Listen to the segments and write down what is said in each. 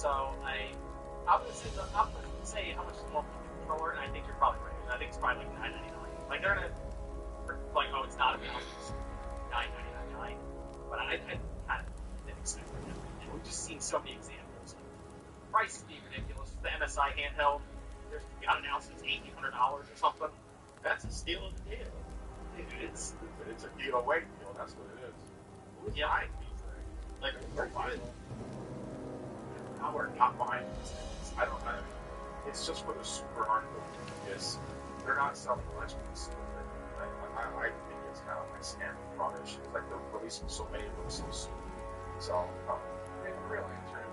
So I'm gonna say how much is more for the controller, and I think you're probably right. I think it's probably like $9.99. Like they're gonna like, oh, it's not about $9.99, but I kind of didn't expect it. And we've just seen so many examples. Price is being ridiculous. The MSI handheld, it got announced as $1,800 or something. That's a steal of the deal. It's a deal away deal. That's what it is. Who's buying these things? Like, we're buying them. Now we're not buying these things. I don't know. It's just for the super hardcore enthusiasts. They're not selling much of these things. I think it's kind of like scamming fraud issues. Like, they're releasing so many of them so soon. So, real answer is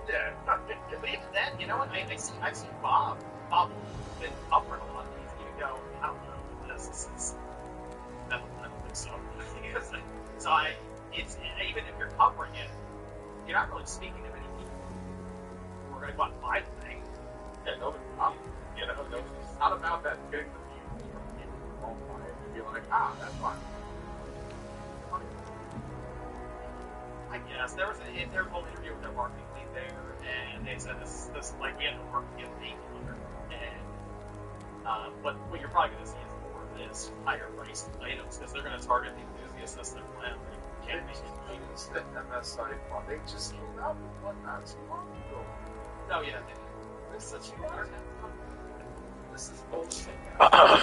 yeah. Even then, you know what? I've seen Bob been covering a lot of these. You go, I don't know if this is. I don't think so. So it's even if you're covering it, you're not really speaking to many people who are going to go out and buy the thing. Yeah, nobody. You know, it's not about that getting the views from people who won't buy it and be like, that's fine. I guess there was an interview with their marketing lead there, and they said this like we had to work to get the 800, and but what you're probably going to see is more of this higher priced items because they're going to target the enthusiasts. That's their plan. They can't make things that MSI bought. They just came out with one not too long ago. No, yeah, this is bullshit. I'll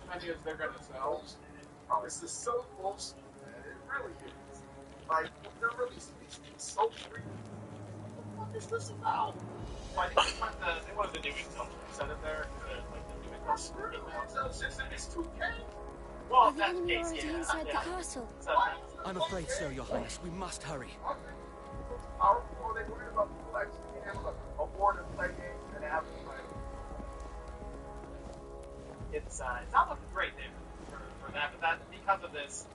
many as they're going to sell. This is so bullshit, man. It really is. Like, they're releasing these things so free. What the fuck is this about? Well, I think they wanted the new Intel set it there. Like the new Intel. It's 2K. Well, Are the that's the enemy case, already yeah. inside the castle? I'm afraid so, Your Highness. We must hurry. Are they worried about people actually being able to afford to play games and have them play? It's not looking great there for that, but that because of this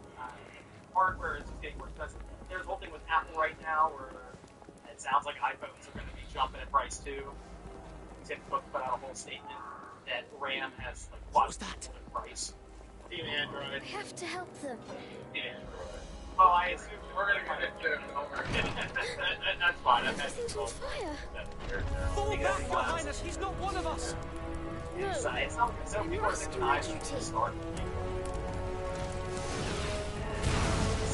hardware is just getting more expensive. There's a whole thing with Apple right now where it sounds like iPhones are going to be jumping in price too. Tim Cook put out a whole statement that RAM has like quadrupled in price. Team Android. We have to help them. Yeah. Well, I assume we're going to come into over. That's fine. Everything's on fire. Fall back, Your Highness. He's not one of us. No, It's not so we people are must do thinking our I should duty. start.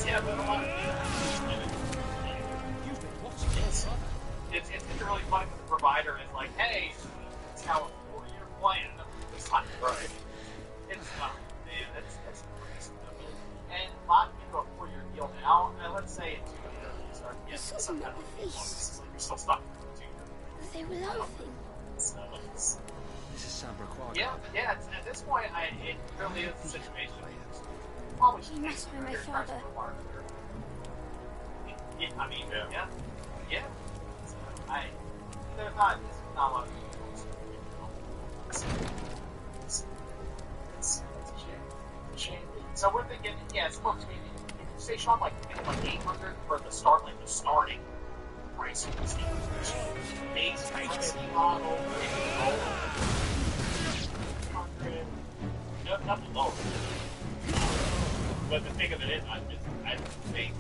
Yeah, but You've been watching this. It's really funny when the provider is like, hey, it's now a 4-year plan. It's not right. It's not. Man, that's crazy. And locking into a 4-year deal now, and let's say in 2 years you start getting some kind of feast. You're still stuck in 2 years. They were laughing. So it's... This is Sambra Quagga. Yeah. At this point, it really is a situation. Probably He must be my father. Yeah, I mean, yeah. So, there's not a lot of people. It's a shame. So we're thinking, it's supposed to be. Did you say, Sean, like 800 for the start, like the starting price of this base model, nothing lower. But the thing of it is, I think,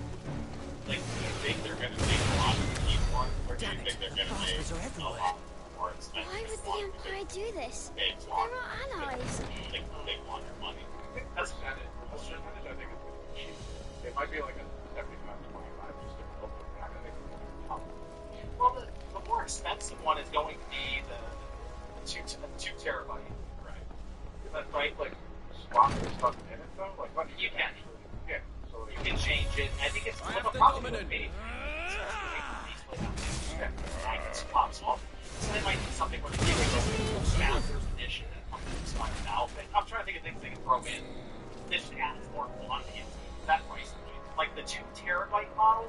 like, do you think they're going to make a lot of these ones, or do you think they're going to make a lot more expensive? Why would the Empire do this? They They're our allies. They want their money. That's kind of, I think it's cheap. It might be like a 75, 25, just to help them back. I think it's tough. Well, the more expensive one is going to be the 2 terabyte. Right. Is that right? Like, swap your stuff in it, though? Like, what? You can. Yeah. So You can change it. I think it's I what am the probably dominant. would be. It's possible. So they might do something with the Masters Edition and something like that. I'm trying to think of things they can throw in. This adds more quantity into that price point. Like the 2 terabyte model,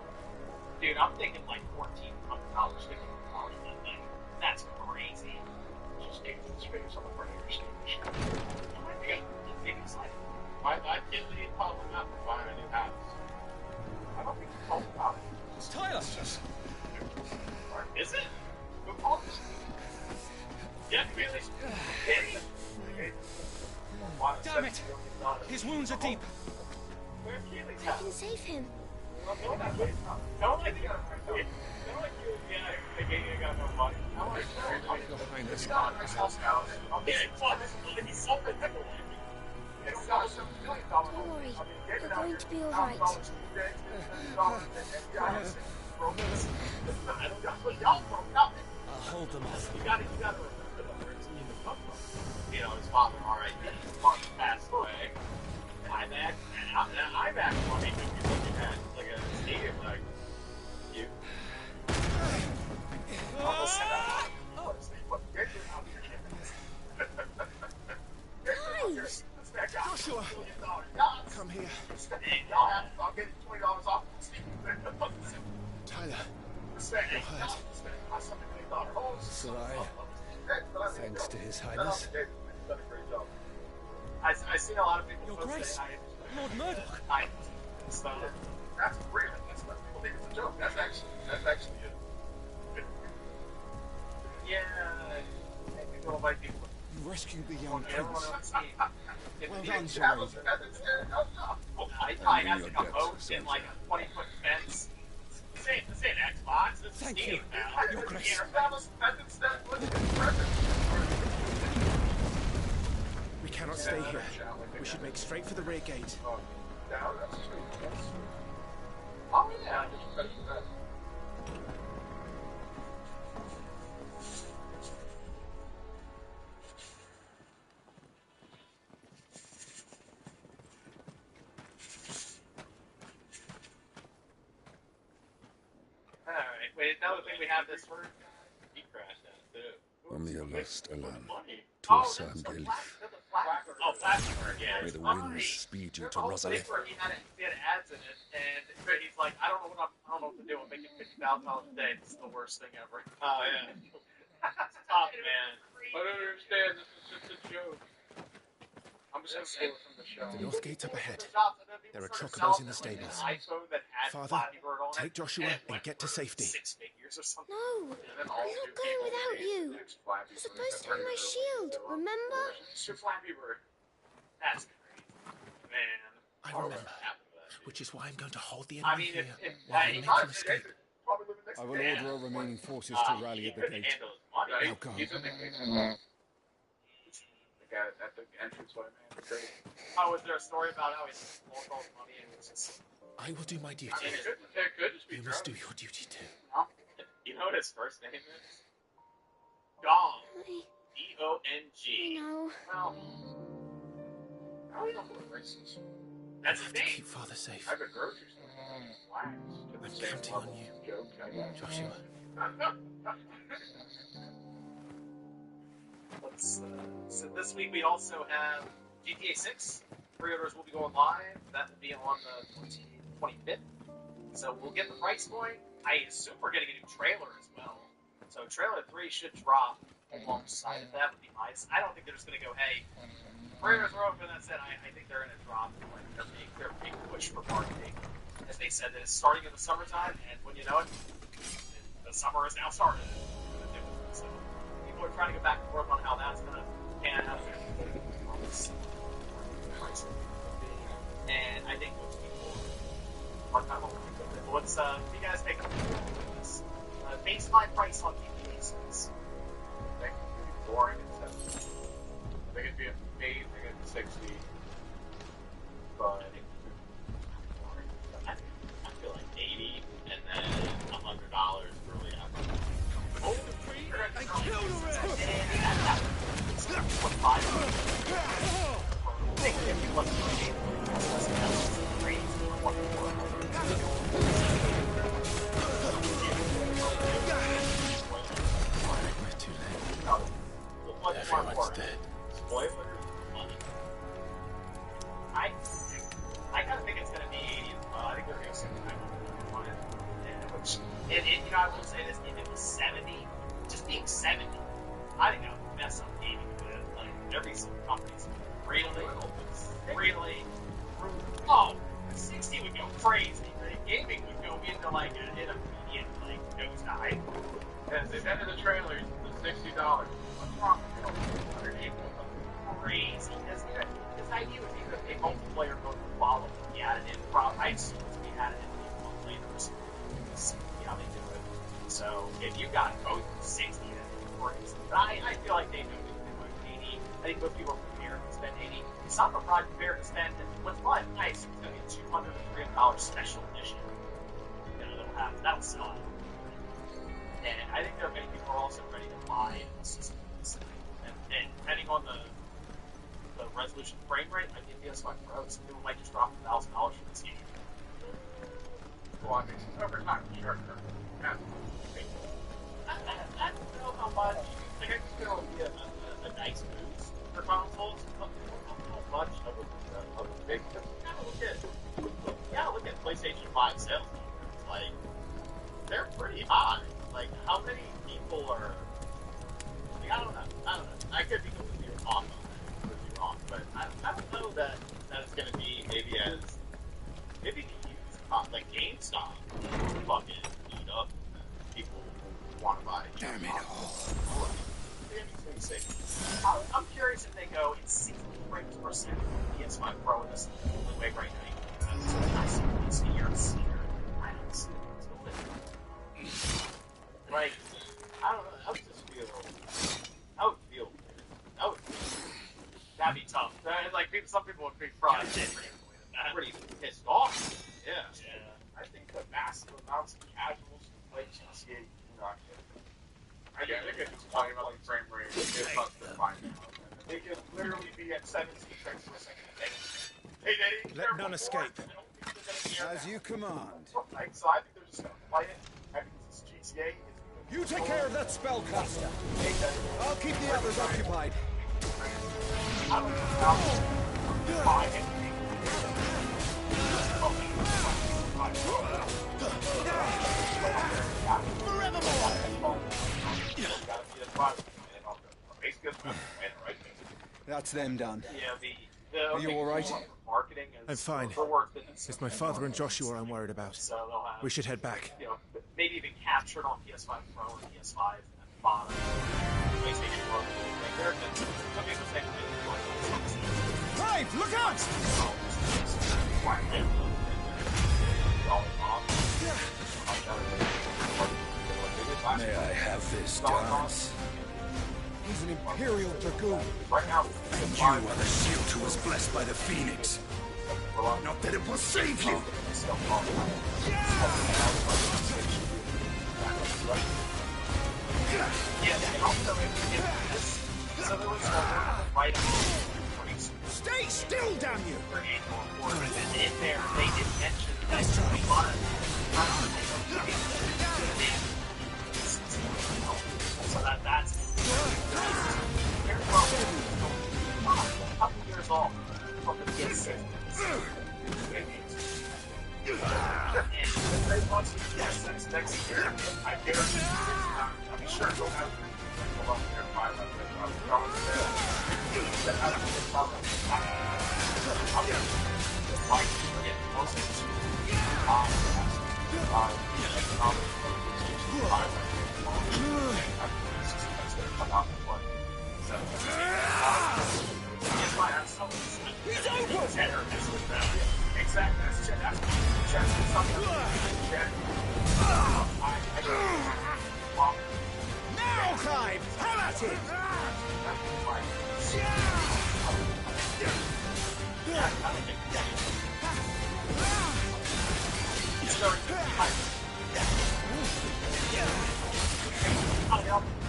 dude, I'm thinking like $1,400, $1,500 for that thing. That's crazy. just take the space on the front of your stage. Maybe it's like, I can't leave Pablo not for buying a new house. I don't think he's told about it. Tyler! It's just... is it? Who calls? Yeah, really. Damn it! His wounds are deep. Where's Keely? I can save him. Don't like you. Yeah, I got no money. Your Highness. Don't worry. You're going to be alright. I'll hold them off. You gotta remember where it's even come from. You know, his father, alright, his father passed away. IMAX money could be looking at like a stadium, like, you. Guys! Joshua! Come here. Tyler, you're hurt. Sarai, thanks to His Highness. I've seen a lot of people Your post Grace, that Lord Murdoch. so, That's real. That's what people think it's a joke. That's actually it. yeah, people might be You rescued the young everyone prince. else. Well done, Sarai. I probably have to come host in like a 20-foot fence. This ain't Xbox. This is Thank Steam you. now. Your Grace. We cannot stay here. We should make straight for the rear gate. Oh yeah. Alright, wait, another thing we have this for. He crashed out too. On the Alast Alan, to Oh, Sam that's the Galif. Oh, Plattsburgh, yeah. May the Right. winds speed you There's to a whole thing Rosalith. where he had ads in it, and he's like, I don't know what to do. I'm making $50,000 a day. This is the worst thing ever. Oh yeah, it's tough, man. I don't understand. This is just a joke. I'm just gonna say it from the show. The north gate's up ahead. There are chocobos in the stables. Father, take Joshua and get to safety. 6 figures or something. No! I'm not going without you. You're supposed to be my shield, remember? Your Flappy Bird. That's great. Man. I remember. Which is why I'm going to hold the I enemy mean, here if while they make you escape. I will order our remaining forces to rally at the gate. Now go. At the entranceway, man. Great. Oh, is there a story about how he lost all his money and it's just... I will do my duty. It could just be You must do your duty too. You know what his first name is? Dong. I D-O-N-G. know. Well, How do you know what race is? that's I his have to name. keep Father safe. I have a grocery store. I'm counting on you, Joke, I got you. Joshua. So this week we also have GTA 6. Pre-orders will be going live. That will be on the 25th. So we'll get the price point. I assume we're getting a new trailer as well. So trailer 3 should drop alongside of that would be nice. I don't think they're just going to go, hey, pre-orders are open. That's it. I think they're going to drop like their big push for marketing. As they said that it's starting in the summertime, and when you know it, the summer is now started. So people are trying to get back and forth on how that's going to pan out. And I think most people are kind of what's you guys take up this baseline price on PPAs? I think it'd be boring and 70. I think it'd be amazing at 60. But I feel like 80 and then $100 really out. Oh, I killed her! We're too late. Everyone's dead. I kind of think it's going to be 80 as well. I think they're going to go 75 on it. Which, you know, I will say this, if it was 70, just being 70, I think that would mess up gaming. Like, there'd be some companies really, oh, 60 would go crazy. The gaming would go into like an immediate like nosedive. yes, they've ended the trailers for $60. What's wrong with you? Crazy. His idea would be that a multiplayer mode would follow the additive problem. I assume to be added in later see how they do it. So if you got both 60 but I feel like they know they can do 80. I think most people are prepared to spend 80. Some are probably prepared to spend what's probably nice. It's going to be $200 to $300 special edition. That'll sell out. And I think there are many people who are also ready to buy the systems. And depending on the resolution frame rate, I think PS5 Pro, some people might just drop $1,000 for this game. Well, I think over time, sure. Yeah. I don't know how much. I think it's going to be a nice boost for consoles. Not much of a big. Look at PlayStation 5 sales numbers. Like, they're pretty high. Like, how many people are? Like, I don't know. I could be completely off on that. Could be wrong, but I don't know that it's going to be maybe the used like GameStop fucking eat up. People want to buy. Damn it all. I'm curious if they go in 60 frames per second PS5 Pro in this only way right now. So I see this year. I don't see it. Like, I don't know. That would just feel. That'd be tough. Like, some people would be pretty pissed off. Yeah. I think the massive amounts of casuals who play GTA do not get it. I think it's talking about like frame rate. It's tough to find out. They can literally be at 17 frames per second. Let none escape. As you command. Like, so I think they're just going to play it. I think this GTA is... You take care of that spellcaster. I'll keep the others occupied. I don't know how to buy anything. That's them done. Yeah, Are you all right? Marketing I'm fine. It's my father and Joshua I'm worried about. So they'll have, We should head back. Maybe even captured on PS5 Pro or PS5 at the bottom. PlayStation logo. Like they're the same thing. Clive, look out! May I have this dance? He's an Imperial Dragoon. And you are the shield who was blessed by the Phoenix. Not that it will save you! Stay still, damn you! In there, they didn't mention that's right. So that's a couple years old from the PS6. If they want to PS6 next year, I guarantee I'm sure they'll have people up there 500. Now, Clive, have at it!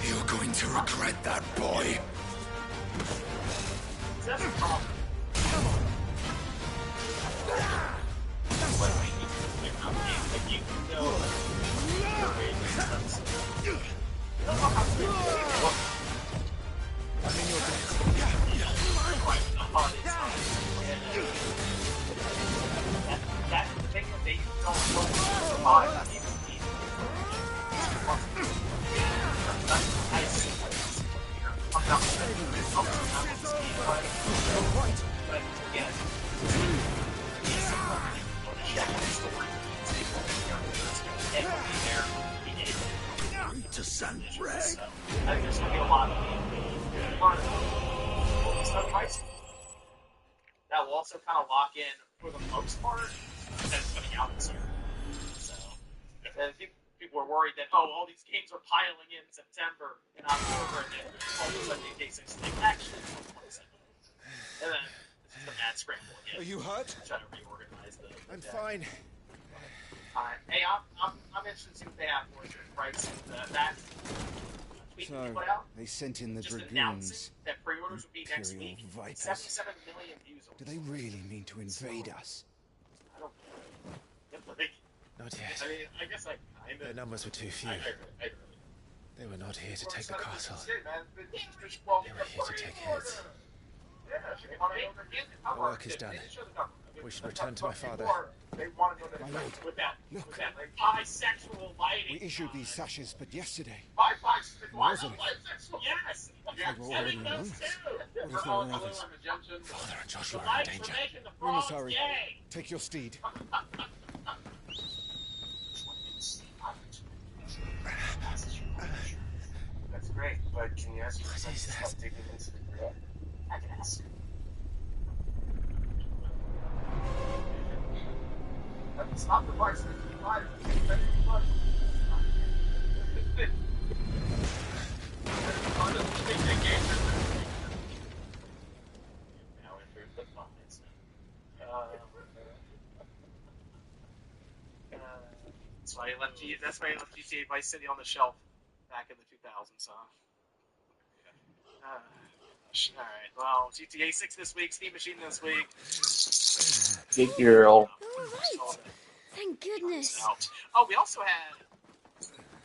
You're going to regret that, boy. To San Fred. I think there's going to be a lot of stuff pricing. That will also kind of lock in, for the most part, and worried that, all these games are piling in September and October, and then all of a sudden they take 6 like, actually, it's 27. And then it's just a mad scramble again. Are you hurt? Trying to reorganize the I'm deck. fine. Hey, I'm interested to see what they have for us in price. That tweet So, that you put out, they sent in the just Dragoons. announcing that pre-orders would be next Imperial week. Vipers. 77 million views. Do they really mean to invade us? I don't know. Not yet. I mean, I guess I kind Their of. numbers were too few. They were not here to take the castle. They were here to take heads. The work is done. We should return to my father. My lord, With that look. like, bisexual lighting. We issued these sashes but yesterday. Wasn't Yes. They were already known. What if there were others? Father and Joshua are in danger. We must hurry. Take your steed. That's great, but can you ask your son to is stop that? digging into the grave? I can ask. That's not the vice. That's why I left GTA Vice City on the shelf back in the 2000s. Alright, well, GTA 6 this week, Steam Machine this week. Big girl. All right. Thank goodness. Oh, we also had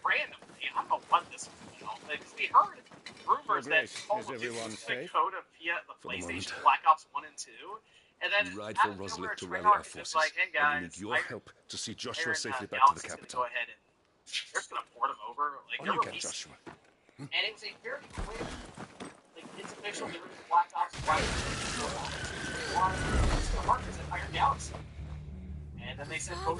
randomly, I don't know what this was about, because we heard rumors that Is everyone the safe? code of Fiat, the For the PlayStation moment. Black Ops 1 and 2, and then We ride out for of nowhere, Rosalind to Treyarch rally our is forces. like, hey and we guys, need your help to see Joshua safely back to the Galaxy's gonna capital. go ahead and they're just gonna port him over. Like, On they're you get, releasing, Joshua. and it was a very quick, like, it's official. There was Black Ops 1, it's gonna mark this entire galaxy. And then they said both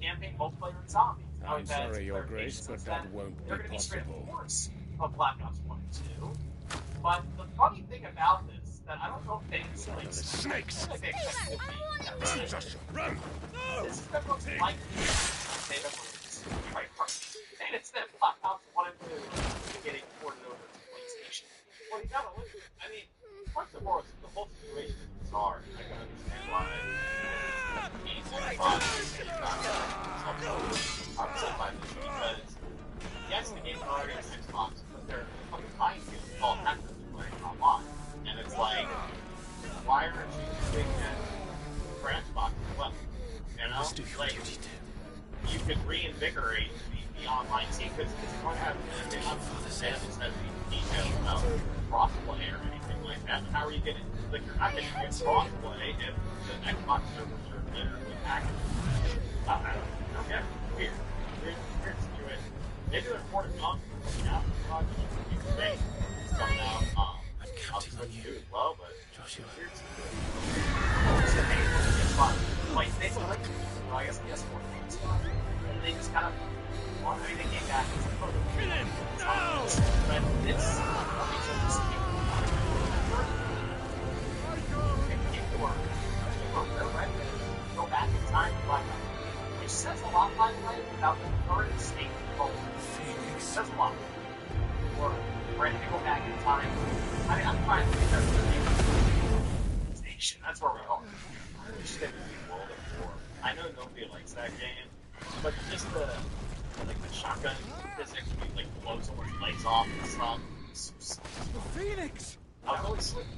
campaign, multiplayer, and zombies. Now I'm we've had sorry, Your clarifications Grace, but since that then. won't They're be gonna be straight possible. ports of Black Ops 1 and 2. But the funny thing about this, that I don't know if they like Snakes! I think they expect it to be, Run, Joshua, run! this is the most likely they've ever released. Right, and it's that Black Ops 1 and 2 getting ported over to PlayStation. Well, you gotta look. I mean, first of all, the whole situation is bizarre. I can understand why. I'm upset by this because yes, the game's already on Xbox, but they're fucking buying games called Hackers playing online, and it's like, why aren't you doing that for Xbox as well? You know, Just do your like duty too. you could reinvigorate the online scene because you don't have anything on the status that details about crossplay or anything like that. How are you getting? Like, you're not getting crossplay if the Xbox servers are there with hackers. I don't get it. Weird situation. Maybe they're more to come. Now, you can make it's coming out. I'm counting on you, as well, but Joshua. like they were like, well, I guess PS4 games. And they just kind of, well, I mean, they came back as a photo. Kill him! No! But this, go back in time to Black Ops, which says a lot, by the way, about the current state of Phoenix. Says a lot. Or ready to go back in time. I mean, I'm trying to think that's the station. That's where we are. I wish they would be World at War. I know nobody likes that game, but just the shotgun physics, like blows all his legs off and stuff. Phoenix! I was really sleeping.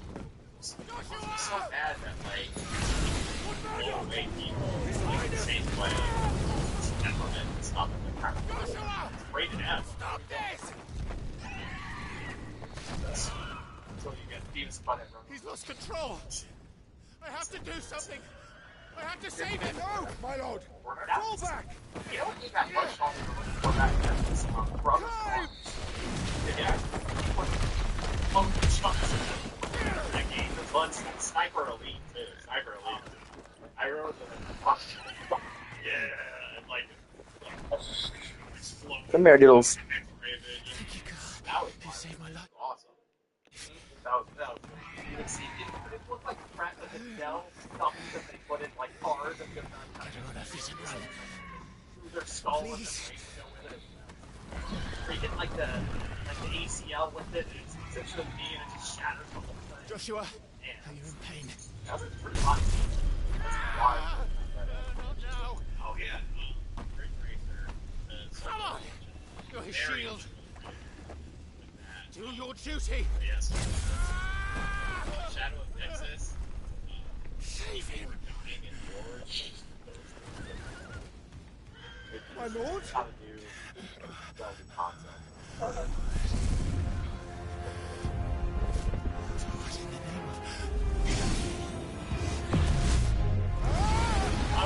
It was so bad that, like, blow away people, like, the same way, temperament and stuff, and the crap. It's rated F. Stop this! Until you get Beavis Butt and He's lost control! I have to do something! I have to save him! No, my lord! Fall back! You know what you got pushed on for back then? This brother's arms. Yeah. That game, the Blood Sniper Elite, too. Sniper Elite. I remember the yeah, and like Come here, Doodles. Thank you, God. That was You saved my life. awesome. That was you could see it looked like crap that the Dell stuff that they put in like cars and just Get on our feet and run. through their skull and Please. then with it. Where you hit like the ACL with it, and it's into the knee and it just shatters the whole thing. Joshua, Yeah. you're in pain. That's pretty hot. That's wild. No. Oh yeah. Ridge Racer. Come on! You're his shield. Do your duty. Yes. Shadow of Nexus. Save him. Dying in George. My lord? How to do the concept. I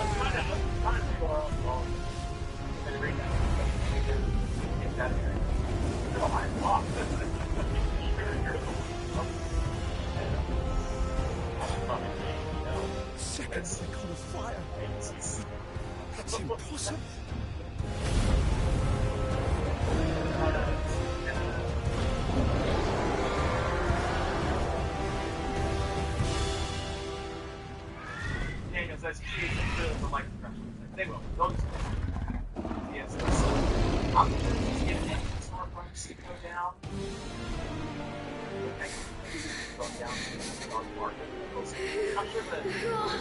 was trying to figure out wrong. And read that. Get that area. Oh my god. Seconds they call a fire. That's impossible. Daniel says he is for life depression. They will. They'll just yes. I'm sure he's getting any store price to go down. Okay. Go down to the stock market. I'm sure that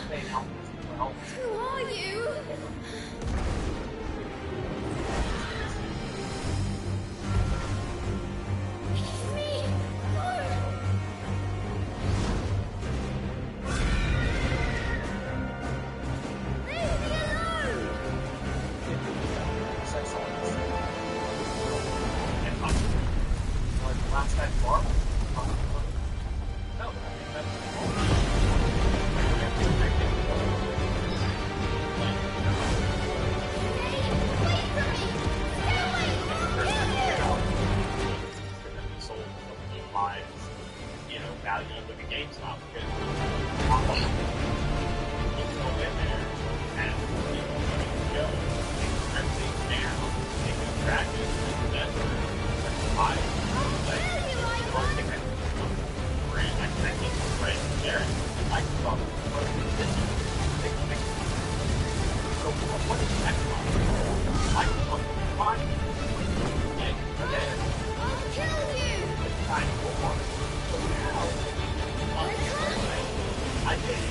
they help as well. Who are you? It's me! No! Leave me alone! Last night bar? No. Value with the GameStop because I'm go in there and go everything's down, they can track it, that's high. I can right there. I can talk about this. So what is Xbox? I can talk about I'll kill you! I did.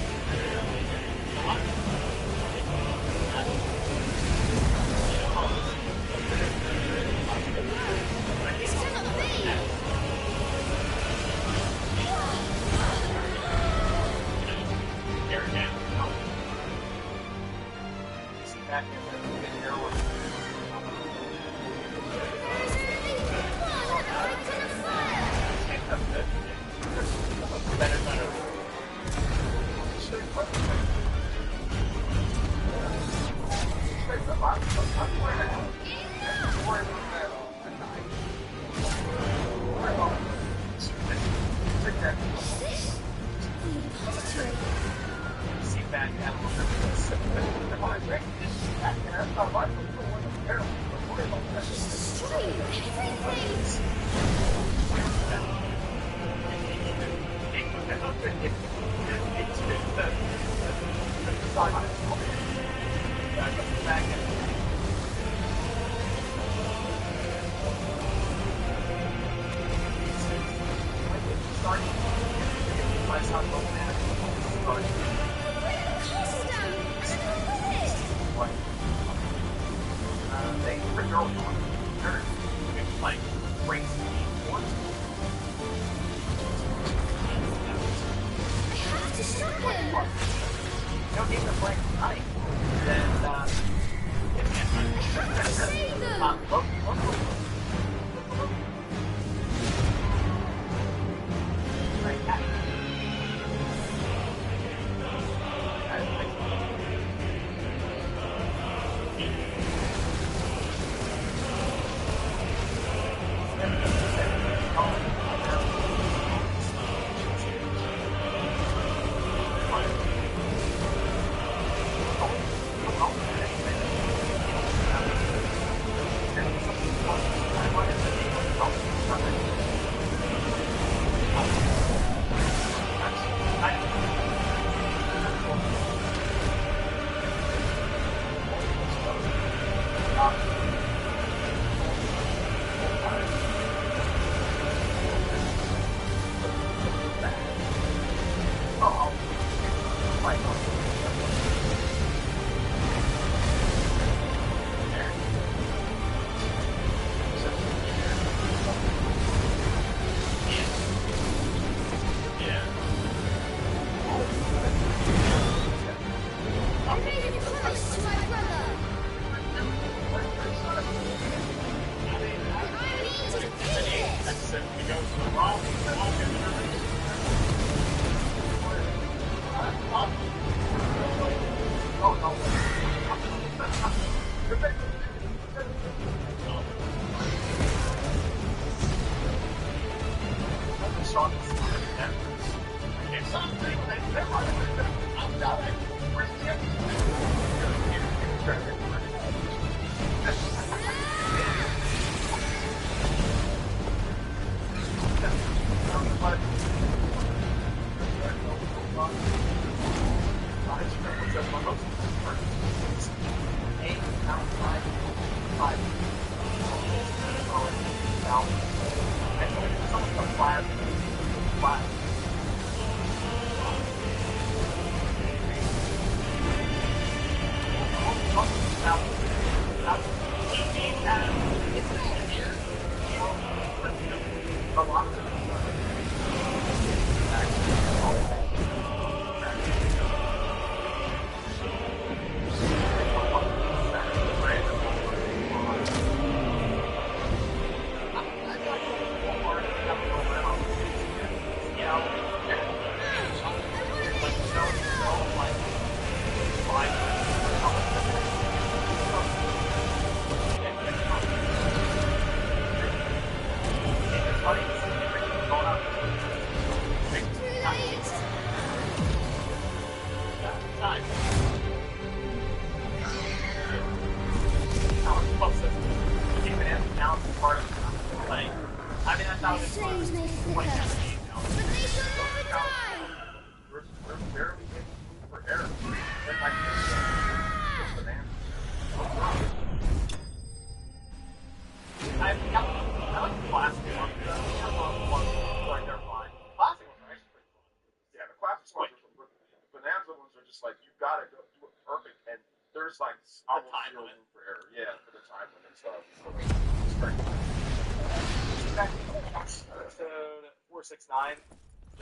This cannot be! Tear it down. See back in the heroin. There's only one open fire! Better. See back at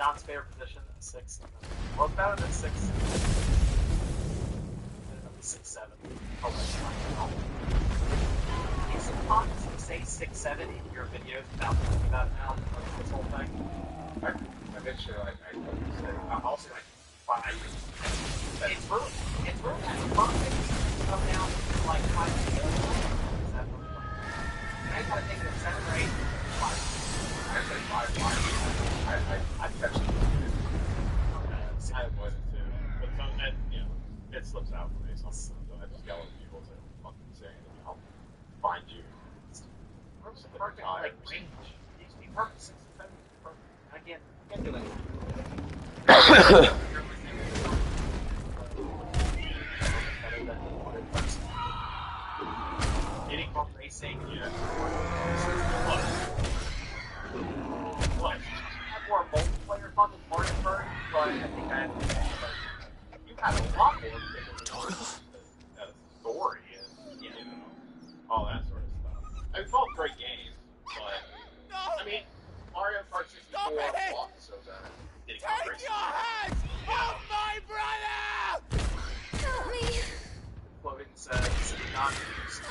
John's favorite position, 6. Well, it's better than 6. 6-7. Oh, you sometimes say 6-7 in your videos without thinking about it now. This whole thing. I mentioned I'll say like 5. It's really perfect to come down to like 5 I gotta think of 7 or 8. 5. I say 5. I've catched it. I wasn't too. But sometimes, it slips out for me sometimes. So I just yell at people to fucking say anything. I'll find you. Perfect, like range. It used to be perfect 6 and 7. Perfect. I can't do that. Getting from racing, What? I had more multiplayer fun than Martinsburg, but I think you had a lot more story and all that sort of stuff. I mean, it's all great games, but I mean, Mario Kart 64 walked so bad. Take your hands off my brother! Help me! Floating says not used.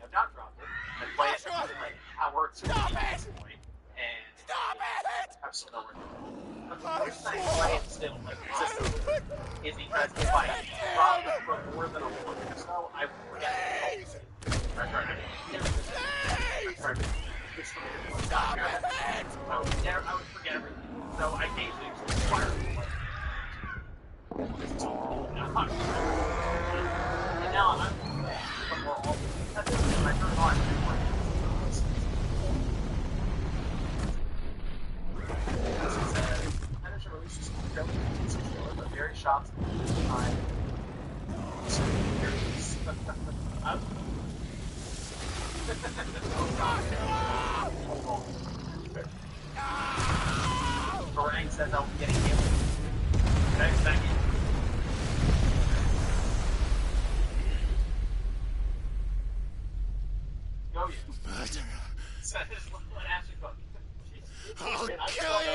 I've not dropped it. I play it like how it works. Stop it! And Stop it! absolutely nowhere to go. But the reason I play it still like consistently is because if I drop it for more than a month or so, I would forget it. Stop it! I would forget everything. So I occasionally just acquire it. And now I'm more all I turn on Energy releases but very shots time. Orang says I'll be getting hit. Next second. Go you. Says what Ashley Cook. I'll kill you!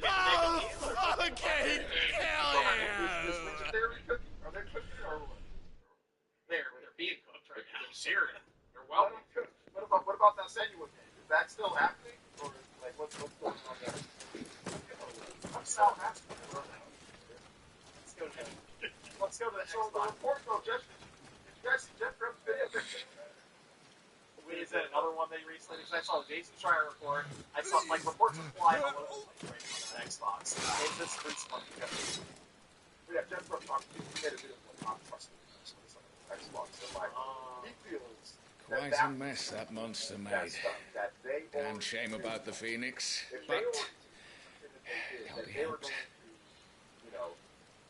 I'll kill you! Are they cooking or what? They're being cooked right now. They're searing. They're well cooked. What about that Senua game? Is that still happening? Or like what's going on there? I'm so happy. Let's go to the So the report though, Jeff, did you guys see Jeff Grubb's video? Is that another one they recently? Because I saw Jason Schreier report. I saw like reports of flying all over the place on Xbox. Is this free month? Yeah, Jeff Grubb talked to me. He made a video called Not Trusting Xbox. So like, he feels Quite a mess that monster made. Damn shame about the Phoenix, but can't be helped. You know,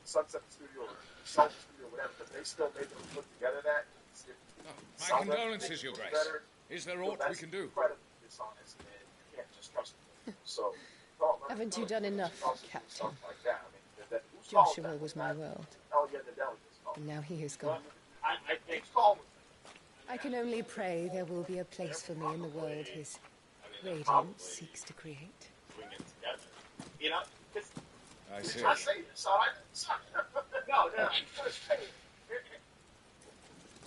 Sunset Studio or Salt Studio, whatever, but they still made them put together that. My condolences, Your Grace. Is there aught we can do? Incredibly dishonest, and you can't just trust them. So, Haven't you done enough, Captain? like that. I mean, Joshua was my world, and now he is gone. I think I can only pray there will be a place for me in the world his radiance seeks to create. You know, I see. I say this, all right? No.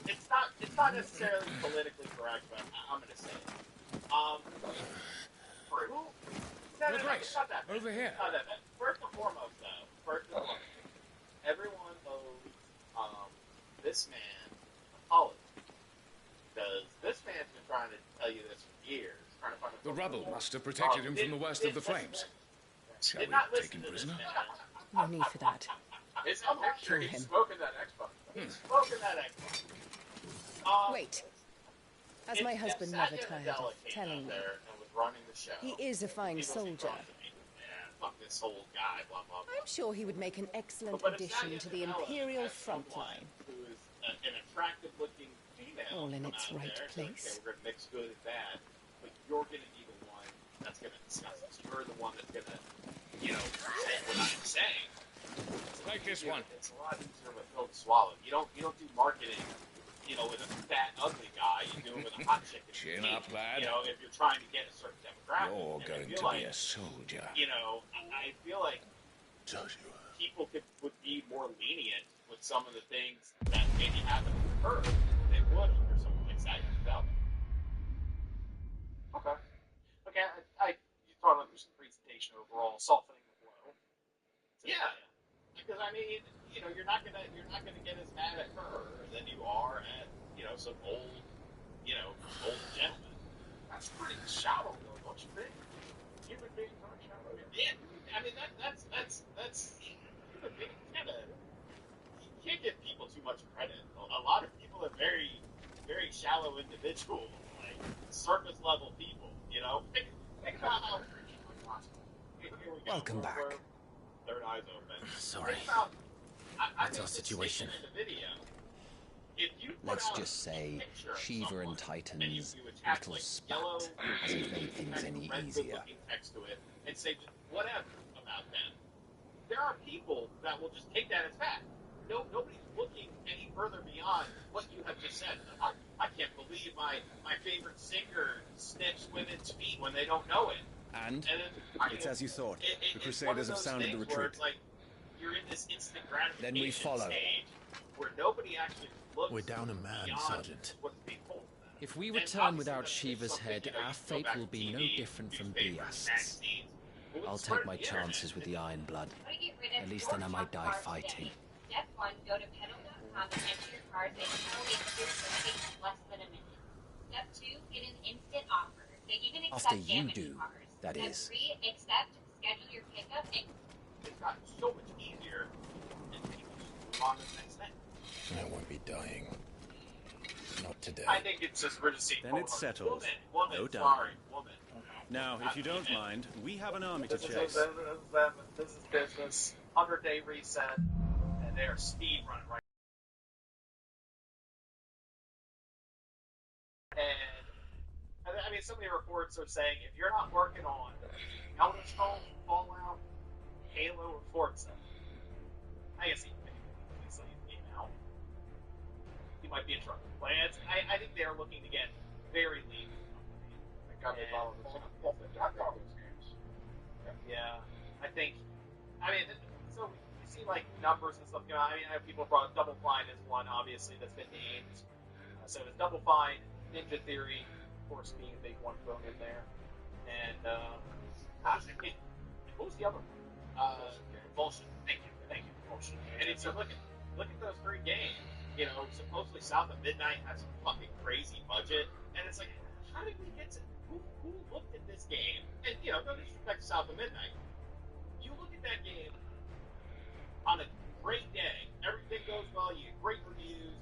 It's not necessarily politically correct, but I'm going to say it. Your Grace, over here. First and foremost, everyone owes this man an apology. Because this man's been trying to tell you this for years. Trying to find The rubble must have protected him from the worst of the flames. Shall we take him prisoner? No need for that. Kill him. He's smoking that Xbox. Wait. As my husband never tired of telling me, he is a fine soldier. Fuck this whole guy, blah, blah, blah. I'm sure he would make an excellent addition to the Imperial front line. Who is an attractive-looking female. All in its right place. Okay, we're going to mix good and bad, but you're going to be the one that's going to discuss this. You're the one that's going to, say what I'm saying. Take this one. It's a lot easier with pill to swallow. You don't do marketing, with a fat, ugly guy. You do it with a hot chick. Chin up, lad. If you're trying to get a certain demographic. You're going to be a soldier. I feel like people would be more lenient with some of the things that maybe happen to her than they would under something like that. Okay. You thought about this presentation overall, softening the blow. Yeah, because you're not gonna get as mad at her than you are at some old gentleman. That's pretty shallow, though, don't you think? Human beings aren't shallow. Yeah, that's human beings you can't give people too much credit. A lot of people are very, very shallow individuals, like surface level people. Think about how. Here we go. Welcome back. Third eye's open. Sorry. That's our situation. Let's just say Shiva and Titan's little spat hasn't made things any easier. Text to it and say whatever about them. There are people that will just take that as fact. Nobody's looking any further beyond what you have just said. I can't believe my favorite singer sniffs women's feet when they don't know it. And it's as you thought. The Crusaders have sounded the retreat. Like you're in this instant gratification Then we follow. stage where nobody actually looks. We're down a man, beyond Sergeant. what's being told to them. If we And return obviously without that's Shiva's something, head, you our go fate back will to be no TV, different from newspapers, Biast's. magazines. But I'll with take my the internet, chances with the Iron Blood. At least then I might die fighting. Step 1, go to pedal.com and enter your cars and it'll make your takes less than a minute. Step 2, get an instant offer. They even accept After you damaged do, cars. that Step is. 3, accept, schedule your pickup, and It's gotten so much easier, and people just move on to the next thing. I won't be dying. Not today. I think it's just we're just seeing. Then it's settled. Woman, No doubt. sorry, woman. Now, if you don't mind, we have an army to This chase. is business. 100-day reset, and they're speed running right. And some of the reports are saying if you're not working on Elder Scrolls, Fallout, Halo, or Forza, I guess you came out, you might be in trouble. But I think they're looking to get very lean. Yeah, I think. So you see like numbers and stuff. I know people brought up Double Fine as one, obviously that's been named. So it's Double Fine, Ninja Theory, of course, being a big one thrown in there, and what was the other one? Bullshit. Thank you, Bullshit. And if you look at those three games, supposedly South of Midnight has a fucking crazy budget, and it's like, how did we get to? Who looked at this game? And no disrespect to South of Midnight. You look at that game on a great day. Everything goes well. You get great reviews.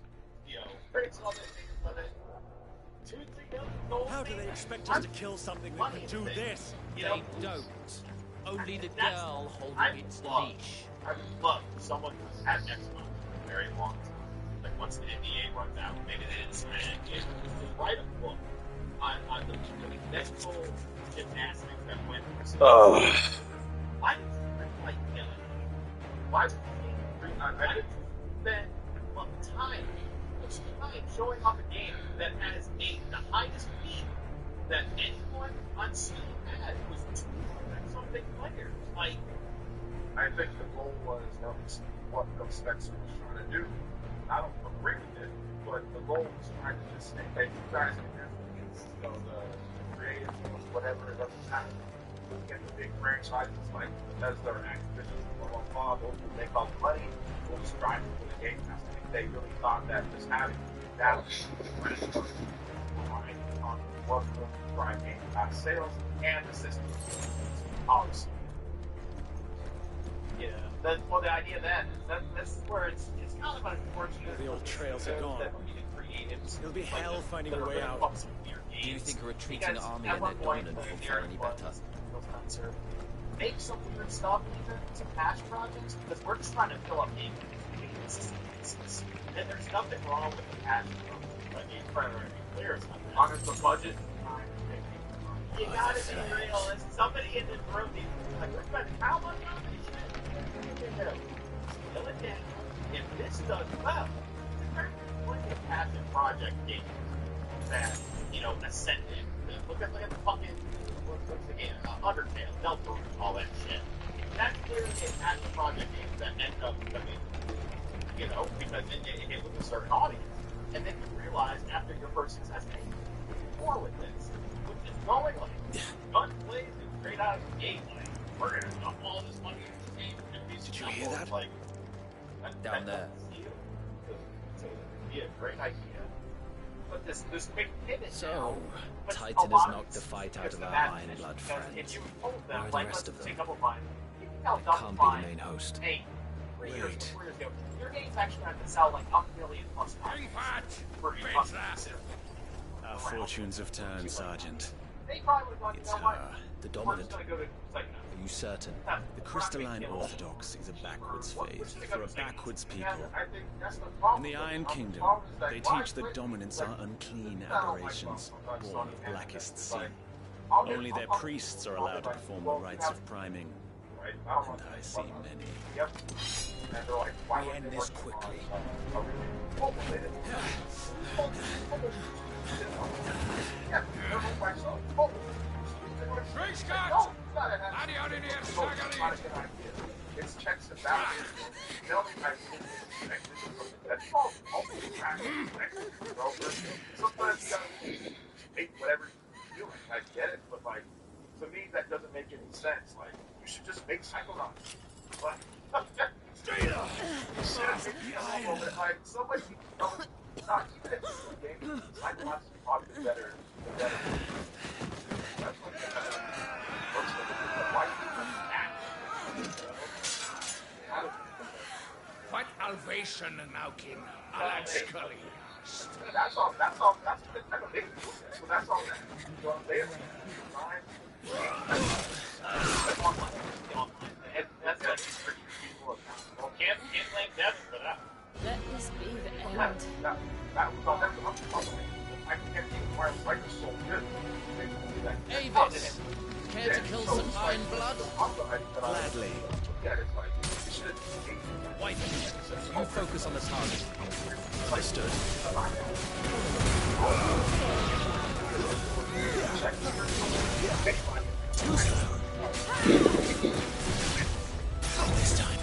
You know, critics love it, fans love it. 2-3 million gold. How do they expect us to kill something that can do this? They don't. Only the girl holding its leash. I would love someone who's had Xbox for a very long time. Like once the NDA runs out, maybe they didn't sign an NDA, to write a book on the mental gymnastics that went through. Why did you like killing? Why did you spend time showing off a game that has the highest speed that anyone on Steam had was 200 something players? Like, I think the goal was what Phil Spencer was trying to do. I don't agree with it, but the goal was trying to just say, hey, you guys can have the creative, whatever, it doesn't matter. Get the big franchises like Bethesda or Activision, blah, blah, blah, those who make all the money, will just drive for the Game Pass. I think they really thought that just having that was going to drive Game Pass sales and the system policy. Yeah, the idea then is that's where it's kind of unfortunate. The old trails are gone. It'll be hell finding a way out. Do you think a retreating army and their dominant will fare any better? Make some weird stuff, even some patch projects, because we're just trying to fill up game bases. And there's nothing wrong with the patch project. I mean, trying to be clear, it's not on the budget. You gotta be realistic. Somebody in this room needs to be like, we're spending how much on this shit? Fill it down. If this does well, there's plenty of passion project games that, ascended. Look at the fucking, what's the game? Undertale, Delta, all that shit. That's clearly a passion project game that ends up, because it hit with a certain audience. And then you realize after your first success, hey, more with this. Which is going like, gun plays and straight out of the gate, like, we're gonna dump all this money into the game. Did you hear that? Like, down there. Be a great idea. But this quick pivot. So, Titan has knocked the fight out of our Iron Blood friends. Where are the rest of them? It can't be the main host. Hey, 3 years ago, your game's actually going to sell like $1 million plus copies. Our fortunes have turned, Sergeant. They probably would have It's the dominant. Are you certain? The Crystalline Orthodox is a backwards faith for a backwards people. In the Iron Kingdom, they teach that dominants are unclean aberrations, born of blackest sin. Only their priests are allowed to perform the rites of priming, and I see many. We end this quickly. Great Scott! Laddie out in here, Sagari! It's checks and balances. Sometimes you gotta take whatever you're doing. I get it, but like, to me, that doesn't make any sense. Like, you should just make Psychonauts. Like, straight up! Like, somebody, not even if it's a game, Psychonauts is probably better. That's what What Alvation now, King? Alan Scully. That's the type of big. So that's all that. You know what I'm saying? That's pretty cool. Can't blame Devin for that. Let this be the end. That was all that. I can't think why it's so good. Avis, care to kill some Iron Blood? Gladly. White, you focus on the target. Understood. Too slow. Not this time.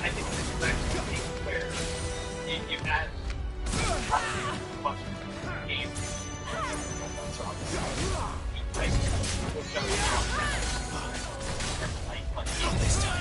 I think this is actually where you had a bunch of games. This time.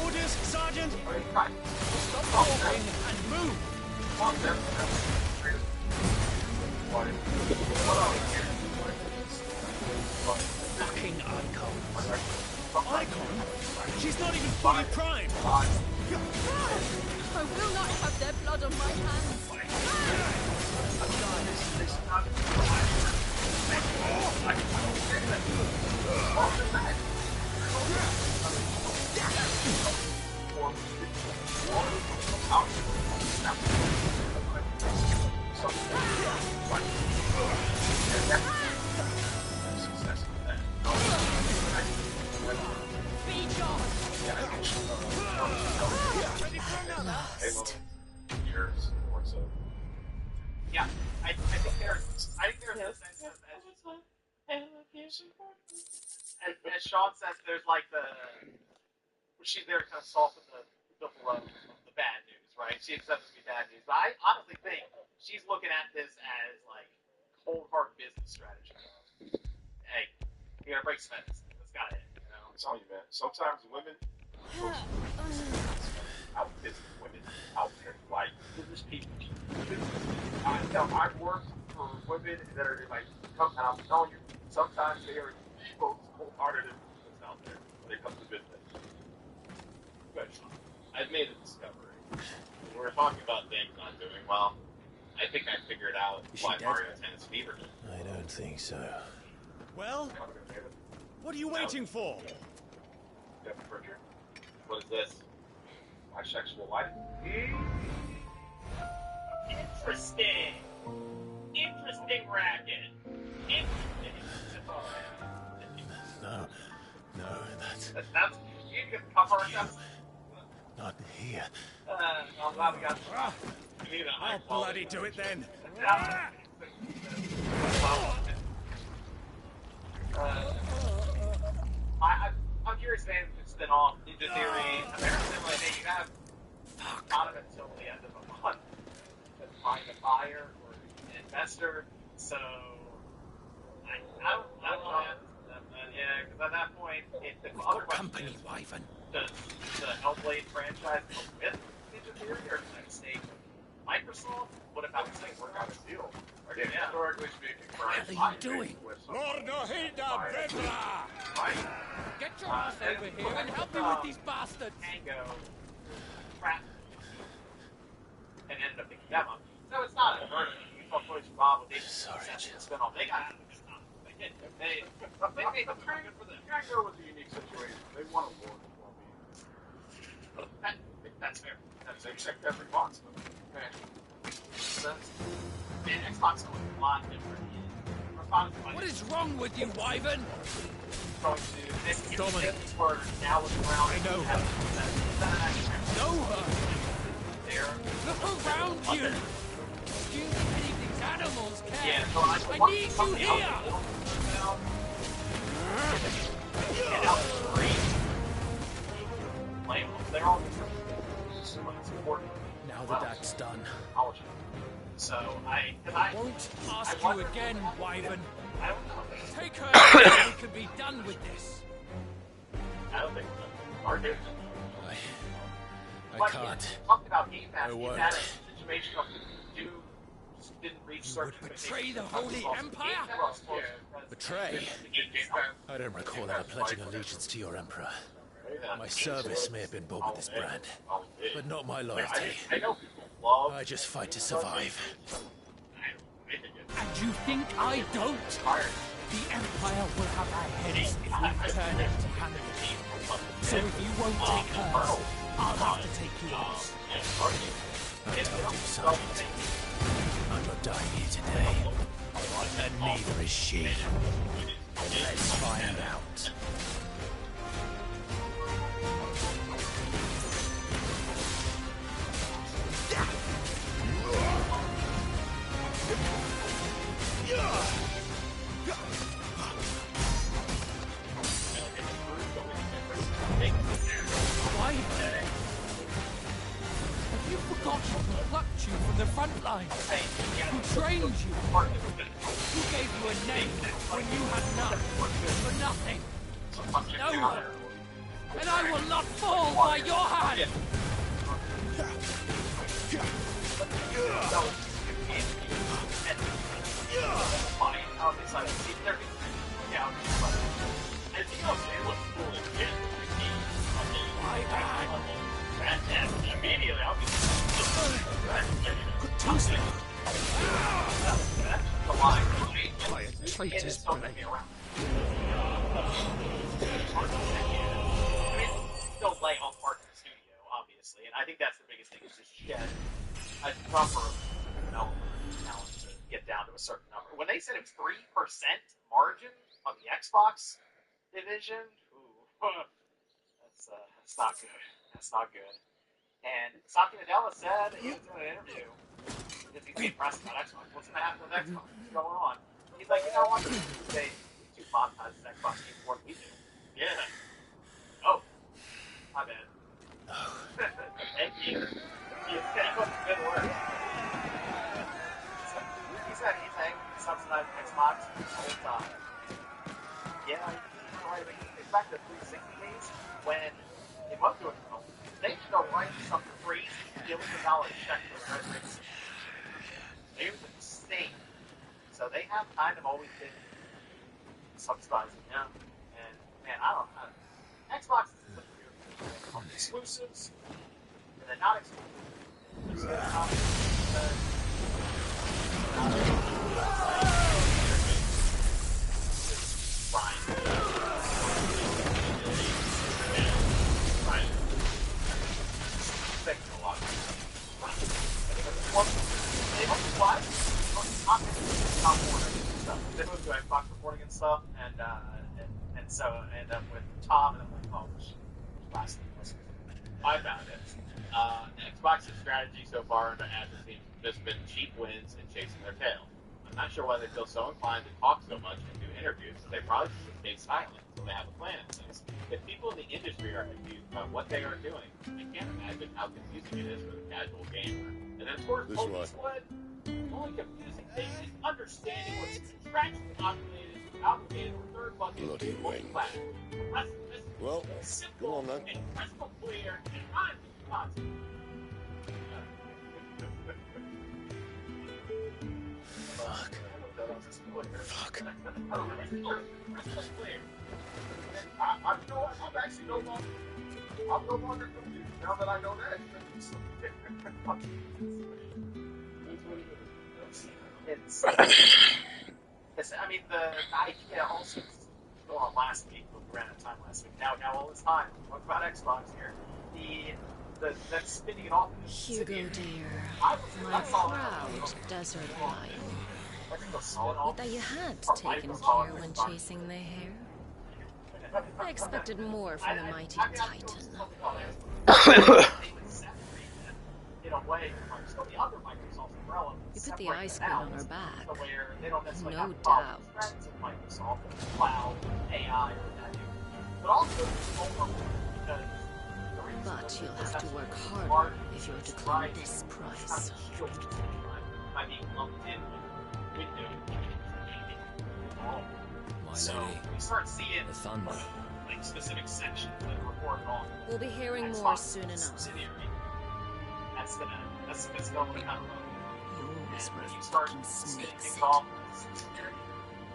Orders, Sergeant! Stop talking and move! Fucking Icon. Icon? She's not even fully primed! I will not have their blood on my hands. Yeah, I think there's a sense of, as Sean says, there's like she's there to kind of soften the blow of the bad news, right? She accepts it to be bad news, but I honestly think she's looking at this as like cold hard business strategy. Hey, you gotta break some edits. That's got it. You know, I'm telling you, man. Sometimes women out business women out there, like business people. I've worked for women that are like, and I'm telling you, sometimes they are the most cold-hearted that's out there when it comes to business. Good. I've made a discovery. When we're talking about things not doing well, I think I figured out why Mario Tennis Fever did. I don't think so. Well, what are you waiting for? Deputy Pritchard, What is this? my sexual life. interesting. Interesting racket. Interesting. No, that's you can cover us. not here. I'm glad we got. I'll bloody do it then. I'm curious, man, if it's been off Ninja Theory. Apparently, like, you have not until the end of a month to find a buyer or an investor. So, I don't know. Yeah, because at that point, the other company, Wyvern. Does the Hellblade franchise go with Ninja Theory, or does that stay with Microsoft? What about the thing work out a deal? Again, historically speaking, What the hell are you doing? Lord Hilda Vedra! Get your ass over here and help me with these bastards! Tango, crap, and ended up picking them up. So it's not a murder. You saw Toys for Bob with spin-off. They got out of this stuff. They made them pretty good for them. Tango was a unique situation. They won a war. That's fair. They checked every box. Man. Xbox is a lot different. What is wrong with you, Wyvern? Dominic. Now looking around. I know her. Know her. Look around you. Do you think any of these animals care? Yeah, so I need you here. Get out the green. They're all important. Now that that's done. So I won't ask you again, Wyvern. I don't know. Take her and we can be done with this. I don't think so. Our dude. I can't. Talked about Game Pass. I won't. Is that a situation of didn't reach certain betray the Holy Empire? Betray? I don't recall ever pledging allegiance to your Emperor. My service may have been bought with this brand, but not my loyalty. I just fight to survive. And you think I don't? The Empire will have our heads if we turn empty handed. So if you won't take hers, I'll have to take yours. I told you, Sergeant. I'm not dying here today. And neither is she. Let's find out. Yeah! the front line, who trained you, who gave you a name when you had none, for nothing. No one. And I will not fall by your hand. Immediately, I'll be the line. By a traitor's blade. Still lay off part in the studio, obviously, and I think that's the biggest thing is just shed a number of talent to get down to a certain number. When they said it was 3% margin on the Xbox division, that's not good. That's not good. And Satya Nadella said he was doing an interview because he's impressed about Xbox. What's going to happen with Xbox? What's going on? He's like, you know what? They do monetize Xbox games more than we do. Yeah. Oh. My bad. Thank you. That was a good word. He said anything subsidized Xbox the whole time. Yeah, you're right. It's back to the 360 days when it was doing it. They should go write something crazy, $1 billion check for the residents. It was insane. So they have kind of always been subsidizing him. And man, I don't know. Xbox is a weird thing. Exclusives, and then not exclusives. They moved to Xbox reporting and stuff, and so I ended up with Tom, and I'm like, oh, last thing was I found it. Xbox's strategy so far under Azure has just been cheap wins and chasing their tail. I'm not sure why they feel so inclined to talk so much and do interviews. They probably should stay silent until they have a plan in place. If people in the industry are confused about what they are doing, I can't imagine how confusing it is for the casual gamer. And then towards Police Blood, the only confusing thing is understanding what's contractually obligated or third bucket Bloody wing. Well, go on then. And crystal clear and not Fuck. I'm actually no longer confused now that I know that. I mean, the idea also go on last week, but we ran out of time last week. Now all this time, talk about Xbox here. That's spinning it off. Hugo dear, my proud desert lion. Would that you had taken care when chasing the hare? I expected more from the mighty Titan. You put the ice queen on her back. No doubt. But you'll have to work harder if you're to claim this prize. So we start seeing the thunder, like specific sections that are reported on. We'll be hearing more soon enough. That's gonna kind of you start snakes.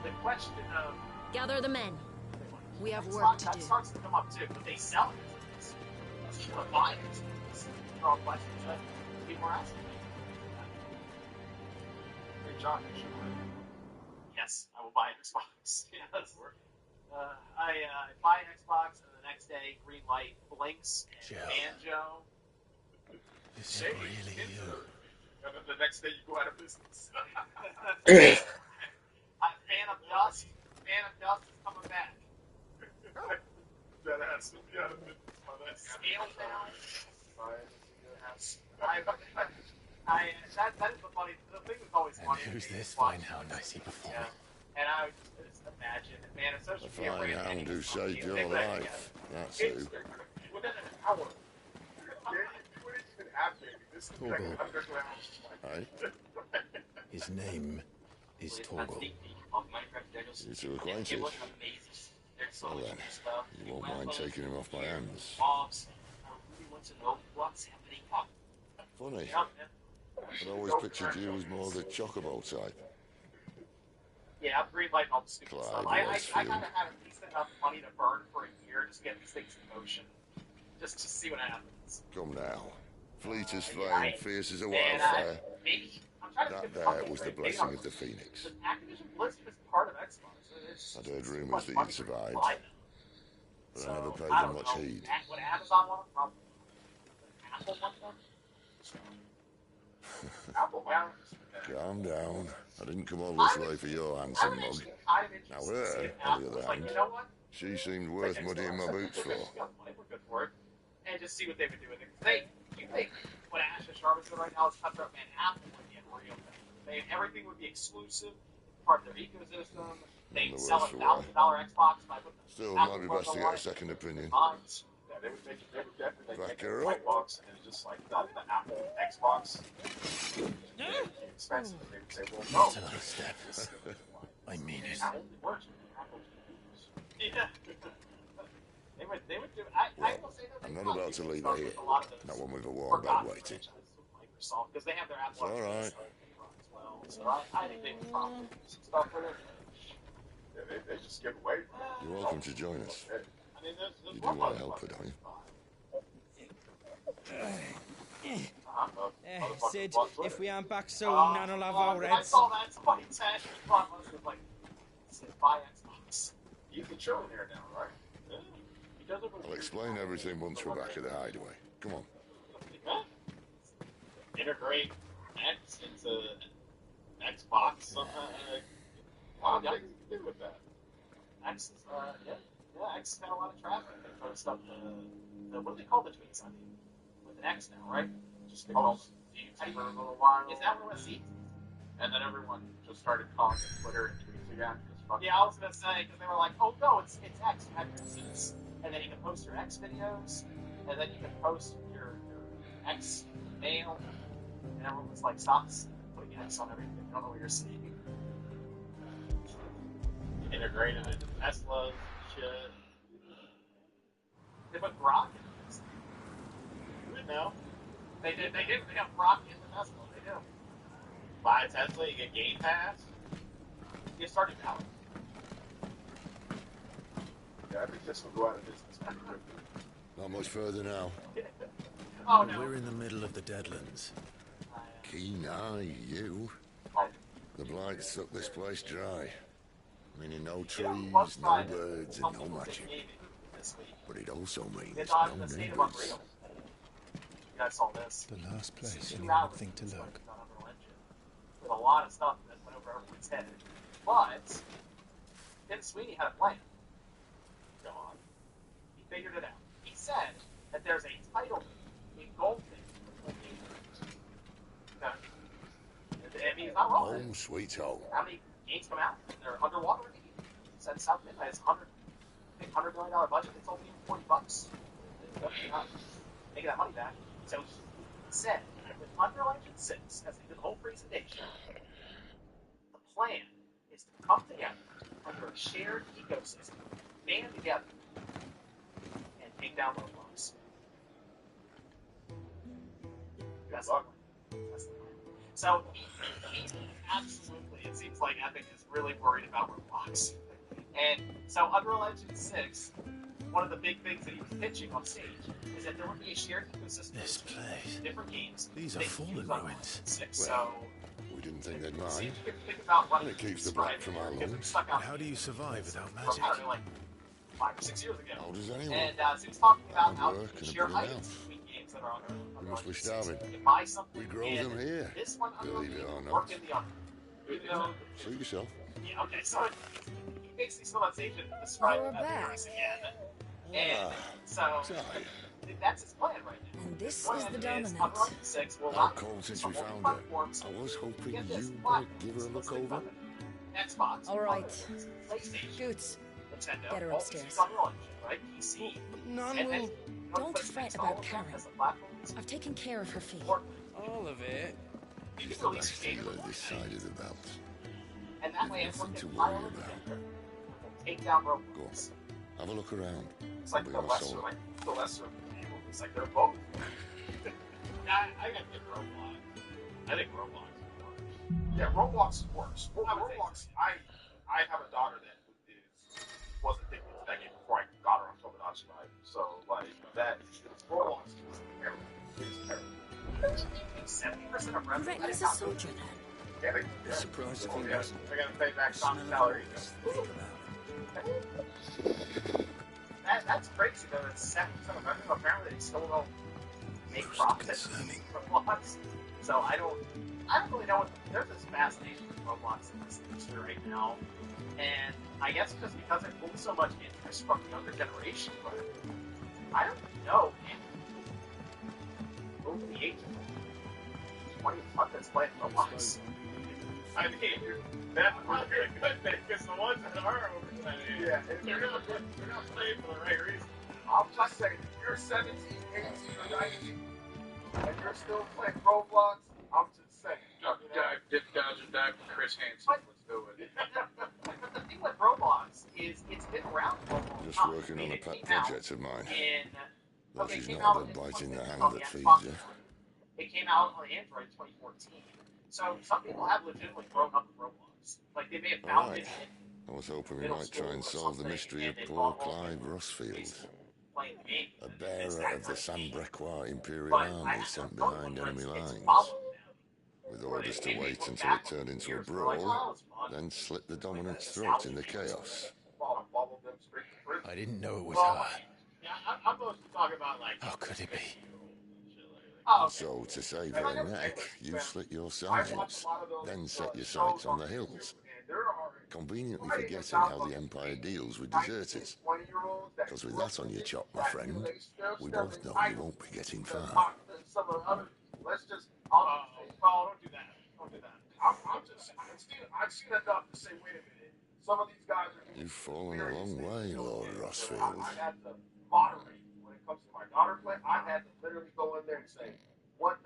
The question of gather the men. We have work to do. That starts to come up too, but they sell it. Or buy it. These are all questions that people are asking. Hey, John, you should yes, I will buy an Xbox. Yes. I buy an Xbox, and the next day, green light blinks, and Banjo. This is really you. And then the next day, you go out of business. Fan of Dust is coming back. That has to be out of business. Scale down. That is the funny. The thing that's always funny. And who's this fine hound I see before me? And I would just imagine, man, it's such a fine hound who saved your life. That's who. Within an hour. You wouldn't even have baby. Torgal. Aye. His name is Torgal. You two acquainted? Well then, you won't mind taking him off my hands. Funny. I'd always pictured you as more the chocobo type. Yeah, I'm green light all the stupid stuff. I kind of have at least enough money to burn for a year just to get these things in motion. Just to see what happens. Come now. Fleet as flame, fierce as a wildfire. That there was the blessing of the Phoenix. Activision Blizzard is part of Xbox. I'd heard rumours that you'd survived, but I never paid them much heed. What Amazon wanted, probably. Apple wanted. Calm down. I didn't come all this way for your handsome mug. Now her, on the other hand, she seemed worth muddying my boots for. And just see what they would do with it. You think what Ash and Sharp is doing right now is Cutthroat Manhattan would be a real thing. Everything would be exclusive, part of their ecosystem. They'd sell a $1,000 Xbox by putting still, it might be best to get a second opinion. Yeah, they would definitely back make her a white up. box, and it's just like the Apple Xbox. Expensive. They would say, well, no. That's another step. I mean it. Yeah. They would do. I will say that I'm not about to leave her here. Not one with a warm bed waiting. Microsoft, because they have their Apple All right. as well. So I think they would probably do some stuff with it. Yeah, they just give away. You're welcome to join us. I mean, You do want to help her, don't you? Sid, if we aren't back soon, Nan'll have our I heads. saw that. Somebody said he thought it was like, buy Xbox. He's the children here now, right? Yeah. He doesn't. I'll explain everything once we're back at the hideaway. Come on. Integrate X into Xbox. What do you do with that? X is, X has got a lot of traffic. They try to stuff what do they call the tweets? I mean, with an X now, right? Just Post for a little while. Is that what it was? And then everyone just started calling it Twitter and tweets again. Yeah, I was gonna say, because they were like, oh no, it's X, you have your seats. And then you can post your X videos, and then you can post your X mail, and everyone was like, stop putting X on everything. You don't know what you're seeing. Integrated into Tesla, shit. They put Grok in this. You would know. They did. They have Grok in the Tesla. They do. Buy a Tesla, you get Game Pass. You started out. Yeah, I think this will go out of business pretty quickly. Not much further now. Oh no. We're in the middle of the Deadlands. Keen eye, you. The blight sucked this place dry. Meaning no trees, no birds, and no magic. But it also means no neighbors. You guys saw this. The last place anyone would think to look. With a lot of stuff that went over everyone's head. But Tim Sweeney had a plan. Go on. He figured it out. He said that there's a title in Goldfish. Okay. I mean, he's not wrong. Home sweet home. How many games come out? They're underwater. Said South Midnight has $100 million budget. It's only $40. Making that money back. So he said with Unreal Engine 6, as he did the whole presentation, the plan is to come together under a shared ecosystem, band together, and take down Roblox. That's the plan. So he absolutely, it seems like Epic is really worried about Roblox. And so Unreal Engine 6, one of the big things that he was pitching on stage is that there would be a shared ecosystem This place. different games. These are fallen ruins. 6. Well, So we didn't think they'd see mind. if you can think about what And it keeps the black from our lungs. How do you survive without magic? Like 5 or 6 years ago. How does anyone? And so he was talking about how Hard you work can and a share bit of items mouth. between games that are on We must be Unreal Engine 6. starving. You can buy something. We grow and them here. This one, Believe it or work not. in the oven. Even though, Suit yourself. yeah, okay, so he basically still on stage and described You're that back. virus again. And so Sorry. that's his plan right now. And this Plan is the is dominant. Unreal Engine 6 will How not cold since use we found her. platforms. I was hoping Get this, you platforms. might give her a look Let's think over. about it. Xbox, All right. PlayStation, Goots, Nintendo, Get her all upstairs. these Unreal Engine, right? PC. None And will. you know, Don't but fret install about them Karen. as a platform. I've taken care of her fee. Importantly, All of it. He's the best healer this side of the belt. And that way, nothing to worry about. Take down Go on. Roblox. Have a look around. It's like the lesser of evil. It's like they're both. I gotta get Roblox. I think Roblox is worse. Yeah, Roblox works. Well, Roblox, I have a daughter that was addicted to that game before I got her on Tomodachi Life. So, like, that, Roblox is terrible. It's terrible. 70% of revenue. Reckon he's a soldier then? Yeah, Surprised if he wasn't. I gotta pay back some salary. That's crazy though. It's 7% of revenue. Apparently, they still don't make profits from Roblox. So I don't really know what. There's this fascination with Roblox in this industry right now, and I guess just because it pulls so much interest from the younger generation, but I don't know. Over the age of 20, that's playing Roblox. I mean, that's probably a good thing, because the ones that are over that age, they're not playing for the right reason. I'm just saying, if you're 17, 18, or 19, and you're still playing Roblox, I'm just saying. Dip dodge and dive with Chris Hansen. Let's do it. But the thing with Roblox is it's been around for a long time. Just working on a pet project of mine. That is came not out the bite in the hand on that the feeds Xbox you. It came out on Android in 2014. So some people have legitimately grown up with Roblox. Like they may have found Right. it I was hoping we middle might try school and or solve the something, mystery of and they poor fall in Clive love Rossfield, playing the game. a bearer of the Sambrequois Imperial But Army sent behind enemy lines, followed with orders to wait until it turned into a brawl, then slit the dominant's throat in the chaos. I didn't know it was her. Yeah, I'm supposed to talk about like. How could it be? Oh, So, to save her neck, you slit your sides, then set your sights on the hills, conveniently forgetting how the Empire deals with deserters. Because with that on your chop, my friend, we both know you won't be getting far. Let's just. Don't do that. Don't do that. I've seen enough to say, wait a minute. Some of these guys are. You've fallen a long way, Lord Rossfield. I had to moderate when it comes to my daughter play. I had to literally go in there and say, what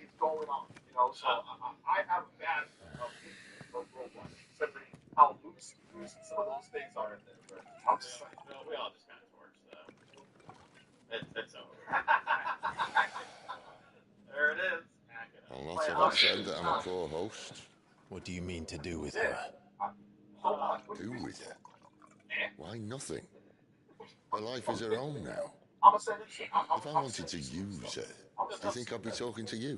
is going on? You know, so I have a bad of Roblox. Simply how loose some of those things are in there. But I'm just like, we all just kind of torched though. It's over. There it is. I'll not have said that I'm a poor host. What do you mean to do with her? Do with her? Why nothing? Her life is her own now. I'm gonna say this. If I wanted to use her, do you think I'd be talking to you?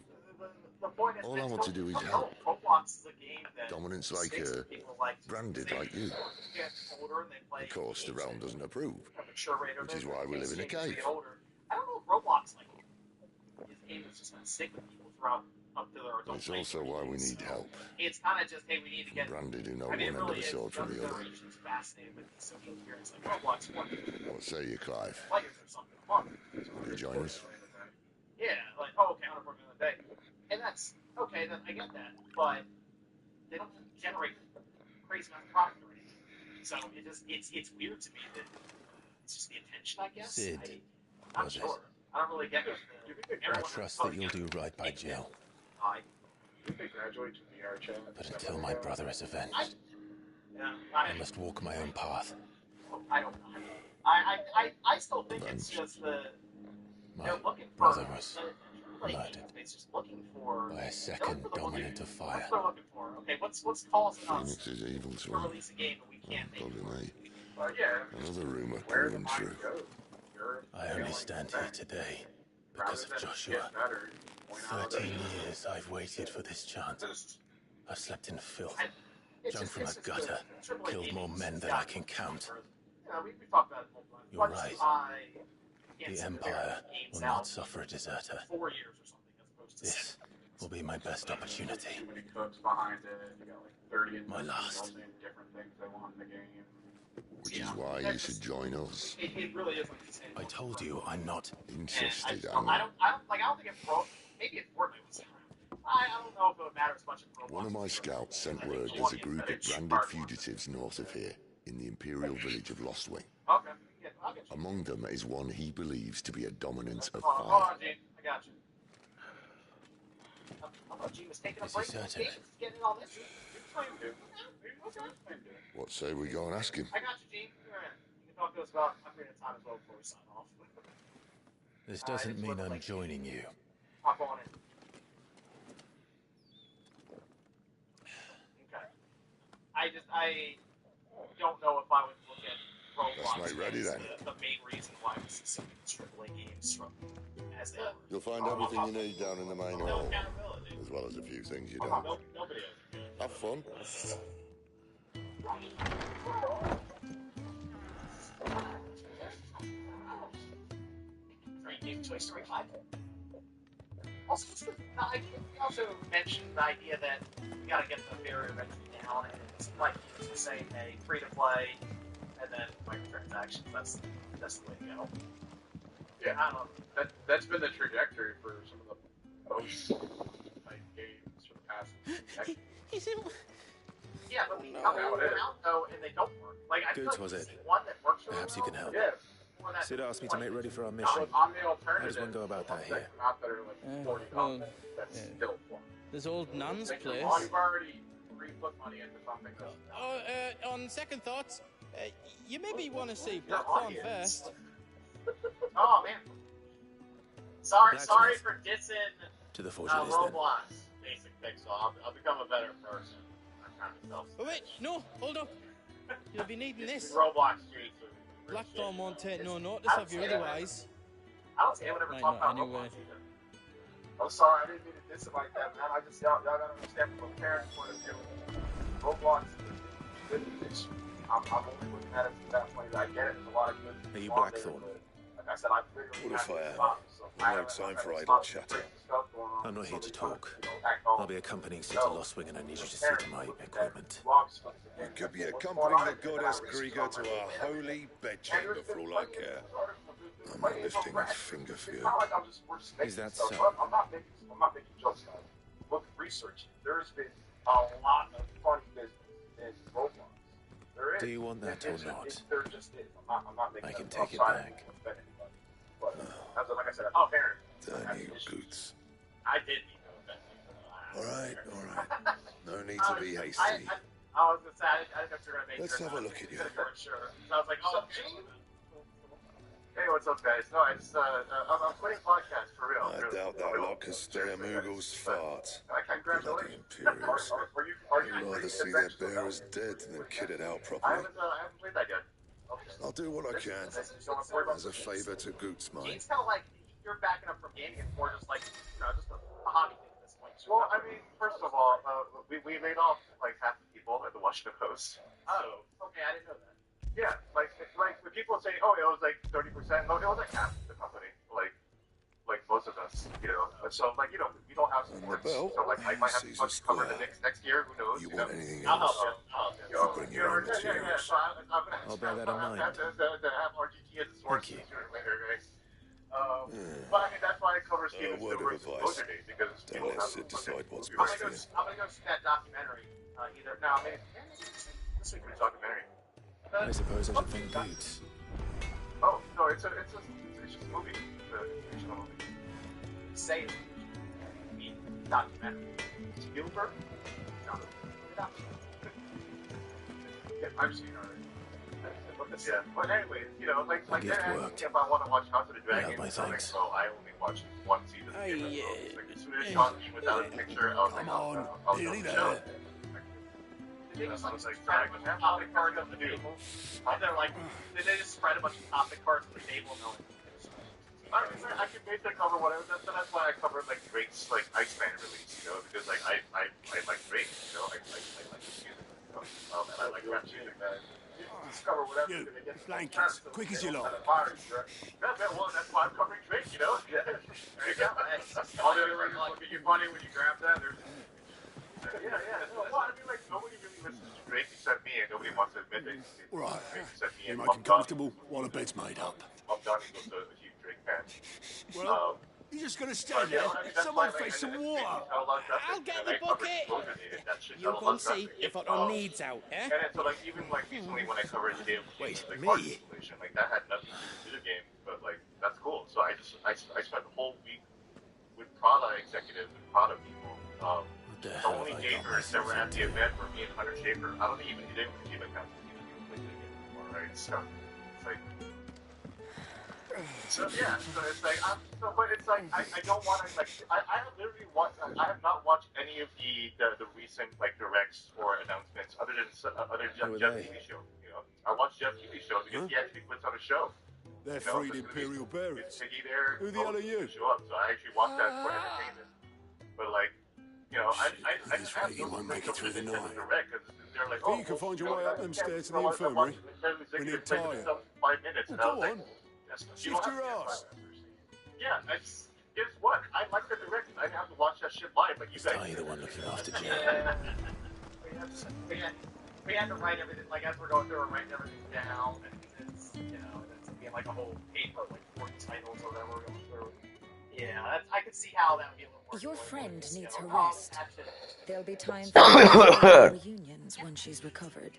All I want to do is help. Dominants like her, branded like you. Of course, the realm doesn't approve, which is why we live in a cave. I don't know if Roblox like his game is just gonna stick with people throughout up to their adult It's also why we need help. It's kind of just, hey, we need to get. Branded who know I mean, one end of really the sword from the other. Fascinated with the civil experience like Roblox. What say you, Clive? Players or something fun. Will you join us? Yeah, like okay, $100 a day, and that's okay. Then I get that, but they don't generate crazy amount of profit or anything. So it's weird to me that it's just the attention, I guess. Sid, I'm not sure. I don't really get it. I trust that you'll do right by Jill. Did they graduate to VR chat? But until my brother is avenged, Yeah, I must walk my own path. I don't know. I still think it's just the they're looking for. Brother was murdered It's just looking for by a second dominant of fire. What's they're looking for? Okay, what's causing us Phoenix is evil to to him. release a game that we can't make? Probably me. Yeah. Another rumor proven true. I only stand here today because of Joshua. 13 years I've waited for this chance. I've slept in filth, drunk from a gutter, killed more men than I can count. We talked about it You're right. The Empire will not suffer a deserter. 4 years or something, as opposed to This will be my best opportunity. Too many cooks behind it. You got like 30 My last. different things they want in the game. Which is why you should join us. It really is like the same. I told you I'm not Interested, I don't think it's broke. Maybe it's Fortnite. I don't know if it would matter as much as Roblox. One of my scouts sent word there's a group of branded fugitives north of here, in the Imperial village of Lostwing. Okay. Yeah, I'll get you. Among them is one he believes to be a dominant of Hold fire. on, Gene. I got you. taking a Is he break from certain? games, getting all this. What say we go and ask him? I got you, Gene. Come here. You can talk to us about Ocarina of Time as well before we sign off. This doesn't mean I'm joining you. Hop on in. Okay. I don't know if I would look at Roblox Let's make ready as then. the main reason why this is some AAA games from as they are. You'll find everything you need down in the main hall, as well as a few things you don't. Nobody Have fun. Toy Story 5. Also, we also mentioned the idea that we gotta get the barrier of entry down, and it's like you're saying, hey, free to play, and then microtransactions. That's the way to go. Yeah, I don't know. That's been the trajectory for some of the most games for the past decade. Yeah, but we come out though, and they don't work. Like I feel like was it? one that works really Perhaps you can help. Yeah. Sid asked me to make ready for our mission. On the How alternative, does one go about that here? out that are like $40. Well, That's still fun. There's old Nan's Like, place. you've already re-put money into something. On second thoughts, you maybe want to see Blackthorn first. Oh man. Sorry Blacksmith. for dissing To the forges then. Roblox basic fix. So I'll become a better person. I'm kind of self. Oh wait, no, hold up. You'll be needing this. Roblox streets. Blackthorn won't take no notice of you otherwise. I don't see anyone ever Might talk about not anyway. Roblox either. I'm sorry, I didn't mean to diss it like that, man. I just y'all gotta understand from a parent's point of view. Roblox is good fish. I'm only looking at it from that point. I get it. There's a lot of good. Are you on there, Blackthorn? but like I said, I'm figuring What if I am? so No time for idle chatter. I'm not here to talk. I'll be accompanying Sid to Lostwing, and I need you to see to my equipment. You could be accompanying the goddess Krieger to our holy bedchamber for all I care. I'm not lifting a finger for you. Is that so? I'm not making jokes, guys. Look, research. There's been a lot of funny business in Roblox. There is. Do you want that or not? There just is. I'm not making I can that take it outside back. of anybody. But like I said, I'm a parent. Damn you, Boots. I did need to All right. No need to be hasty. I was gonna say I didn't know if you were gonna make Let's sure have a not look at you. because you weren't sure. So I was like, oh, Hey, what's up, guys? No, I just, I'm quitting podcast for real. I doubt that lot could stay a Moogle's fart. Congratulations. Bloody Imperials. Are you I'd rather see their bearers dead than kitted out I properly. haven't played that yet. I'll do what I can as a favour to Goots mine. It's kind of like you're backing up from gaming. It's more just like just a hobby thing at this point. Well, I mean, first of all, we laid off like half the people at the Washington Post. Oh, okay, I didn't know that. Yeah, like when people say, oh, it was like 30%. No, it was like half the company. Like most of us, So we don't have support. So I might have to cover the next year. Who knows? You want anything I'll else? help you. You bring your own materials. I'll bear that in mind. To have RGT as a source Thank you. sooner or later, guys. But I mean, that's why I cover Steven word of Spielberg's advice. Exposure Day, because Don't people let have Sid decide what's I'm best for you. gonna go see that documentary. Either now, maybe this week we documentary. I suppose I should thank Boots. Oh no, it's just a movie. It's a fictional movie. say it. I mean, documentary. Spielberg? No. Yeah, I've seen it already. Yeah, but anyway, like they're asking if I want to watch House of the Dragon. So I only watched one season. Like as soon as Sean came without a picture, I was like, I'll nearly the there. show. I was like, topic cards on the table. They're like, they just spread a bunch of topic cards on the table. No. I can basically cover whatever. That's why I covered like Drake's like Iceman release, because like I like Drake, I like his music, and I like rap music, man. Just cover whatever. You, blankets, quick as you like. Well, that's why I'm covering Drake, There you go. All the other reasons look at you funny when you grab that. Yeah. No, well, I mean, like nobody really listens to Drake except me, and nobody wants to admit it. All right, Except me you and make him comfortable while the bed's made up. I'm Donnie was a huge Drake fan. Well, you're just gonna stand there. Someone fetch some water. I'll get the bucket. You go and see if Otto needs out, eh? And so, like, even like recently when I covered the game, Wait, like, me? Art Simulation, like that had nothing to do with the game, but like that's cool. So I spent the whole week with Prada executives and Prada people, The only gamers that were at the event were me and Hunter Schaefer. I don't think even he didn't keep account. He didn't even play the game anymore, right? So it's like, so yeah. So it's like, but it's like I don't want to like. I have literally watched. I have not watched any of the recent like directs or announcements other than Jeff TV show. You know, I watch Jeff TV show because he actually puts on a show. They're freed Imperial bearers. There, who the hell are you? Show up, so I actually watch that for entertainment. But like, you know, I you won't make it through the night. They're like, you can find your way up them stairs to the infirmary. We need Tyre. 5 minutes. Well, go on. Shift your ass. Yeah, guess what? I like the direction. I didn't have to watch that shit live like you guys. Tyre the one looking after Jill. We had to write everything, like as we're going through, we're writing everything down, and it's, you know, it's being like a whole paper, like 40 titles or whatever we're going through. Yeah, I could see how that would be a little more. Your friend needs her rest. There'll be time for reunions when she's recovered.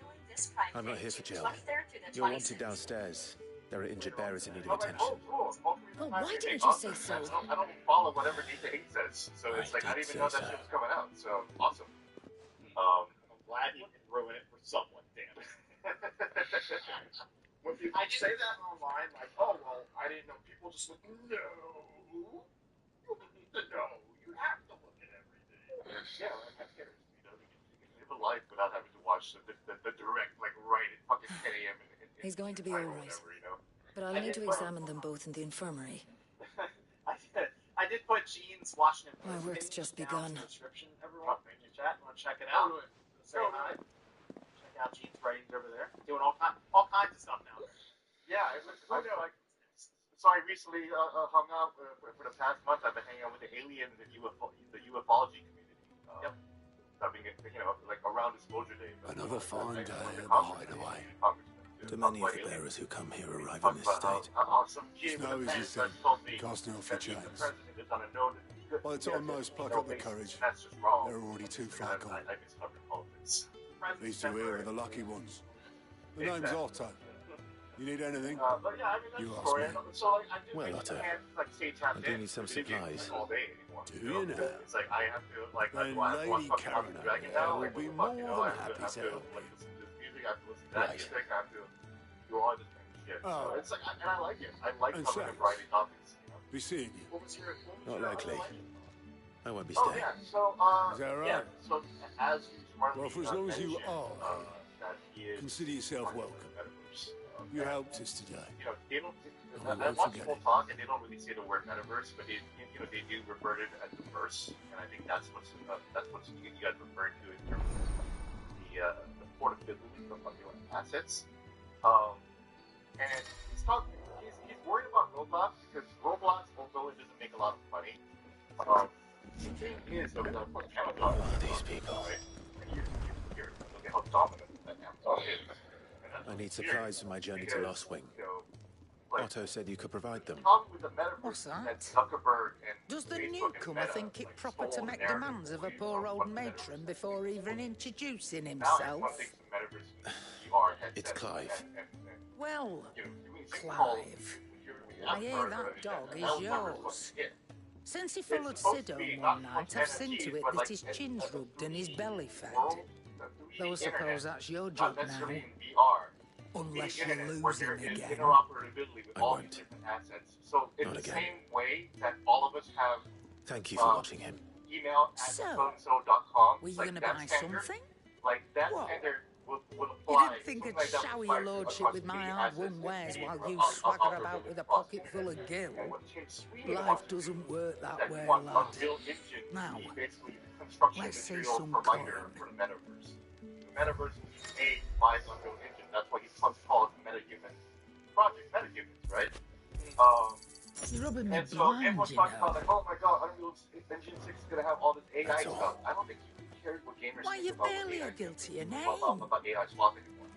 I'm not here for Jill. You're wanted downstairs. There are injured bearers in need of attention. Well, why didn't you say so? I don't follow whatever Nita 8 says, so it's like I didn't even know that shit was coming out. So awesome. I'm glad you can ruin it for someone, damn it. When people say that online, like, oh well, I didn't know. People just look. No, you need to know. You have to look at everything. Yeah, like, I get it. You know, you can live a life without having to watch the direct, like, right at fucking 10 a.m. He's going to be all right. You know? But I'll need to examine them both in the infirmary. I did put Gene's Washington Post. My work's just begun. Description, everyone. In your chat, want to check it out? Say hi. Check out Gene's writings over there. Doing all kinds of stuff now. Yeah, I know. Like, so I recently hung out for the past month. I've been hanging out with the alien and the ufology community. Yep. I've been, you know, like around Disclosure Day. Another fine day at the hideaway. Do many of the bearers who come here arrive in this state? It's no easy thing, casting off your chains. By the time most pluck up the courage, they're already too far gone. These two here are the lucky ones. The name's Otto. You need anything? You ask me. Well, Otto, I do need some supplies. Do you now? Then Lady Caroline will be more than happy to help you. Right. Oh, it's like, and I like it. I like coming and writing topics. Be seeing you. Not likely. I won't be Oh staying. yeah, so Is that right? yeah, so as you smartly Well, for as long as you mentioned, are, that he is consider yourself welcome. metaverse. You helped us today. You know, they don't. Oh, I don't watch forget people it. talk and they don't really say the word metaverse, but they, you know, they do refer to it as the verse, and I think that's what's you guys referring to in terms of the portability of your assets. And he's worried about Roblox because Roblox, although it doesn't make a lot of money, the thing is though that Amazon These people. right? And you look at how dominant that Amazon is. I need supplies for my journey to Lost Wing. Otto said you could provide them. What's that? Zuckerberg and Does the Facebook and newcomer Meta, think it like, proper to stole make narratives demands of a from poor old fucking matron metaverse. before even introducing Now himself? everyone thinks the metaverse is VR headsets It's Clive. and Well, you know, doing things Clive, called I hear that dog is yours. Since he followed Sid home one night, I've seen to it that his chin's rubbed and his belly fed. Though I suppose that's your job now. Unless you lose him again. Interoperability with I all won't. these different assets. So in Not the again. same way that all of us have Thank you for watching him. email at So, so.com, were you like going to that buy standard, something? like that What? standard will You apply. didn't think something I'd like that shower would your apply lordship across with my any hard-won assets wares and while any you swagger about with a pocket full of gil? And what James Sweeney Life wants doesn't work that that way, you want lad. Unreal Engine to Now, be basically the construction let's see material some provider corn. for the metaverse. The metaverse is made by Unreal Engine. That's why he's called MetaHuman Project, MetaHumans, right? You're rubbing me And so blind, everyone's you talking know. about like, oh my god, Unreal Engine 6 is gonna have all this AI That's all. stuff. I don't think he cares what gamers Why, think you're about barely AI a guilty of about AI stuff anymore.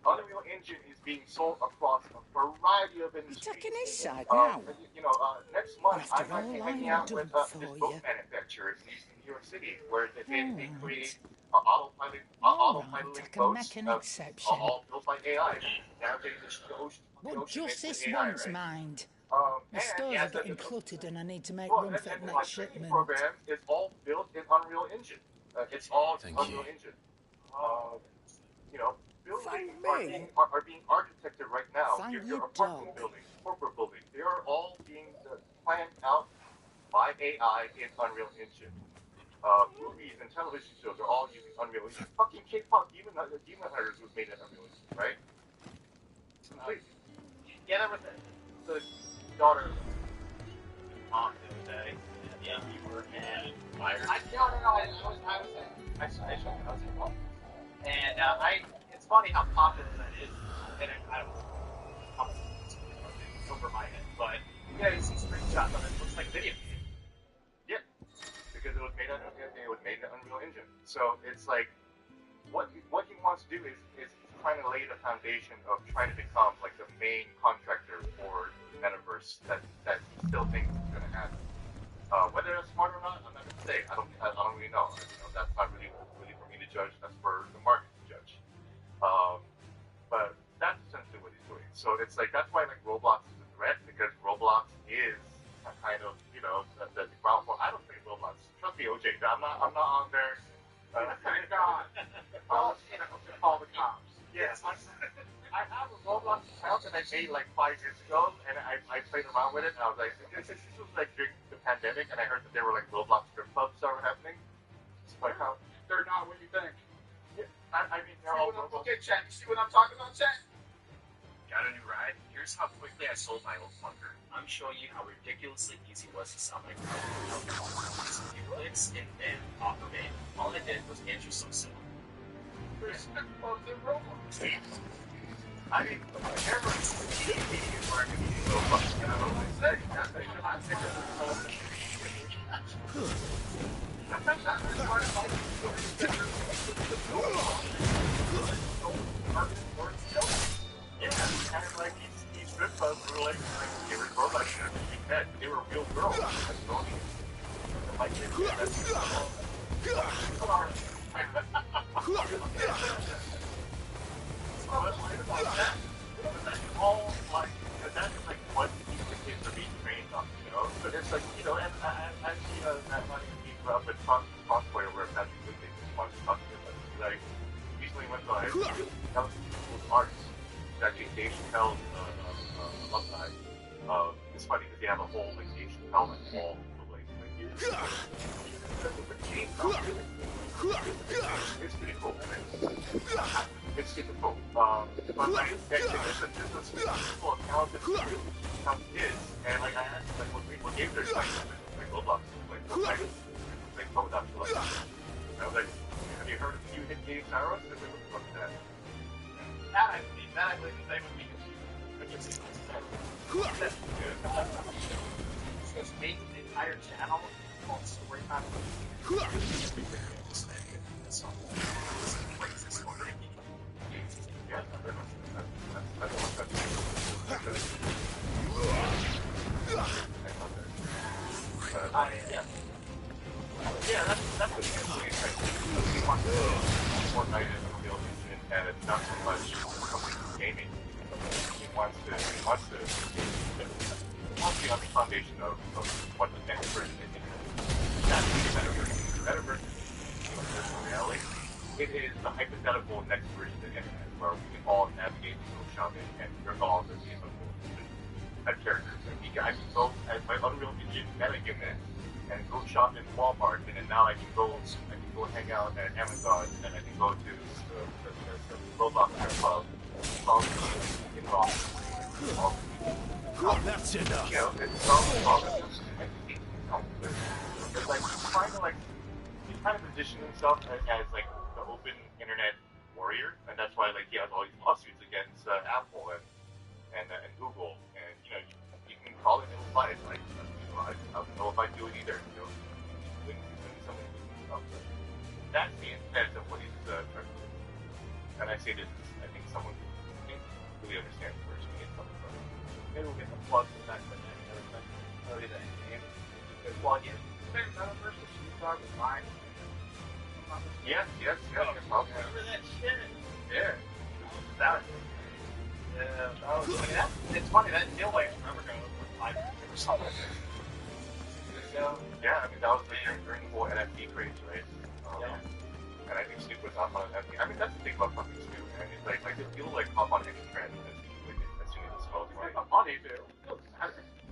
Unreal Engine is being sold across a variety of industries. You're taking his side now. You know, next month After I might be all hanging I've out with done this for book you. manufacturer in New York City, where they Alright. create Alright, autopiloting I can boats, make an exception. all built by AI. Navigating the ocean. But the ocean justice with AI, wants right? mind. My stores are getting cluttered and I need to make room for the next shipment. Program is all built in Unreal Engine. It's all Unreal Engine. You know, buildings are being architected right now. Your apartment buildings, corporate buildings, they are all being planned out by AI in Unreal Engine. Movies and television shows are all using Unreal Engine. Fucking K-pop Demon Hunters was made in Unreal Engine, right? Yeah, that was the daughter of Mom the other day. Yeah, you were and fired. I was involved. And it's funny how popular that is. And I don't know, it's over my head, but yeah, you see screenshots of it. It looks like a video game. Yeah, because it was made in Unreal Engine. So it's like what he wants to do is trying to lay the foundation of trying to become like the main contractor for the metaverse that he still thinks is going to happen. Whether that's smart or not, I'm not going to say. I don't really know. You know, that's not really for me to judge. That's for the market to judge. But that's essentially what he's doing. So it's like that's why like Roblox is a threat, because Roblox is a kind of, you know, the ground floor. I don't think Roblox. Trust me, OJ. I'm not on there. Thank God. Call the cops. Yes. I have a Roblox account that I made like 5 years ago, and I played around with it, and I was like, this was like during the pandemic, and I heard that there were like Roblox strip clubs that were happening. But they're not what you think. Yeah, I mean, they're all Roblox. Okay, chat. You see what I'm talking about, chat? Got a new ride? Here's how quickly I sold my old clunker. I'm showing you how ridiculously easy it was to sell my car. Just a few clicks and then off of it. All I did was answer some simple. I mean, everyone's marketing is so fucking, you know what I say? That's what I'm saying. Yeah, kind of like these strip clubs were like they were robots and everything like that. They were real girls. Like they were all like that's like what the kids are being trained on, you know. So it's like, you know, and I see that money being grew up at Crossway where that's the thing much talking about. Like recently went by Health Arts, actually Dave Chappelle's alumni. It's funny because they have a whole like Dave Chappelle like wall it's pretty cool. It's super cool. But like, there's a people account that kids, and like I asked like what game they're playing, like Roblox, like Roblox, like I was like, have you heard of New Hit Game Tyros? And they looked at that. That I believe they would be confused. Just make the entire channel called Story Time. Yeah, that's what he's doing. He wants to Fortnite in Unreal Engine, and it's not so much gaming. He wants to be on the foundation of what the next version is. That's the metaverse. Virtual reality. It is the hypothetical next version of the internet, where we can all navigate and go shopping, and we're all the same type characters. I can go as my Unreal Engine metagame and go shop in Walmart, and then now I can go hang out at Amazon, and then I can go to the Roblox club. That's enough. You know, it's like trying to he's trying to position himself as like the open internet warrior, and that's why like he has all these lawsuits against Apple and Google, and you know you can call it ill advised. Like you know, I don't know if I do it either. You know, when somebody stuff. That's the intent of what he's trying to do. And I say this, I think someone really understands where he's coming from. Maybe we'll get the plug for that, but another thing. Because while you there's another person you talk with mine. Yes. Remember that shit? Yeah. It's funny, that Neil Wave, remember going over something. Yeah, I mean, that was during the whole NFT craze, right? And I think Snoop was up on NFT. I mean, that's the thing about fucking Snoop, man. It's like people like hop on any trend as soon as it smells right. Money, too.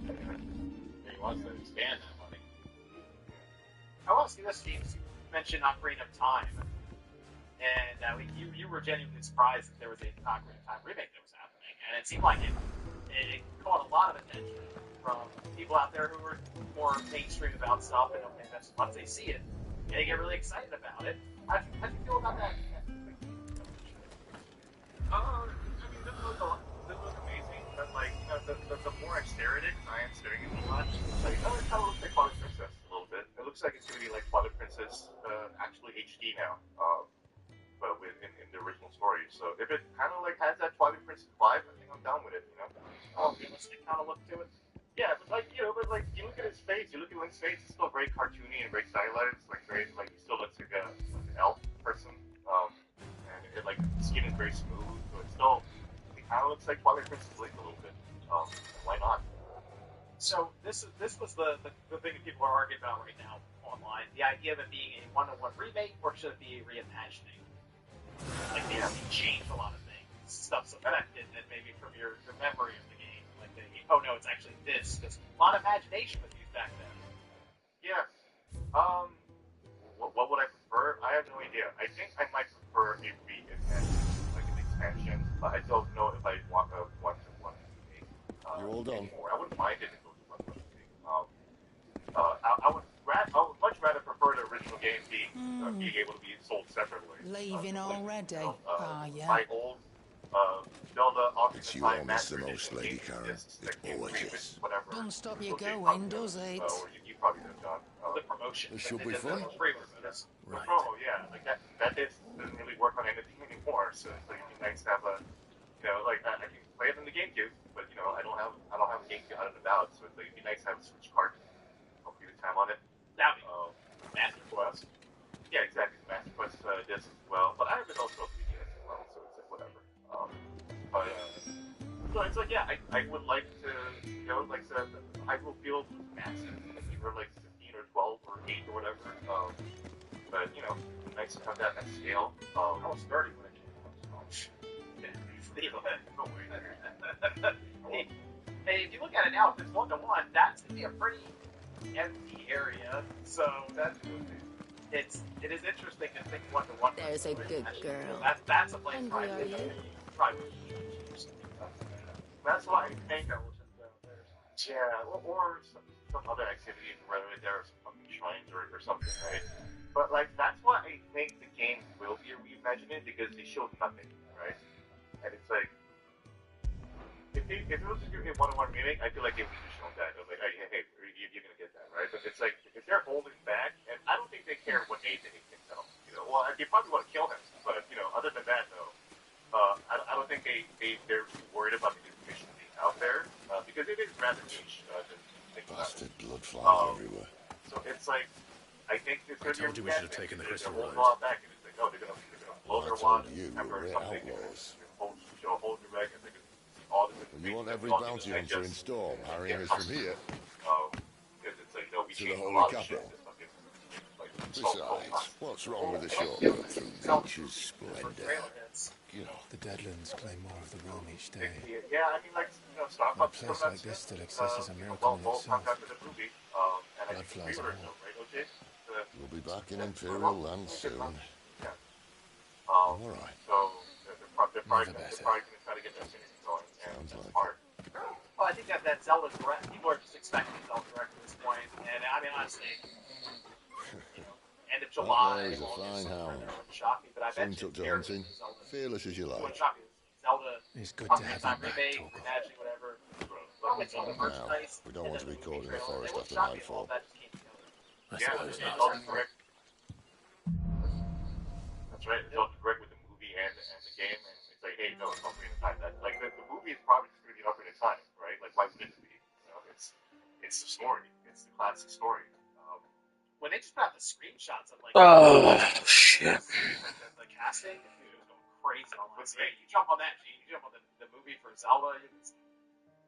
He wants to expand that money. I want to see this, Steve. You mentioned Ocarina of Time. And you were genuinely surprised that there was a Ocarina of Time remake that was happening. And it seemed like it caught a lot of attention from people out there who were more mainstream about stuff, and once they see it, they get really excited about it. How do you feel about that? I mean, this was amazing, but like, you know, the more I stare at it, I am staring at it a lot. Like, oh, it kind of looks like Twilight Princess a little bit. It looks like it's going to be like Twilight Princess, actually HD now, but in the original story. So if it kind of like has that Twilight Princess vibe, I think I'm down with it. You know, realistic kind of look to it. Yeah, but like, you know, you look at his face, you look at Link's face, it's still very cartoony and very stylized, like very, like he still looks like an elf person, and it like the skin is very smooth, so it kind of looks like Twilight Princess Link a little bit. Why not? So this was the thing that people are arguing about right now online: the idea of it being a one-on-one remake, or should it be a reimagining? Like they changed a lot of things, stuff's affected, and maybe from your memory of the game. Oh no, it's actually this. Because a lot of imagination was used back then. Yeah. What would I prefer? I have no idea. I think I might prefer a like an expansion, but I don't know if I want a one-to-one remake. You're all done. Anymore. I wouldn't mind it if it was a one-to-one remake. I would much rather prefer the original game being able to be sold separately. Leaving already? Yeah. My old Zelda it's you all miss the most, Lady Karen. It's gorgeous. Don't stop you going, does it? You probably have done the promotion. It should be fun. Right. Oh yeah, like that doesn't really work on anything anymore. So it's like it'd be nice to have a, you know, like I can play it on the GameCube, but you know I don't have a GameCube out and about. So it's like it'd be nice to have a Switch card. Hopefully the time on it. That'd be Master Quest. Yeah, exactly. Master Quest disc as well, but I have it also 3DS as well, so it's like whatever. So it's like, yeah, I would like to, you know, like the Hyrule Field was massive. Like you were like 15 or 12 or 8 or whatever. But you know, nice to have that at scale. I was 30 when it came out. Hey, if you look at it now, if it's 1-to-1, that's gonna be a pretty empty area. So it is interesting to think 1-to-1. There's a good girl. That's a place Hungry are you? That's why I think I was or some other activity, whether there are some fucking shrines or something, right? But like that's why I think the game will be a reimagining because they showed nothing, right? And it's like if it was a one-on-one remake, I feel like they would have shown that. Like, hey, you're gonna get that, right? But it's like if they're holding back, and I don't think they care what age they can tell. You know, well, they probably want to kill him, but you know, other than that, though. I don't think they're worried about the information being out there because it is rather niche. Bastard blood flies everywhere. So it's like I think it's going to be. I told you we should have taken the crystal road. Back and it's like, no, they're going to blow their wad or something. Hold your reg and they're going to see all the. Well, you want every bounty hunter in Storm harrying us from here because it's like no, we to the holy capital. Besides, what's wrong with the shortcut through nature's splendor? The Deadlands claim more of the realm each day. Yeah, I mean, like, you know, a place like this still exists as a miracle in itself. Bloodflies and all. We'll be back in Imperial land soon. All right. So they're probably Never going better. to try to get that thing going. Sounds like Hard. Well, I think that Zelda Direct, people are just expecting Zelda Direct at this point, and I mean, honestly, end of July, That is a fine hound. shocking, but I bet Son took to hunting, fearless as you like. Zelda, It's good to have time you back, remake, Torgal. imagining whatever. Probably some of the Now, merchandise. we don't want to be caught in the forest after Shocking, nightfall. that just came together. I suppose it's not. all correct. That's right. It's all correct with the movie and the game, and it's like, hey, no, it's Ocarina of Time. That like the movie is probably just going to be Ocarina of Time, right? Like, why wouldn't it be? You know, it's the story. It's the classic story. When they just put out the screenshots of like, shit. the casting, dude, it was going crazy online. Hey, you jump on that, Gene. You jump on the movie for Zelda, you can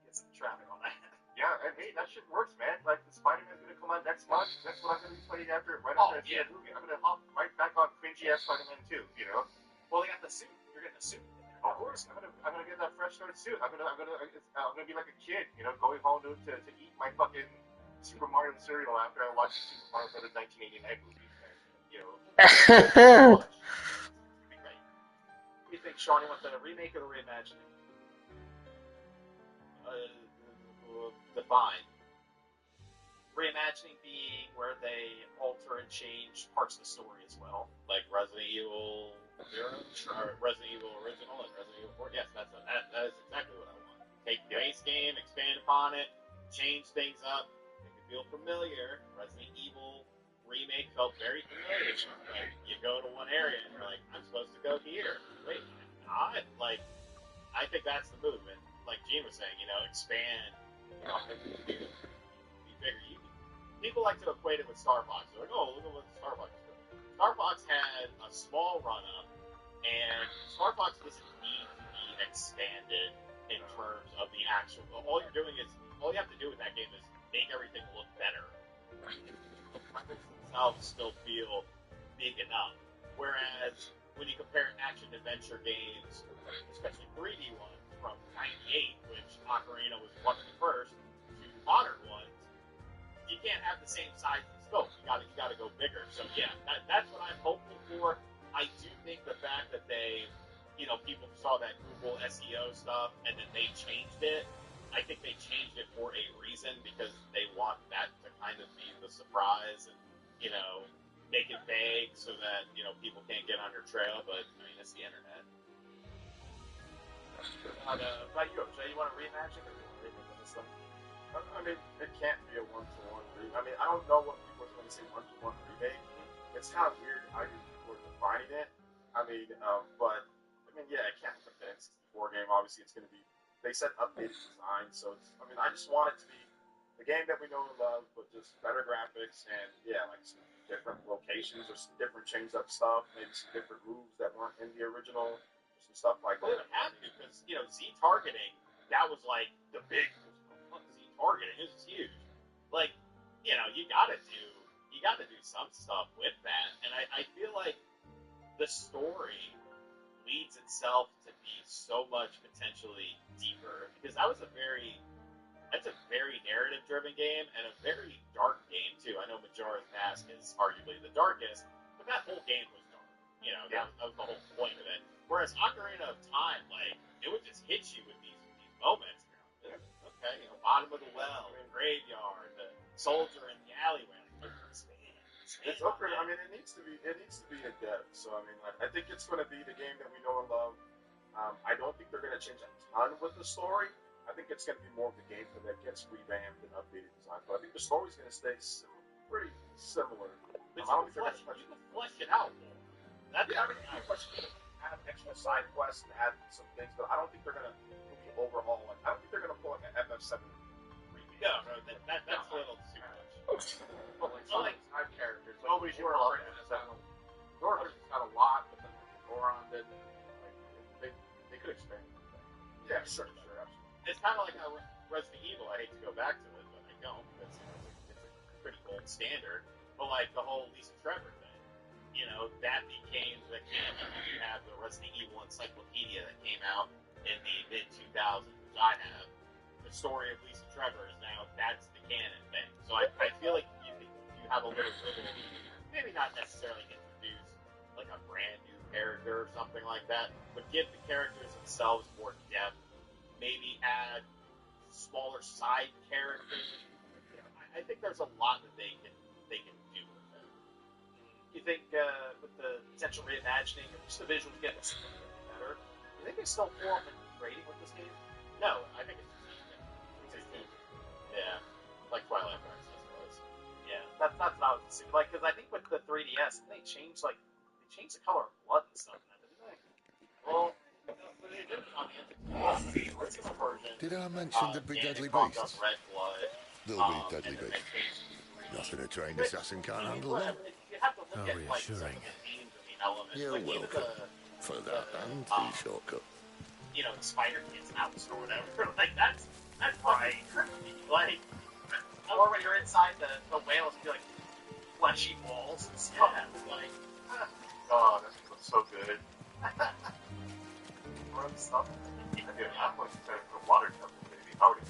get some traffic on that. Yeah, and hey, that shit works, man. Like, the Spider-Man's gonna come out next month. That's what I'm gonna be playing after. Right after I see that movie, I'm gonna hop right back on cringy-ass Spider-Man 2, you know? Well, they got the suit. You're getting the suit. Of course, I'm gonna get that fresh start suit. I'm gonna be like a kid, you know, going home to eat my fucking Super Mario cereal after I watch the Super Mario Brothers 1989 movie. And, you know, What do you think, Sean? You want the remake or the reimagining? Define. Reimagining being where they alter and change parts of the story as well. Like Resident Evil 0, or Resident Evil Original and Resident Evil 4. Yes, that is exactly what I want. Take the base game, expand upon it, change things up, make it feel familiar. Resident Evil remake felt very familiar. Like, you go to one area and you're like, I'm supposed to go here. Wait, I'm not. Like, I think that's the movement. Like Gene was saying, you know, expand. You know, be bigger. People like to equate it with Star Fox. They're like, oh, look at what Star Fox is doing. Star Fox had a small run-up, and Star Fox doesn't need to be expanded in terms of the actual. All you have to do with that game is make everything look better. Themselves still feel big enough. Whereas when you compare action-adventure games, especially 3D ones, from '98, which Ocarina was one of the first, to modern ones, you can't have the same size and scope. You gotta go bigger. So yeah, that's what I'm hopeful for. I do think the fact that they, you know, people saw that Google SEO stuff and then they changed it. I think they changed it for a reason because they want that to kind of be the surprise and, you know, make it vague so that, you know, people can't get on your trail. But I mean, it's the internet. About you, Jay, you want to reimagine or remake this thing? I mean, it can't be a one-to-one remake. I mean, I don't know what people are going to say one-to-one remake. It's kind of weird how people are defining it. I mean, but I mean, yeah, it can't be the N64 game. Obviously, it's going to be. They said updated design, so it's. I mean, I just want it to be the game that we know and love, but just better graphics and yeah, like some different locations or some different changed-up stuff, maybe some different moves that weren't in the original. Stuff like that. Well, it had to because, you know, Z targeting, that was like the big Z targeting. It was huge. Like, you know, you gotta do some stuff with that. And I feel like the story leads itself to be so much potentially deeper because that's a very narrative driven game and a very dark game too. I know Majora's Mask is arguably the darkest, but that whole game was dark. You know, that was the whole point of it. Whereas Ocarina of Time, like, it would just hit you with these moments. You know, okay, you know, bottom of the well, graveyard, the soldier in the alleyway. Like, it's Ocarina. I mean, it needs to be in depth. So I mean, like, I think it's going to be the game that we know and love. I don't think they're going to change a ton with the story. I think it's going to be more of the gameplay that gets revamped and updated design. But I think the story's going to stay pretty similar. But you can flesh it out more. That's add extra side quests and add some things, but I don't think they're gonna overhaul. Like, I don't think they're gonna pull like an FF7 remake. No, that's a little too much. But like some side characters, nobody's sure about that. Goron got a lot, but then Goron did. Like, they could expand. Yeah, sure, absolutely. It's kind of like how Resident Evil. I hate to go back to it, but I don't. Because it's a pretty gold standard. But like the whole Lisa Trevor thing. You know, that became the canon. You have the Resident Evil Encyclopedia that came out in the mid-2000s, which I have. The story of Lisa Trevor is now, that's the canon thing. So I feel like you have a little maybe not necessarily introduce like a brand new character or something like that, but give the characters themselves more depth. Maybe add smaller side characters. You know, I think there's a lot that they can do. You think with the potential reimagining or just the visuals getting better, you think they still form a rating with this game? No, I think it's yeah, like Twilight Princess was. Yeah, that's what I was assuming. Like, because I think with the 3DS, they changed the color of blood and stuff, didn't they? Well, they did it on the original version. Did I mention the big deadly beasts? Red blood. There'll be deadly beasts. Nothing a trained assassin can't handle them. How reassuring. You're welcome for that and the shortcut. You know, Spider Kids house or whatever. Like that's right. Like Or when you're inside the whales, you feel like fleshy balls and stuff. Yeah. Like, oh, that looks so good. Run stuff. I'm going to the water temple, baby. How are you?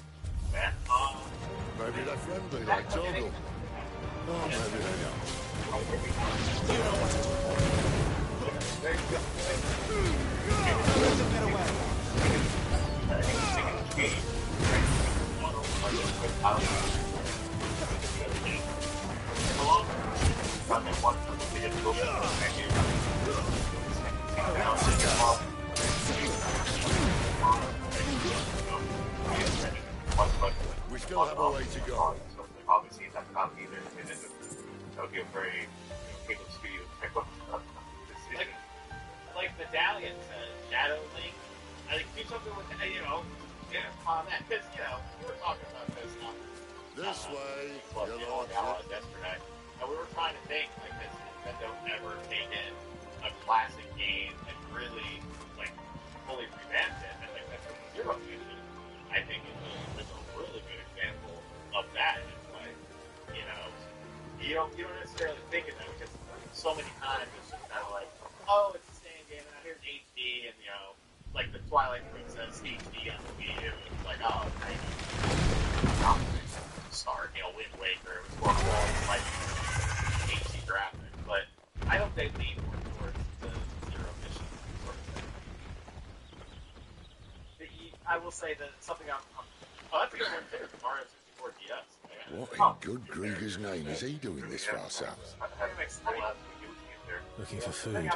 Man. Maybe they're friendly, like Torgal. Oh, maybe they are. You know what to do. There you go. There's a better way. We still have a way to go. Obviously, that's not either. That would be a very capable studio type of decision. Like Medallion says, Shadow Link. I think do something with on that, because we were talking about this This way, yesterday, and we were trying to think like has Nintendo ever taken a classic game and really like fully revamped it, and like that's what Zero Mission I think is a really good example of that. It's like you don't necessarily think of that because so many times it's just kind of like, oh, it's the same game, and now here's HD, and like the Twilight Princess HD on the Wii U. It's like, oh, great. Start, Wind Waker, it was like HD graphics, but I don't think they lean more towards the Zero Mission sort of thing. I will say that something I'm that's a good one too, Mario 64 DS. What in good Grieger's name is he doing this far south? Looking for food.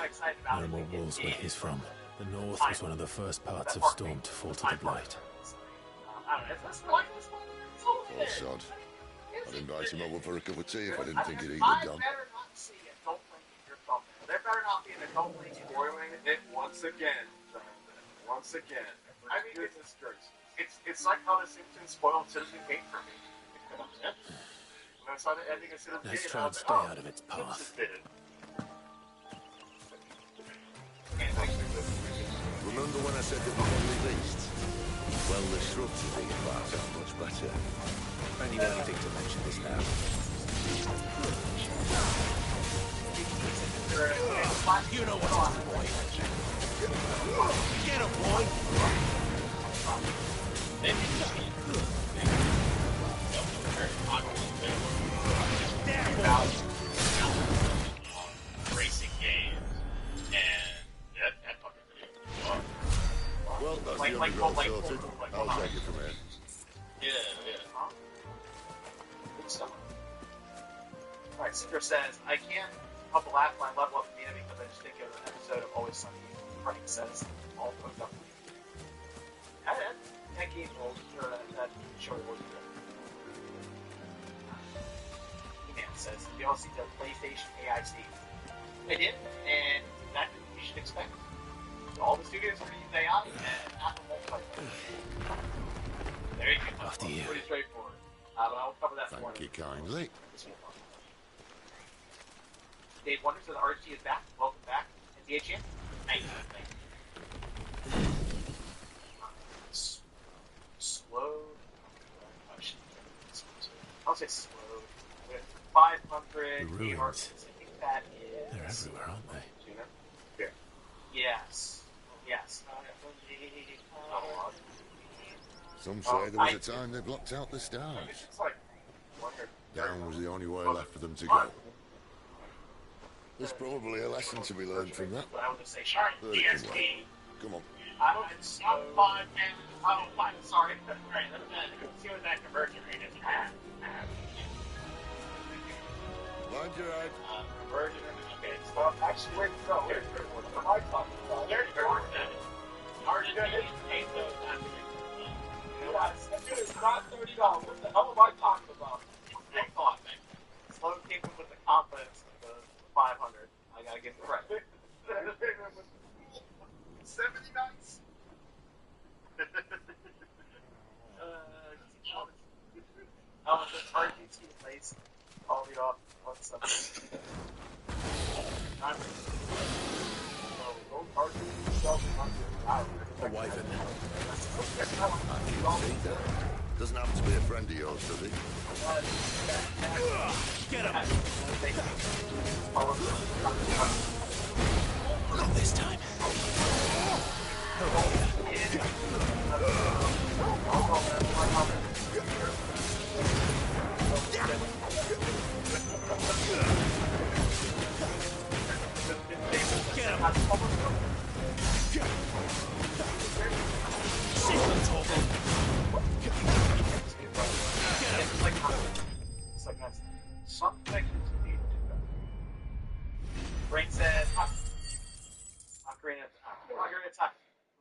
No more wolves where he's from. The north was one of the first parts of Storm to fall to the Blight. Poor sod. I'd invite him over for a cup of tea if I didn't think he'd eat the dog. There better not be an adult link spoiling it once again. Once again. I mean, it's like how The Simpsons spoiled Citizen Kane for me. When I saw the ending of Citizen Kane, Let's try and stay out of its path. Remember when I said that we only beasts? Well, the shrubs of these parts are much better. Only anything to mention this now. You know what's on, boy. Get him, boy. Racing games, and that fucking video. Well, that's the underground sorted. I'll take it from here. Yeah. Good stuff. Alright, Cinder says, I can't help the last line level up the enemy because I just think of an episode of Always Sunny. Frank says, all hooked up. That game will sure that show was good. E-Man says, you all see the PlayStation AI Steve. They did, and that's what you should expect. All the studios are going to use AI, and Apple won't play it. There you go. After you. Pretty straightforward. I'll cover that for Thank you kindly. Dave Wonders says RG is back. Welcome back. And DHN. Nice. Slow. I'll say slow. With 500 the ruins. I think that is. They're everywhere, aren't they? Yeah. Yes. Yes. Some say there was a time they blocked out the stars. Down was the only way left for them to go. There's probably a lesson to be learned from that. Come on. I'm fine, man. Oh, fine. Sorry. Right, let's see what that conversion rate is. Mind your eye. Conversion rate. Okay, so actually, wait, no. What am I talking about? There's your RGB paid those It's not $30. What the hell am I talking about? Slow came with the confidence of the 500. I gotta give it credit. 70 nights. The RGT place. Call me off. What's up? A wyvern. I can see that. Doesn't happen to be a friend of yours, does he? Get him! Not this time. Get him! It's like that's something to be done. Brain says, Ocarina of Time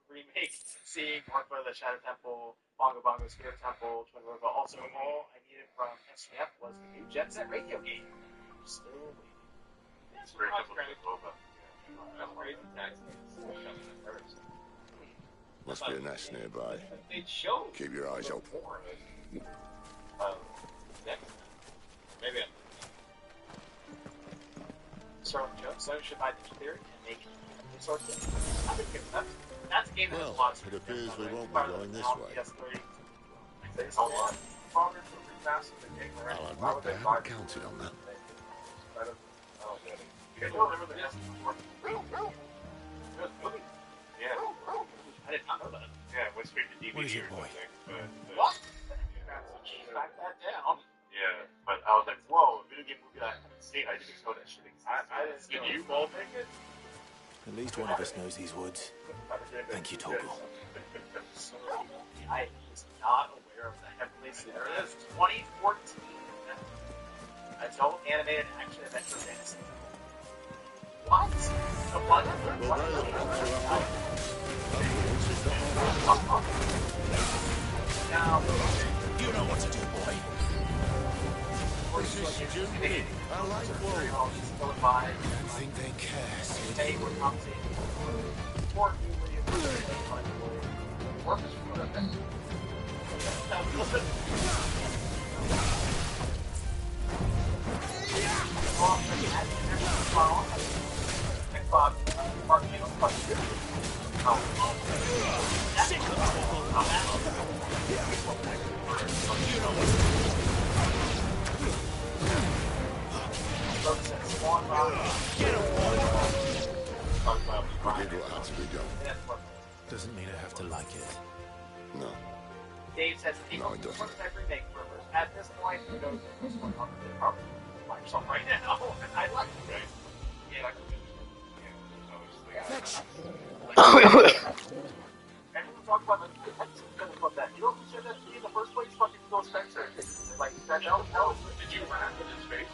remake, seeing Orpha, the Shadow Temple, Bongo Bongo Spirit Temple, Twin River. Also, all I needed from SGF was the new Jet Set radio game. I'm still waiting. That's very Must be a nest nearby. Keep your eyes open. Maybe Sort of joke, so should buy the theory and make sort of. I think that's a game that has lots of. It appears we won't be going this way. It's a lot stronger to remaster the game. I'll admit I haven't counted on that. You guys remember the NES? Yeah. I did not know that. Yeah, it went straight to DVD. What is it, boy? What? Back that down. Yeah, but I was like, whoa, video game movie that I haven't seen. I didn't know that shit existed. Did you all make it? At least one of us knows these woods. Thank you, Torgal. I was not aware of the Heavenly Series 2014 adult animated action adventure fantasy. What? The one? Now, you know what to do, boy. I like I think they care. They were compensating for Doesn't mean I have to like it. No. Dave says people remake rumors. At this point, who knows what's going on with it? Probably Microsoft right now. And I like it. Right? Yeah, like and we talk about the of that. You know who said that to me in the first place? Fucking Phil Spencer. Like, that no, did you run into his face?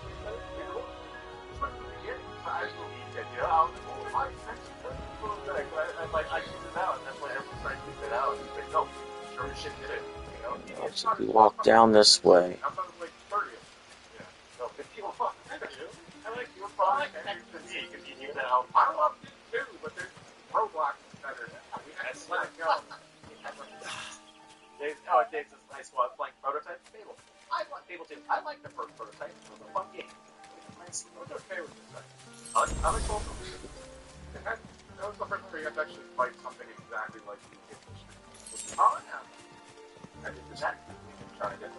We walk down this way. Dave's this nice one playing prototype Fable. I like Fable 2. I like the first prototype. It was a fun game. Nice. What's your favorite prototype? I like both of them. That was the first time you have to actually fight something exactly like you did. Oh, yeah. I think that trying to get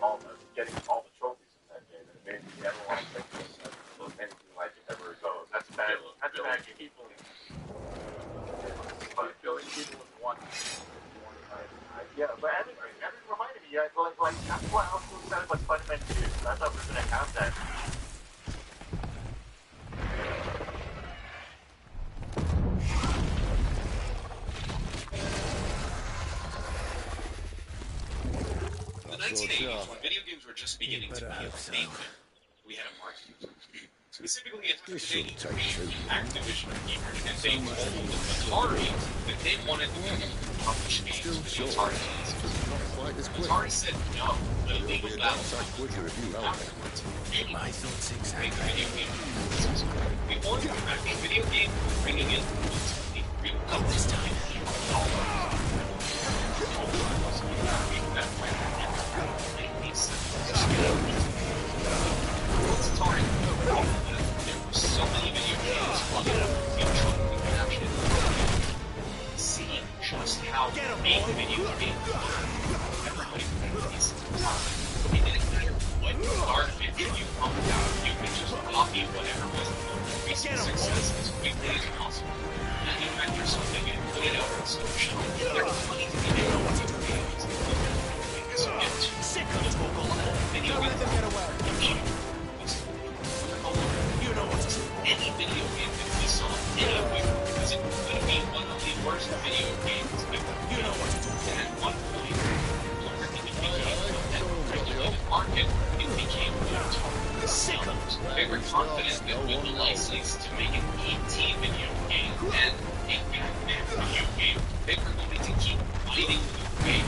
getting all the trophies in that game, and it made me everyone think this anything like it ever goes. That's bad. That's bad. People, but killing people in one. Yeah, but Evan reminded me, like that's what I was excited about Spider-Man 2. I thought we were gonna have that. In the 1980s, when video games were just beginning to be a thing, we had a market. Specifically, Activision and they told Atari that they wanted to publish games for the Atari games. Atari said no, the illegal battle. My thoughts exactly. We wanted to make a video game bringing in real Not this time. Atari there were so many video games seeing just how big video games everybody plays. copy whatever was the most recent success as quickly as possible, manufacture something and put it out on social shelf. There's money to be made on what video games. So get sick of it, video games. Get away. You know what to do. Any video game that we saw anywhere, because it could be one of the worst video games ever. You know what to do. And at one point, it became a regulated market. It became sellers. They were confident that with the license to make an ET video game and a Batman video game, they were going to keep fighting the way,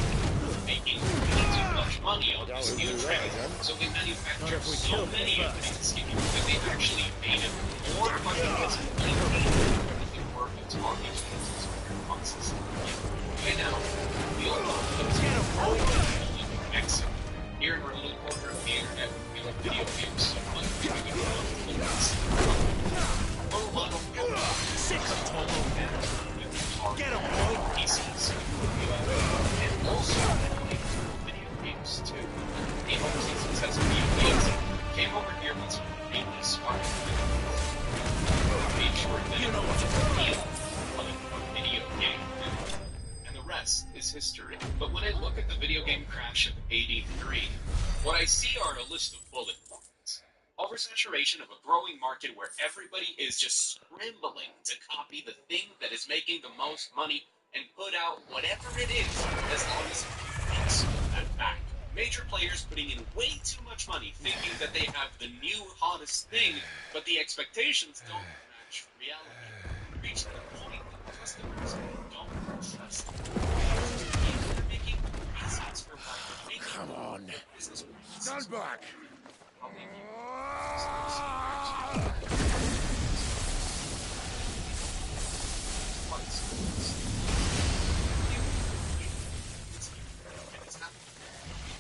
making too much money on this new trend. So they manufactured so many of these games that they actually made it more money as they work into all these games consistently. Right now, we all know that Mexico, here in our little corner of the internet, we love video games so much. Get them, boy! PCs. And also, video games too. The overseas success of video games came over here with some really smart made sure that you know what to feel like a video game. And the rest is history. But when I look at the video game crash of '83, what I see are a list of bullet points. Oversaturation of a growing market where everybody is just scrambling to copy the thing that is making the most money and put out whatever it is as long as it makes that back. Major players putting in way too much money thinking that they have the new hottest thing, but the expectations don't match reality. Reach the point that customers don't trust them. They're making reasons for why they're making Come on. business. Stand back.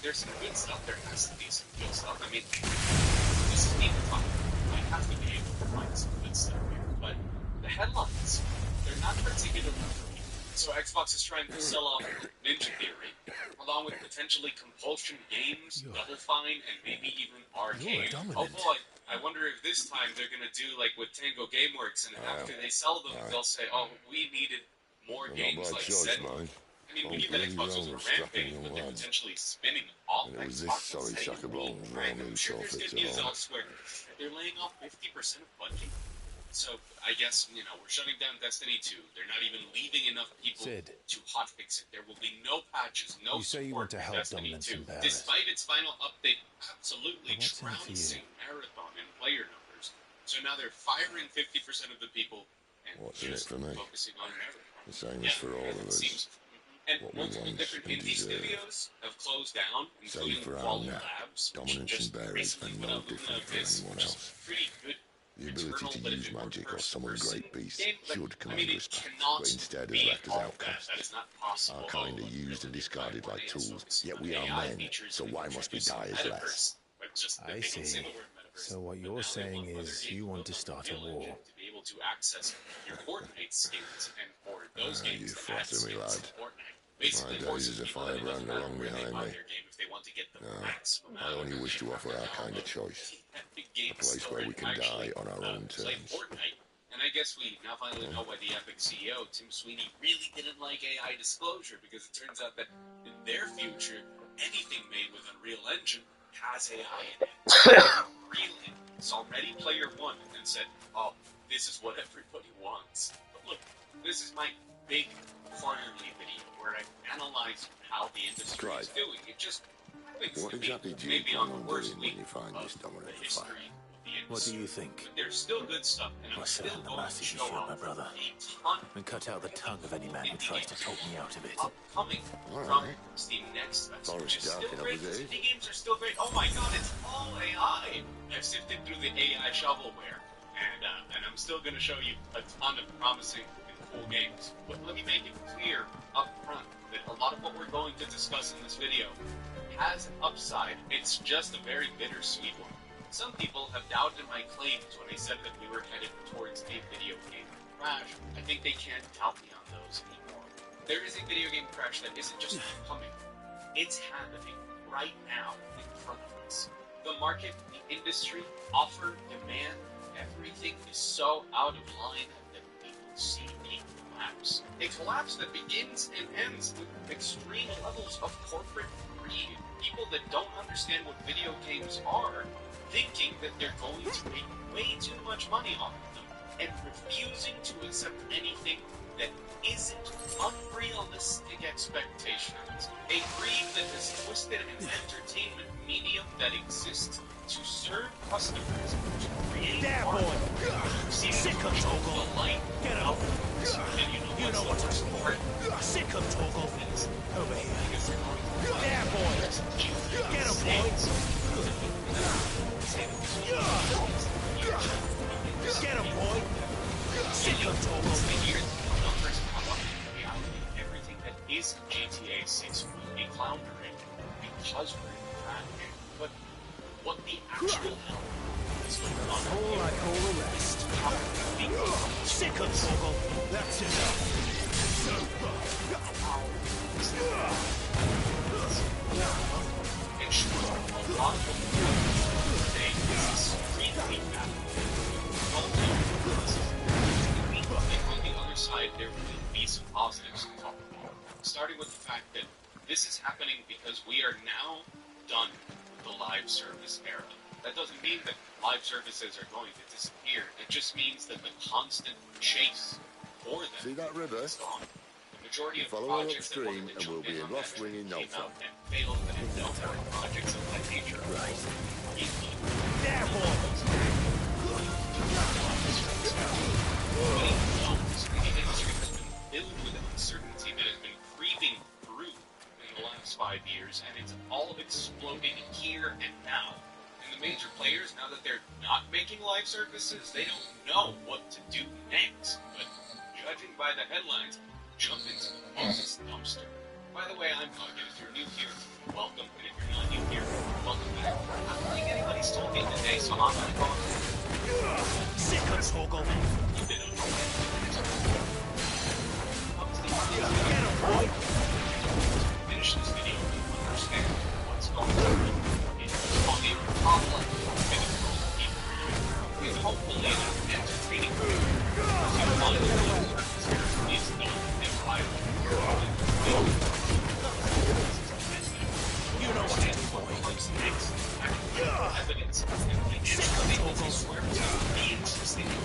There's some good stuff. There has to be some good stuff. I mean, this is even fun. I have to be able to find some good stuff here. But the headlines, they're not particularly great. So Xbox is trying to sell off Ninja Theory, along with potentially Compulsion Games, Double Fine, and maybe even Arcade. Oh boy, I wonder if this time they're going to do like with Tango Gameworks, and after they sell them, they'll say, oh, we needed more games like Zen. I mean, we knew that Xbox was a rampage, but they're potentially spinning off Xbox and setting random triggers. Good news elsewhere. They're laying off 50% of budget. So, I guess, you know, we're shutting down Destiny 2. They're not even leaving enough people to hotfix it. There will be no patches, no support for Destiny 2. Despite its final update absolutely trouncing Marathon in player numbers. So now they're firing 50% of the people and just focusing on Marathon. The same is for all of us. And multiple different indie studios have closed down, including Quality Labs, Dominance and Bearers are no different from anyone else. The ability to use magic or summon great beasts should command respect, but instead is left as outcasts. Our kind are used and discarded like tools, yet we are men, so why must we die as less? I see. So what you're saying is you want to start a war. To access your Fortnite skins and for those games You to add flatter me, skins lad. to Fortnite. Basically, My days as a firebrand are long behind me. I only wish to offer our kind of choice. A place where we can die on our own terms. And I guess we now finally know why the Epic CEO, Tim Sweeney, really didn't like AI disclosure, because it turns out that in their future, anything made with Unreal Engine has AI in it. Really, it's already player one and said, oh, this is what everybody wants. But look, this is my big quarterly video where I analyze how the industry is doing. It just What exactly do you maybe plan on the on worst doing when week you find this of dominant the fire? history of the industry. What do you think? But there's still good stuff, and I'm Must still have the going to massive show issue, my off brother, a ton and cut out the tongue of any man who tries to talk me out of it. upcoming from Steam Next Festival, which is still great. The indie games are still great. Oh my god, it's all AI! I've sifted through the AI shovelware, and I'm still going to show you a ton of promising and cool games. But let me make it clear up front that a lot of what we're going to discuss in this video has an upside. It's just a very bittersweet one. Some people have doubted my claims when I said that we were headed towards a video game crash. I think they can't doubt me on those anymore. There is a video game crash that isn't just coming. It's happening right now in front of us. The market market, the industry, offer, demand, everything is so out of line that people see a collapse. A collapse that begins and ends with extreme levels of corporate greed. People that don't understand what video games are, thinking that they're going to make way too much money off of them, and refusing to accept anything that isn't unrealistic expectations. A greed that has twisted an entertainment medium that exists to serve customers, to create art, sick of Toggle, the light, get up. You know what to support. Sick of Toggle. Over here. There, boy. Get him, boy. Get him, boy. Sick of Toggle. Everything that is GTA 6 will be floundering because we're in the trash. But what the actual hell is going on? All I call the rest. Sick of Toggle. That's enough. A lot of people today is extremely bad. On the other side, there will be some positives to talk about. Starting with the fact that this is happening because we are now done with the live service era. That doesn't mean that live services are going to disappear. It just means that the constant chase for them. See that river? The majority of follow projects that upstream and we'll be in Lost Ring in no time. And failed and don't have projects of that nature. Right. There, boys! The industry has been filled with uncertainty that has been creeping through in the last 5 years, and it's all exploding here and now. And the major players, now that they're not making live services, they don't know what to do next. But judging by the headlines, jump into the closest dumpster. By the way, I'm Pumpkin. If you're new here, welcome. And if you're not new here, welcome back. I don't think anybody's told me today, so I'm gonna go. Sick of Toggle. You did it. Get him, boy. Finish this video to understand what's going on. It's on the top left. And hopefully an entertaining video. It's done and vital. You know what comes next. Evidence and swear be insisting and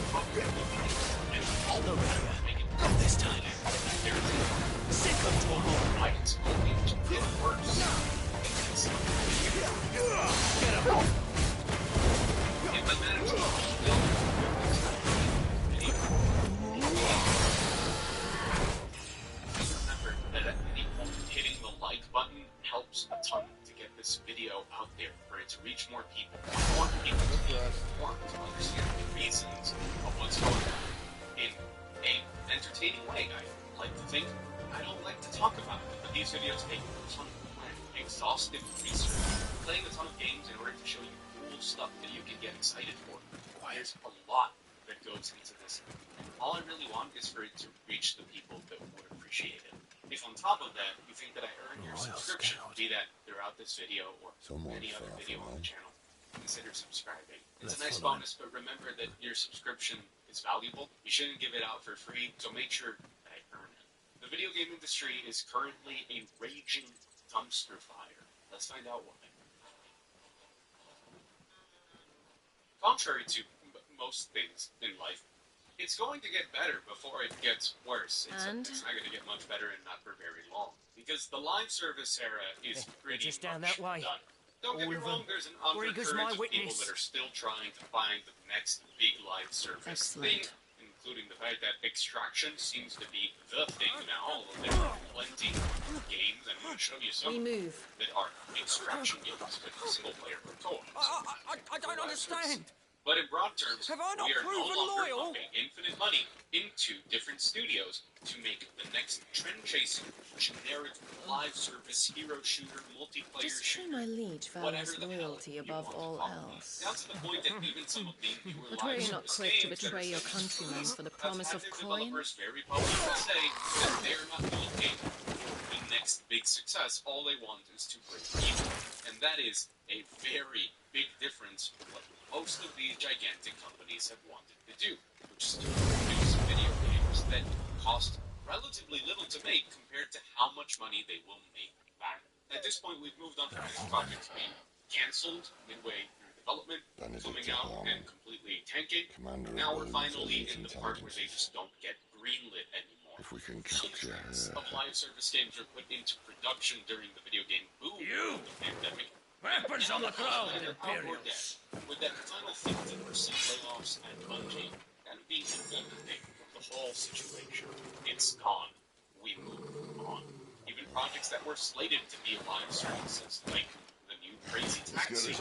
all the making this time. Sick of Toggle. It's only to get worse. Get him. If I manage to remember that at any point hitting the like button helps a ton to get this video out there, for it to reach more people. More people to be informed, to understand the reasons of what's going on in an entertaining way. I like to think. I don't like to talk about it, but these videos take a ton of time, exhaustive research, playing a ton of games in order to show you cool stuff that you can get excited for. There's a lot that goes into this. And all I really want is for it to reach the people that would appreciate it. If on top of that, you think that I earn your subscription, be that throughout this video or any other video on the channel, consider subscribing. It's a nice bonus, but remember that your subscription is valuable. You shouldn't give it out for free, so make sure that I earn it. The video game industry is currently a raging dumpster fire. Let's find out why. Contrary to most things in life, it's going to get better before it gets worse. It's not going to get much better and not for very long. Because the live service era is pretty much done. Don't get me wrong, there's an undercurrent of people that are still trying to find the next big live service thing, including the fact that Extraction seems to be the thing now, although there are plenty of games, and I'm going to show you some that are Extraction games with single-player co-op. I don't understand. But in broad terms, we are no longer loyal? pumping infinite money into different studios to make the next trend-chasing, generic, live-service, hero-shooter, multiplayer Display my liege values loyalty above all else. Down to the point that even some of the newer But were you not quick to betray your countrymen for the promise of coin? developers very publicly say that they're not looking for the next big success. All they want is to break even. And that is a very big difference towards what most of these gigantic companies have wanted to do, which is to produce video games that cost relatively little to make compared to how much money they will make back. At this point, we've moved on from these projects being cancelled midway through development, coming out and completely tanking. Now we're finally in the part where they just don't get greenlit anymore. If we can capture her. Of live service games are put into production during the video game boom of the pandemic. Weapons on the ground, Imperials! With that final 15% layoffs and Bungie, and being the thing of the whole situation, it's gone. We move on. Even projects that were slated to be live services, like the new Crazy Taxi, is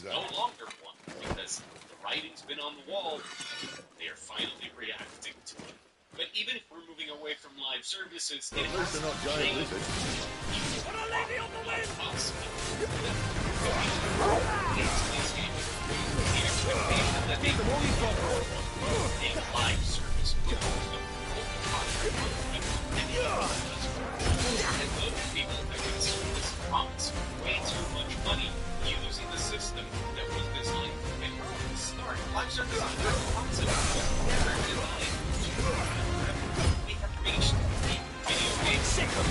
no longer one, because the writing's been on the wall, they are finally reacting to it. But even if we're moving away from live services, it has to change. Put a lady on the wind! That they a live service and those people have consumed this promise way too much money using the system that was designed from the start. Live service is a good concept. Never designed to we have reached the video game sick of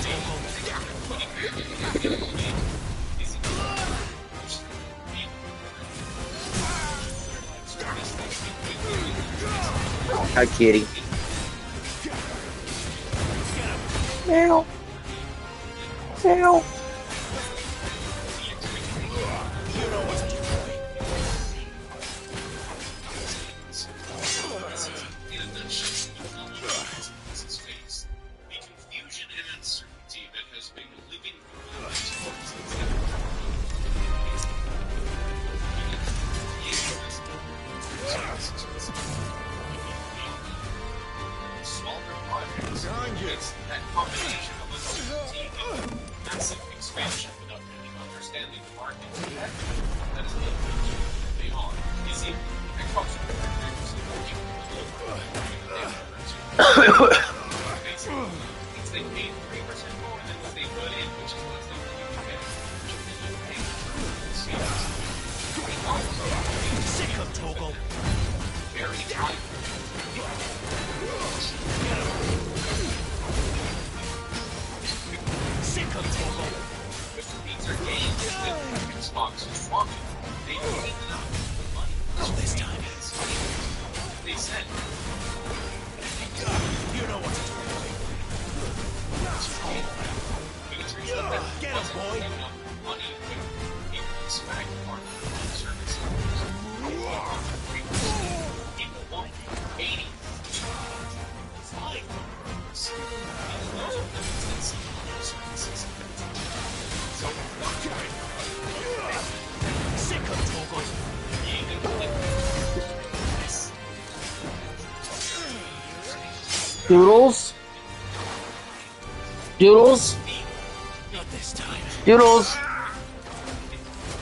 Hi, kitty. Meow. Meow. That combination of uncertainty and massive expansion without really understanding the market. That is the that they are. You see, Xbox means they paid 3% more than what they put in, which is less than what you pay. Sick of Toggle. Very high. These are games that Xbox is wanting. They don't need enough money. This time they said, you know what to do. Get him, boy. Money when people expect part of the service. People want 80. Fine. Those are limits in some other services. So, sick of Toggle. Doodles? Doodles? Not this time. Doodles?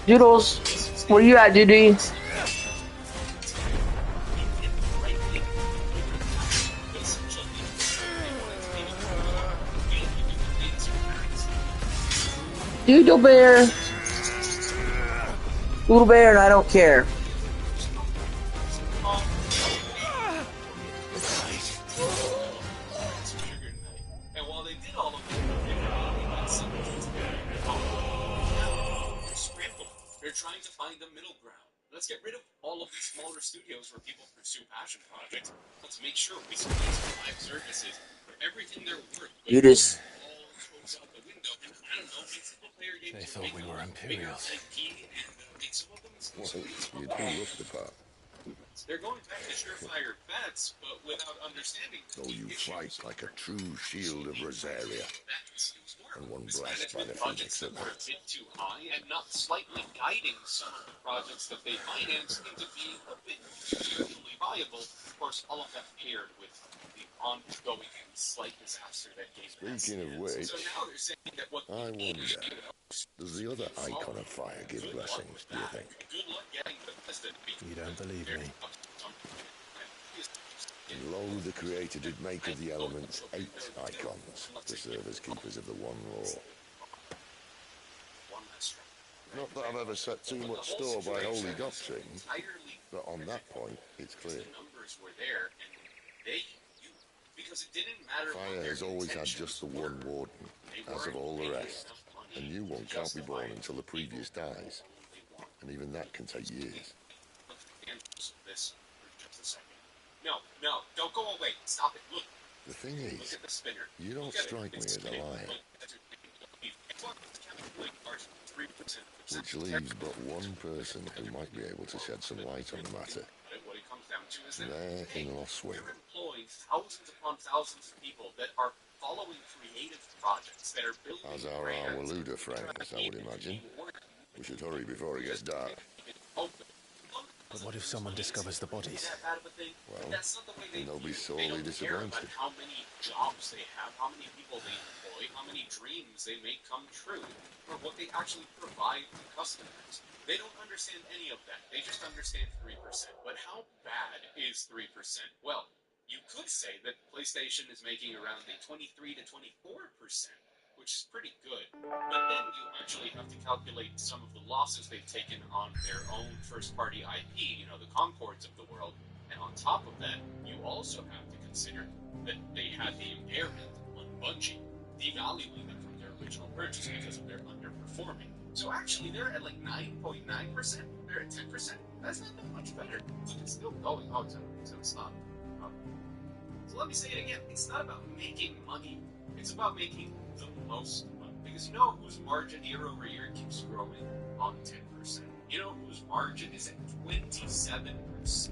Doodles? Where you at, Doody? Doodle Bear. Doodle Bear, and I don't care. And while they did all of it, they're scrambled. They're trying to find a middle ground. Let's get rid of all of these smaller studios where people pursue passion projects. Let's make sure we support some live services for everything they're worth. You just... They thought we were Imperials. Well, you do look the part. They're going back to surefire bets, but without understanding. Though you fight like a true shield of Rosaria. And one blessed by the Phoenix at that. A bit too high and not slightly guiding some of the projects that they financed into being a bit commercially viable. Of course, all of that paired with the ongoing and slight disaster that Game Pass. Speaking of which, so now they're saying that what I wonder, does the other icon of fire give blessings, do you think? Good luck getting the best at being. You don't believe me? And lo, the Creator did make of the elements 8 icons to serve as keepers of the one law. Not that I've ever set too much store by holy doctrines, but on that point, it's clear. The numbers were there, and they knew. Because it didn't matter. Fire has always had just the one warden, as of all the rest. A new one can't be born until the previous dies. And even that can take years. This for just a second. No, don't go away. Stop it. Look. The thing is, you don't strike me as a liar. Which leaves but one person who might be able to shed some light on the matter. What it comes down to is that They're in Lost Swing. They're employing thousands upon thousands of people that are following creative projects that are building As are our Waluda friends, I would imagine. We should hurry before it gets dark. But what if someone discovers the bodies? Well, then they'll be sorely disappointed. How many jobs they have, how many people they employ, how many dreams they make come true, or what they actually provide to customers. They don't understand any of that. They just understand 3%. But how bad is 3%? Well, you could say that PlayStation is making around a 23 to 24%, which is pretty good. But then you actually have to calculate some of the losses they've taken on their own first-party IP, the Concords of the world. And on top of that, you also have to consider that they had the impairment on Bungie, devaluing them from their original purchase because of their underperforming. So actually, they're at like 9.9%. They're at 10%. That's not that much better. But it's still going. Oh, it's not. So let me say it again. It's not about making money. It's about making the most money. Because you know whose margin year over year keeps growing on 10%. You know whose margin is at 27%.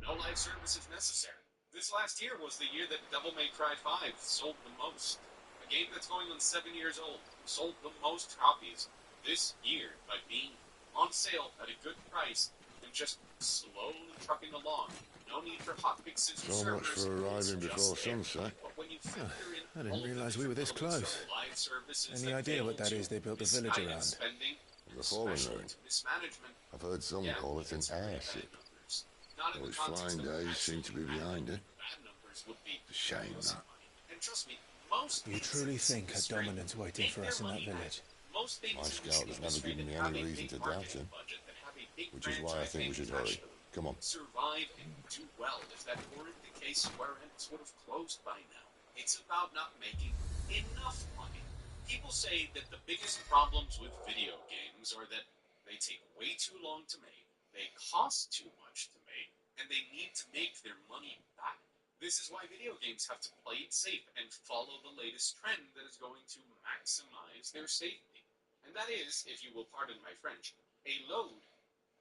No live service is necessary. This last year was the year that Devil May Cry 5 sold the most. A game that's going on 7 years old sold the most copies this year by being on sale at a good price and just slowly trucking along. No need for hot fixes or So much servers. for arriving before sunset. But when you factor in I didn't realize we were this close. live services Any that idea fail what that to is they built the village misguided around? spending, The Fallen especially Room. to mismanagement, I've heard some call it an airship. not in the Those context flying of days seem to be behind it. bad numbers would be It's a shame, that. And trust me, most You truly think a dominant's waiting for us in that village? most things My in scout this has never industry given me that have any a reason big to doubt marketing him. budget, that have a big Which is why I think we should hurry. Come on. survive and do well. If that weren't the case, Square Enix would have closed by now. It's about not making enough money. People say that the biggest problems with video games are that they take way too long to make, they cost too much to make, and they need to make their money back. This is why video games have to play it safe and follow the latest trend that is going to maximize their safety. And that is, if you will pardon my French, a load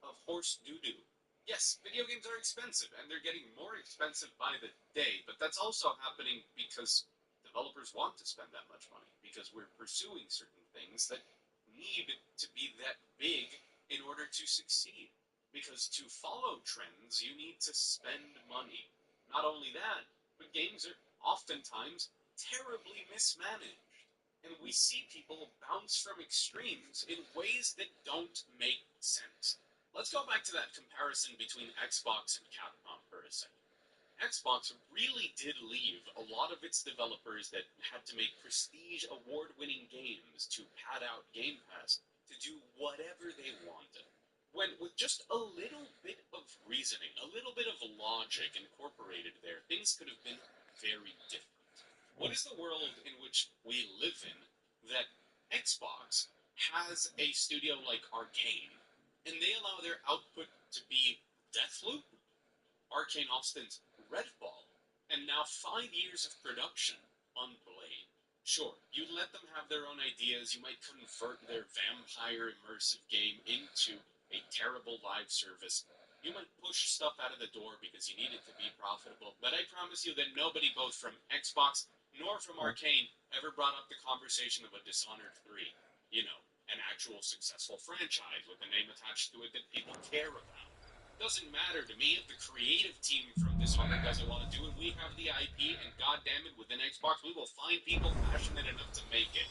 of horse doo-doo. Yes, video games are expensive, and they're getting more expensive by the day, but that's also happening because developers want to spend that much money, because we're pursuing certain things that need to be that big in order to succeed. Because to follow trends, you need to spend money. Not only that, but games are oftentimes terribly mismanaged. And we see people bounce from extremes in ways that don't make sense. Let's go back to that comparison between Xbox and Capcom for a second. Xbox really did leave a lot of its developers that had to make prestige award-winning games to pad out Game Pass to do whatever they wanted. When with just a little bit of reasoning, a little bit of logic incorporated there, things could have been very different. What is the world in which we live in that Xbox has a studio like Arcane, and they allow their output to be Deathloop, Arcane Austin's Redfall, and now 5 years of production on Blade? Sure, you let them have their own ideas, you might convert their vampire immersive game into a terrible live service. You might push stuff out of the door because you need it to be profitable, but I promise you that nobody, both from Xbox nor from Arcane, ever brought up the conversation of a Dishonored 3. An actual successful franchise with a name attached to it that people care about. Doesn't matter to me if the creative team from Dishonored doesn't want to do it. We have the IP, and goddammit, within Xbox, we will find people passionate enough to make it.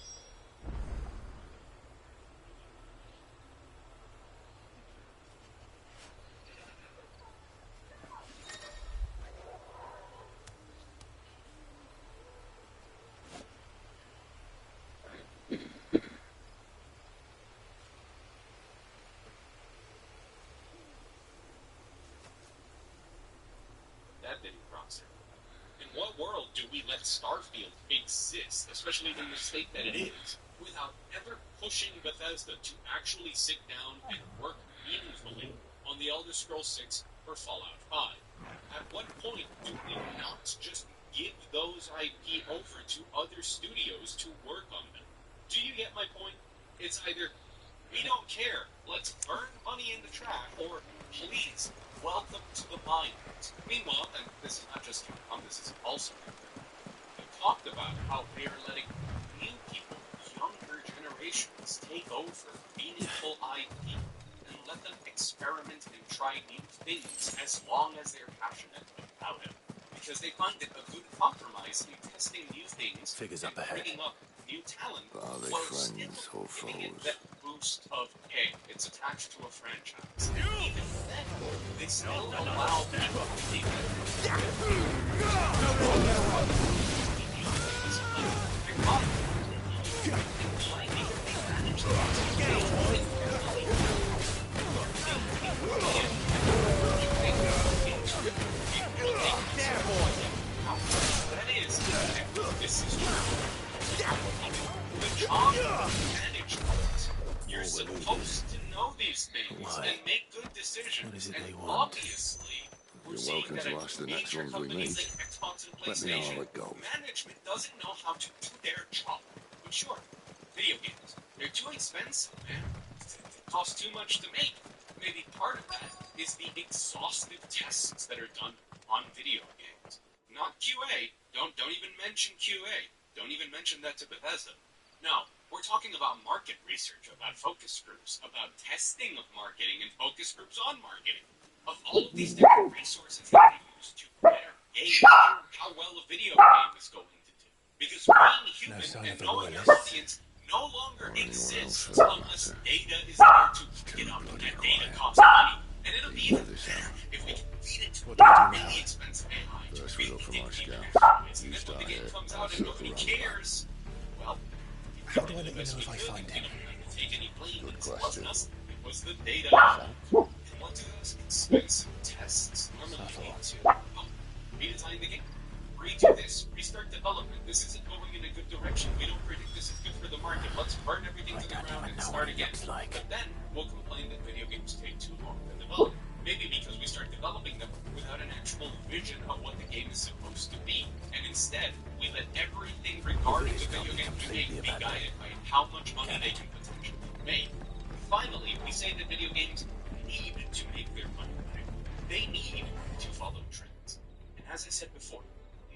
monster. In what world do we let Starfield exist, especially in the state that it is, without ever pushing Bethesda to actually sit down and work meaningfully on the Elder Scrolls 6 or Fallout 5? At what point do we not just give those IP over to other studios to work on them? Do you get my point? It's either, we don't care, let's burn money in the trash, or please, welcome to the mines. Meanwhile, and this is not just Capcom, this is also we talked about how they are letting new people, younger generations, take over meaningful IP and let them experiment and try new things as long as they're passionate about it. Because they find it a good compromise in testing new things and bringing up new talent Are they while friends still or giving it foes? that boost of, hey, it's attached to a franchise. And even then, they still allow people to take this is true. The job of management. You're supposed to know these things and make good decisions. And obviously, we're seeing that major companies like Xbox and PlayStation, management doesn't know how to do their job. But sure, video games, they're too expensive, man. It costs too much to make. Maybe part of that is the exhaustive tests that are done on video games. Not QA. Don't even mention QA. Don't even mention that to Bethesda. No, we're talking about market research, about focus groups, about testing of marketing and focus groups on marketing. Of all of these different resources that they use to better gauge how well a video game is going to do. Because being human and knowing your audience no longer exists unless data is there to pick it up. And that data costs money. And it'll be even better if we can feed it to really expensive AI. First we look for my scouts. And then when the game comes out and nobody cares, well, how do I let you know if I find him? Take any blame. It wasn't us. It was the data. And what do those expensive tests normally lead to? Well, redesign the game. Redo this. Restart development. This isn't going in a good direction. We don't predict this is good for the market. Let's burn everything to the ground and start again. But then we'll complain that video games take too long to develop. Maybe because we start developing them without an actual vision of what the game is supposed to be. And instead, we let everything regarding the video game be guided by how much money they can potentially make. Finally, we say that video games need to make their money back. They need to follow trends. And as I said before,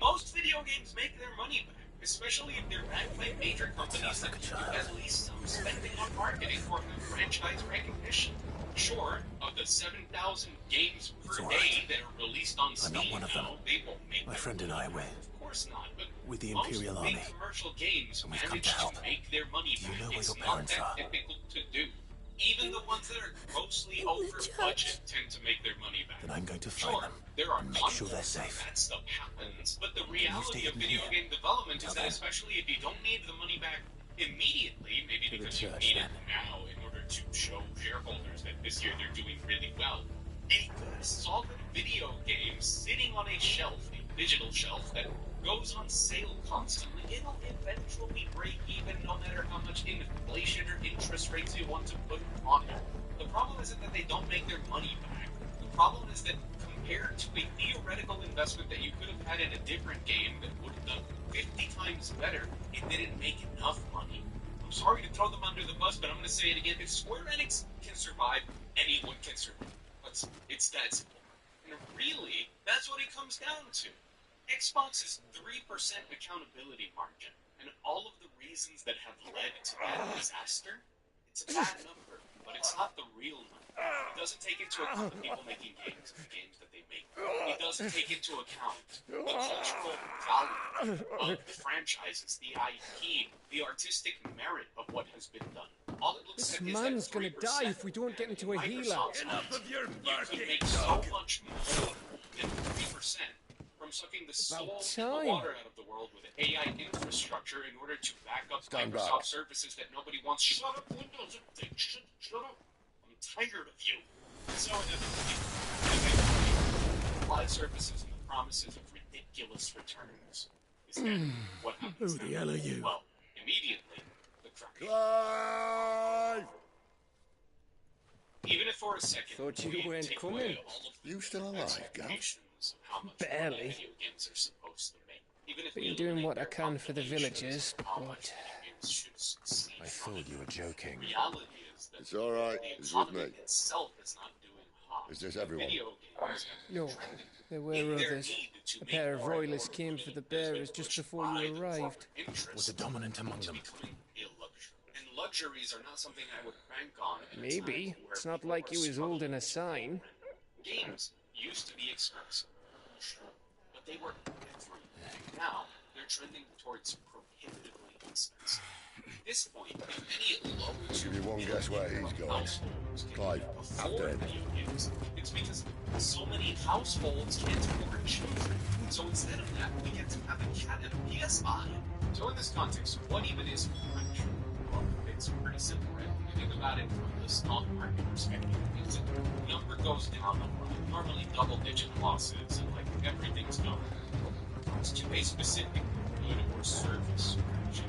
most video games make their money back, especially if they're backed by major companies that do at least some spending on marketing or franchise recognition. Sure, of the 7,000 games per day that are released on Steam now, they won't make my friend and I will. Of course not, but with the Imperial most Army, big commercial games and we've come manage to help. make their money back. You know where It's your not parents that are. difficult to do. Even the ones that are grossly over budget tend to make their money back. Then I'm going to find them There are and make sure they're safe. that stuff happens, but the reality of video game development is that especially if you don't need the money back immediately, maybe because you need it now in order to show shareholders that this year they're doing really well, a good solid video game sitting on a shelf, a digital shelf that goes on sale constantly, it'll eventually break even no matter how much inflation or interest rates you want to put on it. The problem isn't that they don't make their money back. The problem is that compared to a theoretical investment that you could have had in a different game that would have done 50 times better, it didn't make enough money. I'm sorry to throw them under the bus, but I'm going to say it again. If Square Enix can survive, anyone can survive. It's that simple. And really, that's what it comes down to. Xbox's 3% accountability margin, and all of the reasons that have led to that disaster, it's a bad number, but it's not the real number. It doesn't take into account the people making games and the games that they make. It doesn't take into account the cultural value of the franchises, the IP, the artistic merit of what has been done. All it looks This like man's is gonna die if we don't get into a healer. Enough of your marketing. You could make so much more than 3% from sucking the soul and the water out of the world with an AI infrastructure in order to back up Microsoft services that nobody wants. Shut up, Windows. Shut up. I'm tired of you. So, live services in the promises of ridiculous returns. Is that what happens? Who the hell are you? Well, immediately, the crash. Clive! Even if for a second, thought you weren't coming. You still alive, Gav? Barely. Been doing what I can for the villagers, but... I thought you were joking. It's alright, it's with me. Is this everyone? No, there were others. A pair of royalists came for the bearers just before you arrived. Was a dominant among them? Luxuries are not something I would bank on. Maybe. It's not like he was holding a sign. Games used to be expensive, sure, but they were everything. Now they're trending towards prohibitively expensive. At this point, if any low Give you one guess where he's going. Clive, after him. It's because so many households can't afford children. So instead of that, we get to have a cat and a PS5. So in this context, what even is crash? Well, it's pretty simple, right? When you think about it from the stock market perspective, it's a number goes down, normally double-digit losses, and like everything's going. It's to a specific good or service.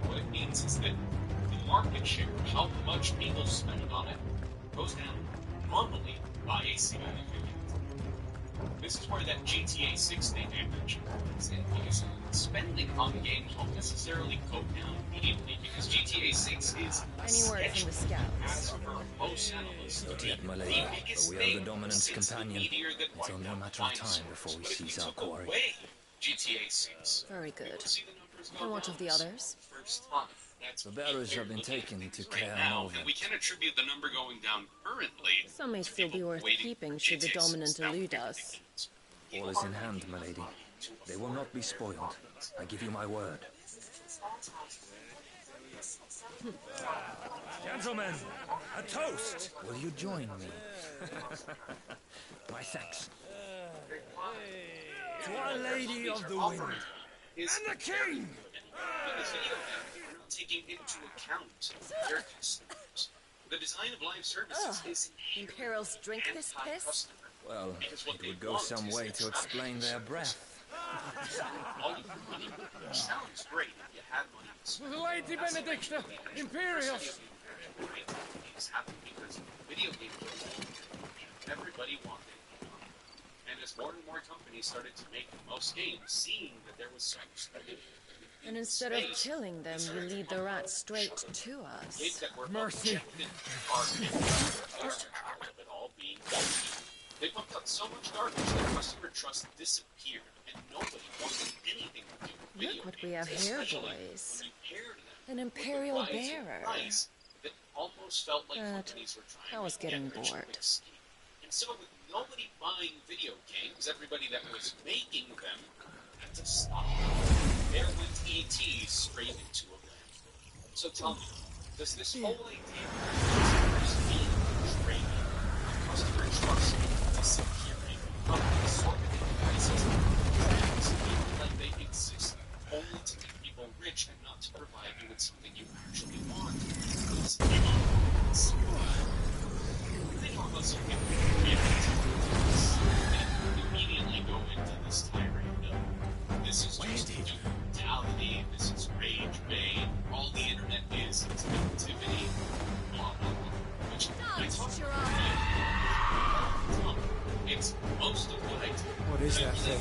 What it means is that the market share, how much people spend on it, goes down normally by a significant. This is where that GTA 6 thing I mentioned comes in, because spending on games won't necessarily go down immediately, because GTA 6 is anywhere from the scouts. Most analysts, Not yet, my lady, but we are the dominant's companion. It's only a matter of time before we seize our quarry. GTA 6. Very good. And what of the others? The bearers have been taken to Caer Nova. And we can attribute the number going down currently. Some may still be worth keeping should the dominant elude us. All is in hand, my lady. They will not be spoiled. I give you my word. Gentlemen, a toast! Will you join me? My thanks. To Our Lady of the Wind and the King! Taking into account their customers. The design of live services is Imperials drink this piss? Well, it would go some way to explain their breath. All you can money sounds great if you had money. Lady Benedicta, Imperials! Things happen because video games everybody wanted. And as more and more companies started to make the most games, seeing that there was so much and instead of killing them, you lead the rats straight to us. Mercy. They pumped up so much garbage that customer trust disappeared, and nobody wanted anything to do with video. Look what we have here, boys. An Imperial bearer. That almost felt like companies were trying I was getting bored. And so with nobody buying video games, everybody that was making them had to stop. There went E.T. straight into a landfill. So tell me, does this whole idea of training, customer trust, disappearing, assortment prices, feel like they exist only to make people rich and not to provide you with something you actually want? They almost immediately go into this tirade of this is just brutality, this is rage bait, all the internet is negativity, blah blah blah. Which I talk about. It's most of what I do. What is that thing?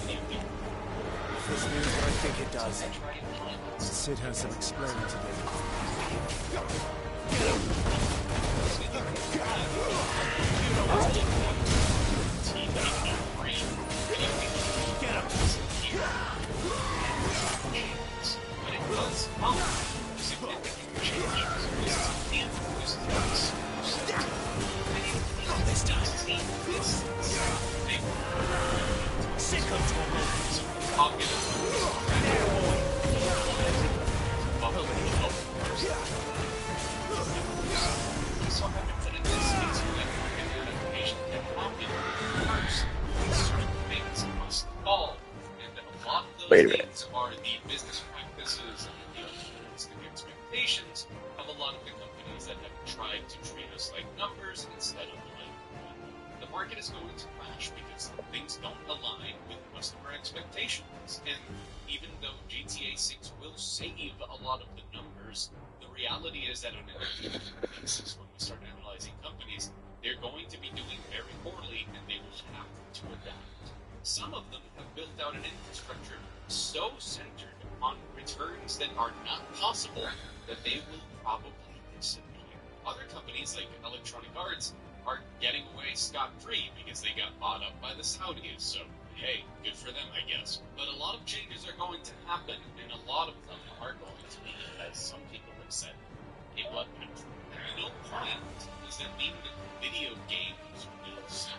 If this means what I think it does, Sid has some explaining to do. Wait a minute. Are the business practices and the unrealistic expectations of a lot of the companies that have tried to treat us like numbers instead of like market is going to crash because things don't align with customer expectations. And even though GTA 6 will save a lot of the numbers, the reality is that on an individual basis, when we start analyzing companies, they're going to be doing very poorly and they will have to adapt. Some of them have built out an infrastructure so centered on returns that are not possible that they will probably disappear. Other companies like Electronic Arts are getting away scot-free because they got bought up by the Saudis, so hey, good for them, I guess. But a lot of changes are going to happen, and a lot of them are going to be, as some people have said, a bloodbath. And no point does that mean that video games will stop.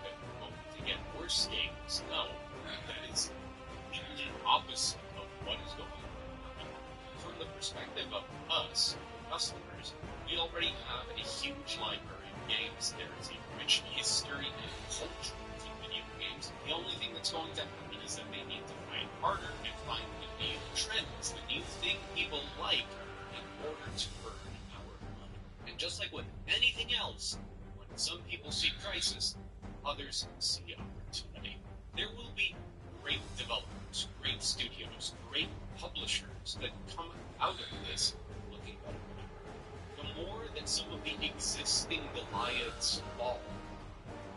That we're going to get worse games. No, that is the opposite of what is going on. From the perspective of us, customers, we already have a huge library of games. There is a rich history and culture to video games. The only thing that's going to happen is that they need to find harder and find the new trends, the new thing people like, in order to earn our money. And just like with anything else, when some people see crisis, others see opportunity. There will be great developers, great studios, great publishers that come out of this looking better than ever. The more that some of the existing Goliaths fall,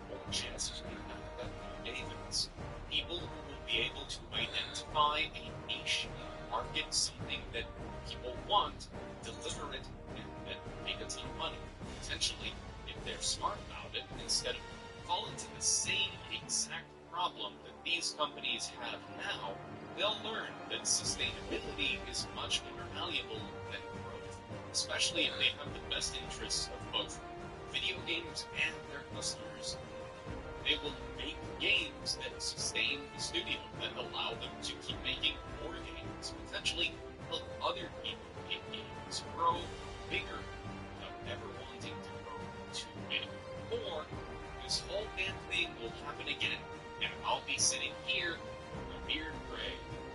the more chances we have that new Davids. People who will be able to identify a niche, market something that people want, deliver it, and then make a ton of money. Potentially, if they're smart about it, instead of fall into the same exact problem that these companies have now, they'll learn that sustainability is much more valuable than growth, especially if they have the best interests of both video games and their customers. They will make games that sustain the studio, that allow them to keep making more games, potentially help other people make games grow bigger without ever wanting to grow too big. Or this whole damn thing will happen again, and I'll be sitting here with a beard gray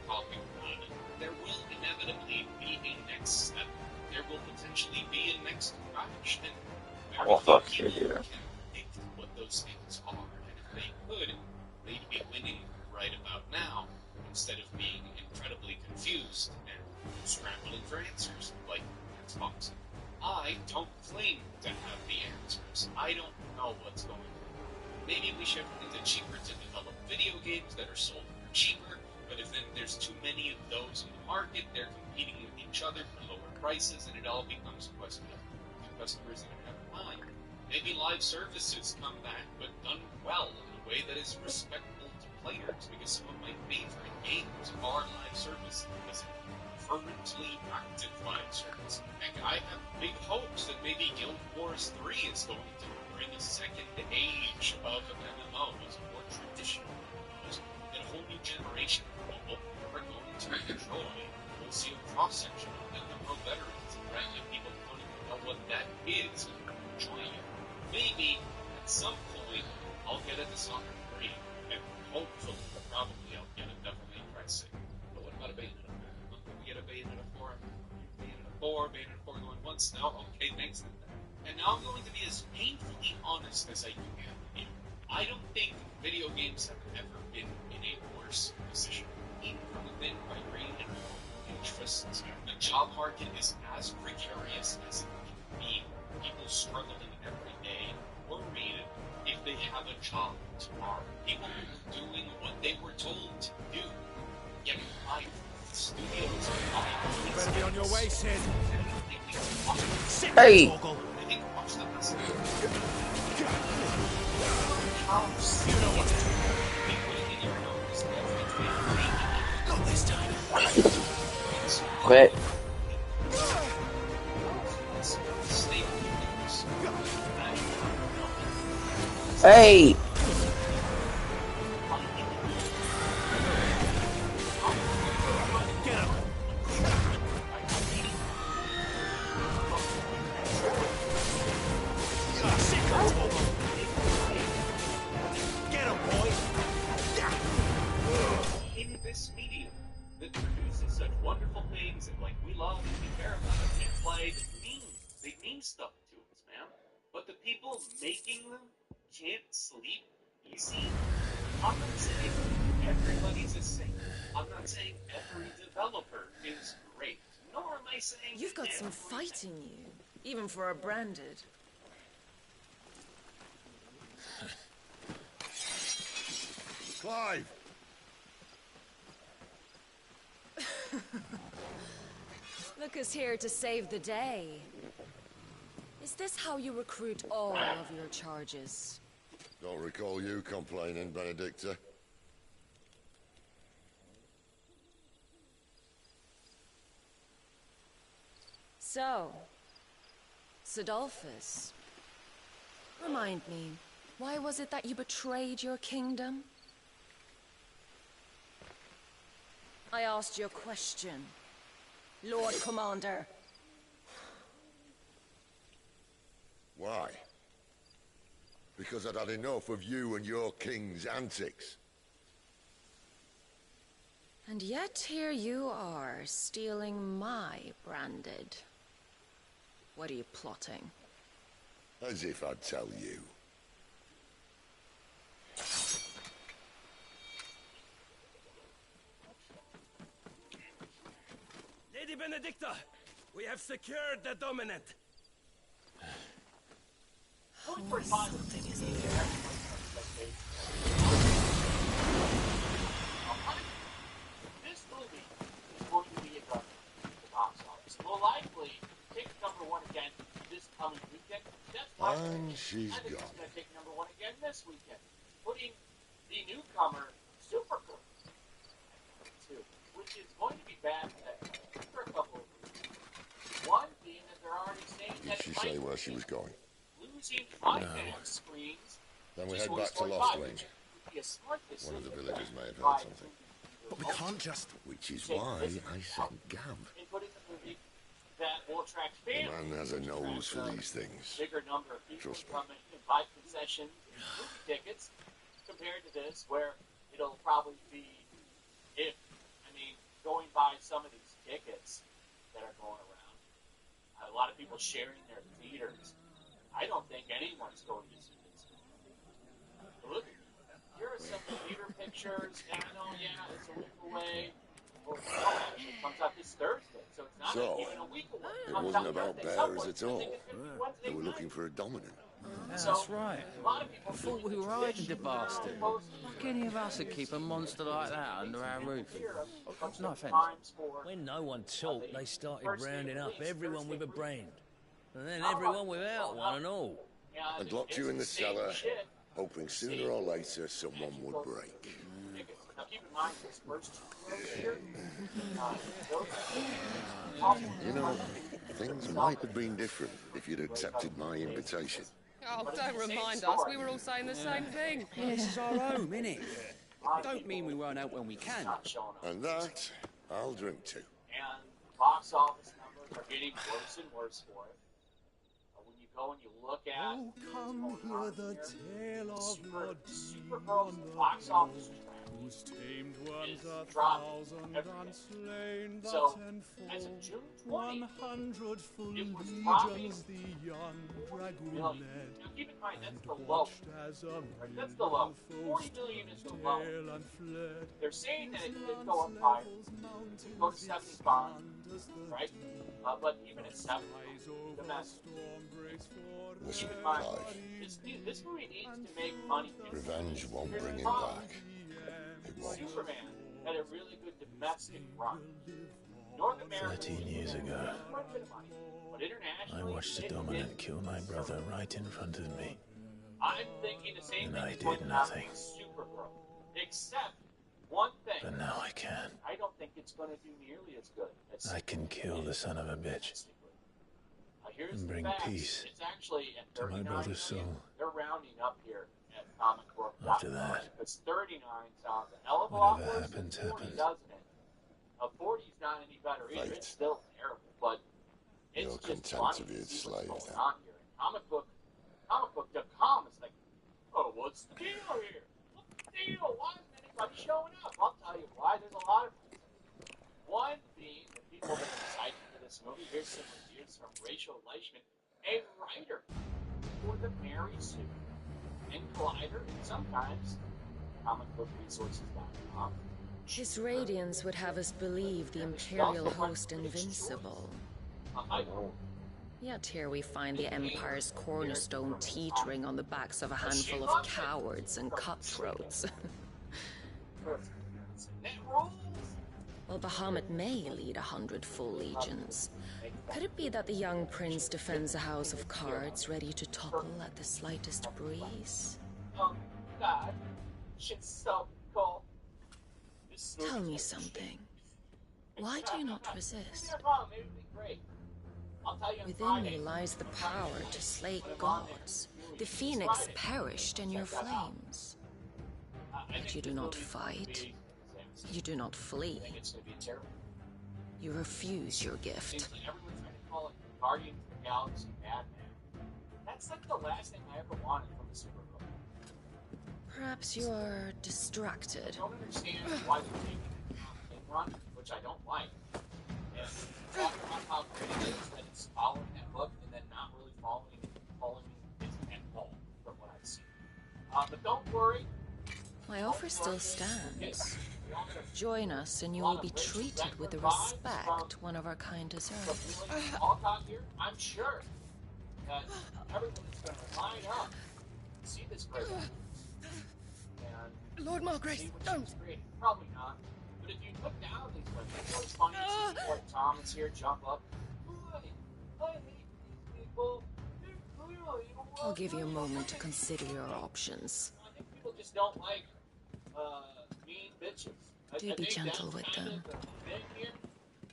talking about it. There will inevitably be a next step. There will potentially be a next crash, and very few people can predict what those things are. And if they could, they'd be winning right about now, instead of being incredibly confused and scrambling for answers, like Xbox. I don't claim to have the answers. I don't know what's going on. Maybe we shift into cheaper to develop video games that are sold for cheaper, but if then there's too many of those in the market, they're competing with each other for lower prices, and it all becomes a question of do customers even have time? Maybe live services come back, but done well in a way that is respectful to players, because some of my favorite games are live services, because fervently active live service. And I have big hopes that maybe Guild Wars 3 is going to bring a second age of MMOs, more traditional MMOs, that a whole new generation of people are going to enjoy. We'll see a cross-section of MMO veterans and random people who don't even know what that is and enjoying it. Maybe, at some point, I'll get a Dishonored 3, and hopefully, probably I'll get a Devil May Cry 6. But what about a Bayonetta 4? Can we get a Bayonetta 4? Bayonetta 4 going once? No? Okay, thanks. And now I'm going to be as painfully honest as I can with you. I don't think video games have ever been in a worse position. Even from within my brain and interests, the job market is as precarious as it can be. People struggling every day, worried if they have a job tomorrow. People doing what they were told to do, getting fired from the studios. You better be on your way, Sid. Hey! Not this time. Quit. Hey! In this medium that produces such wonderful things and like we love and we care about and play, they mean stuff to us, man. But the people making them can't sleep easy. I'm not saying everybody's a saint. I'm not saying every developer is great. Nor am I saying you've got some fight in you, even for a branded. Clive! Lucas here to save the day. Is this how you recruit all of your charges? Don't recall you complaining, Benedicta. So, Sidolphus, remind me, why was it that you betrayed your kingdom? I asked you a question, Lord Commander. Why? Because I'd had enough of you and your king's antics. And yet here you are, stealing my branded. What are you plotting? As if I'd tell you. Lady Benedicta, we have secured the dominant. Something is here. This movie is going to be a drug at the box office. Will likely take number one again this coming weekend. That's why And she's I think gone. it's going to take number one again this weekend, putting the newcomer Supergirl two, which is going to be bad for a couple of reasons. One being that they're already saying that Did she say where she was going? losing IMAX screens. Then we to head back to Toy Lost Story, Wing. which would be a smart One of the decision. villagers may have heard something. But we can't just... Which is why I sent Gav. And put in the movie that will attract The fans. man has a nose for these things. Bigger number of people Trust me. come in and buy concessions and movie tickets compared to this, where it'll probably be, going by some of these tickets that are going around, a lot of people sharing their theaters. I don't think anyone's going to see this movie. Look, here are some theater pictures. And I know, it's a week away. Well, it comes out this Thursday, so it's not So, even a week away. it wasn't about bears at all. They were looking for a dominant. That's right. I thought we were hiding the bastard. Like any of us would keep a monster like that under our roof. No offence. When no one talked, they started rounding up everyone with a brand. And then everyone without one and all. And locked you in the cellar, hoping sooner or later someone would break. Now keep in mind this first here. You know, things might have been different if you'd accepted my invitation. Oh, don't remind us. We were all saying the same thing. This is our home, innit? Don't mean we won't out when we can. And that, I'll drink to. And box office numbers are getting worse and worse for it. When you go and you look at come hear the tale of your Supergirl's box office track whose tamed ones a dropping thousand every and day. slain the So, tenfold. as of June 20, 100 full it was dropping. legions the young dragoon Now, led. keep in mind, that's And the low. watched as a That's the low. 40 million is the low. They're saying that it could go up higher. It could go to 75, right? But even at 70, domestic. Listen, Keep in mind, Clive, this movie needs to make money. revenge won't Here's bring the him problem. back. It won't. Superman had a really good domestic run. North America 13 years ago, quite a bit of money, but I internationally, watched a it dominant did kill my brother right in front of me. I'm thinking the same And thing I is did going to happen nothing. with Supergirl. Except one thing. But now I can. I don't think it's going to do nearly as good as I can kill the son of a bitch Here's and the bring facts. peace It's actually at to my 39 brother's soul. They're rounding up here at comic book. After that, It's 39 sounds a hell of a lot whatever worse than happens, 40, happens. doesn't it? 40's not any better either. Right. It's still terrible, but it's You're just content funny to be to its see what's slave going now. on here. Comicbook.com is like, oh, what's the deal here? What's the deal? Why isn't anybody showing up? I'll tell you why. There's a lot of reasons. One being the people that are excited for this movie. Here's some reviews from Rachel Leishman, a writer for the Mary Sue. and Collider, and sometimes comic book resources.com. His radiance would have us believe the Imperial host invincible. Yet here we find the Empire's cornerstone teetering on the backs of a handful of cowards and cutthroats. While Bahamut may lead 100 full legions, could it be that the young prince defends a house of cards ready to topple at the slightest breeze? Oh, God. Shit's so cool. Tell me something. Why do you not resist? Within you lies the power to slay gods. The phoenix perished in your flames. But you do not fight. You do not flee. You refuse your gift. Everyone's going to call it Guardians of the Galaxy Madman. That's like the last thing I ever wanted from a superbook. Perhaps you are distracted. I don't understand why they're taking a run, which I don't like. And talking about how great it is that it's following that book and then not really following its end goal from what I've seen. But don't worry. My offer still stands. Join us and you will be treated with the respect one of our kind deserves. All out here, I'm sure that everyone's going to line up and see this great. And Lord Margrave, don't! Probably not. But if you look down these ways, it's funny to see what Thomas here jump up. I hate these people. I'll give you a moment to consider your options. I think people just don't like mean bitches. Do be gentle with them. Here,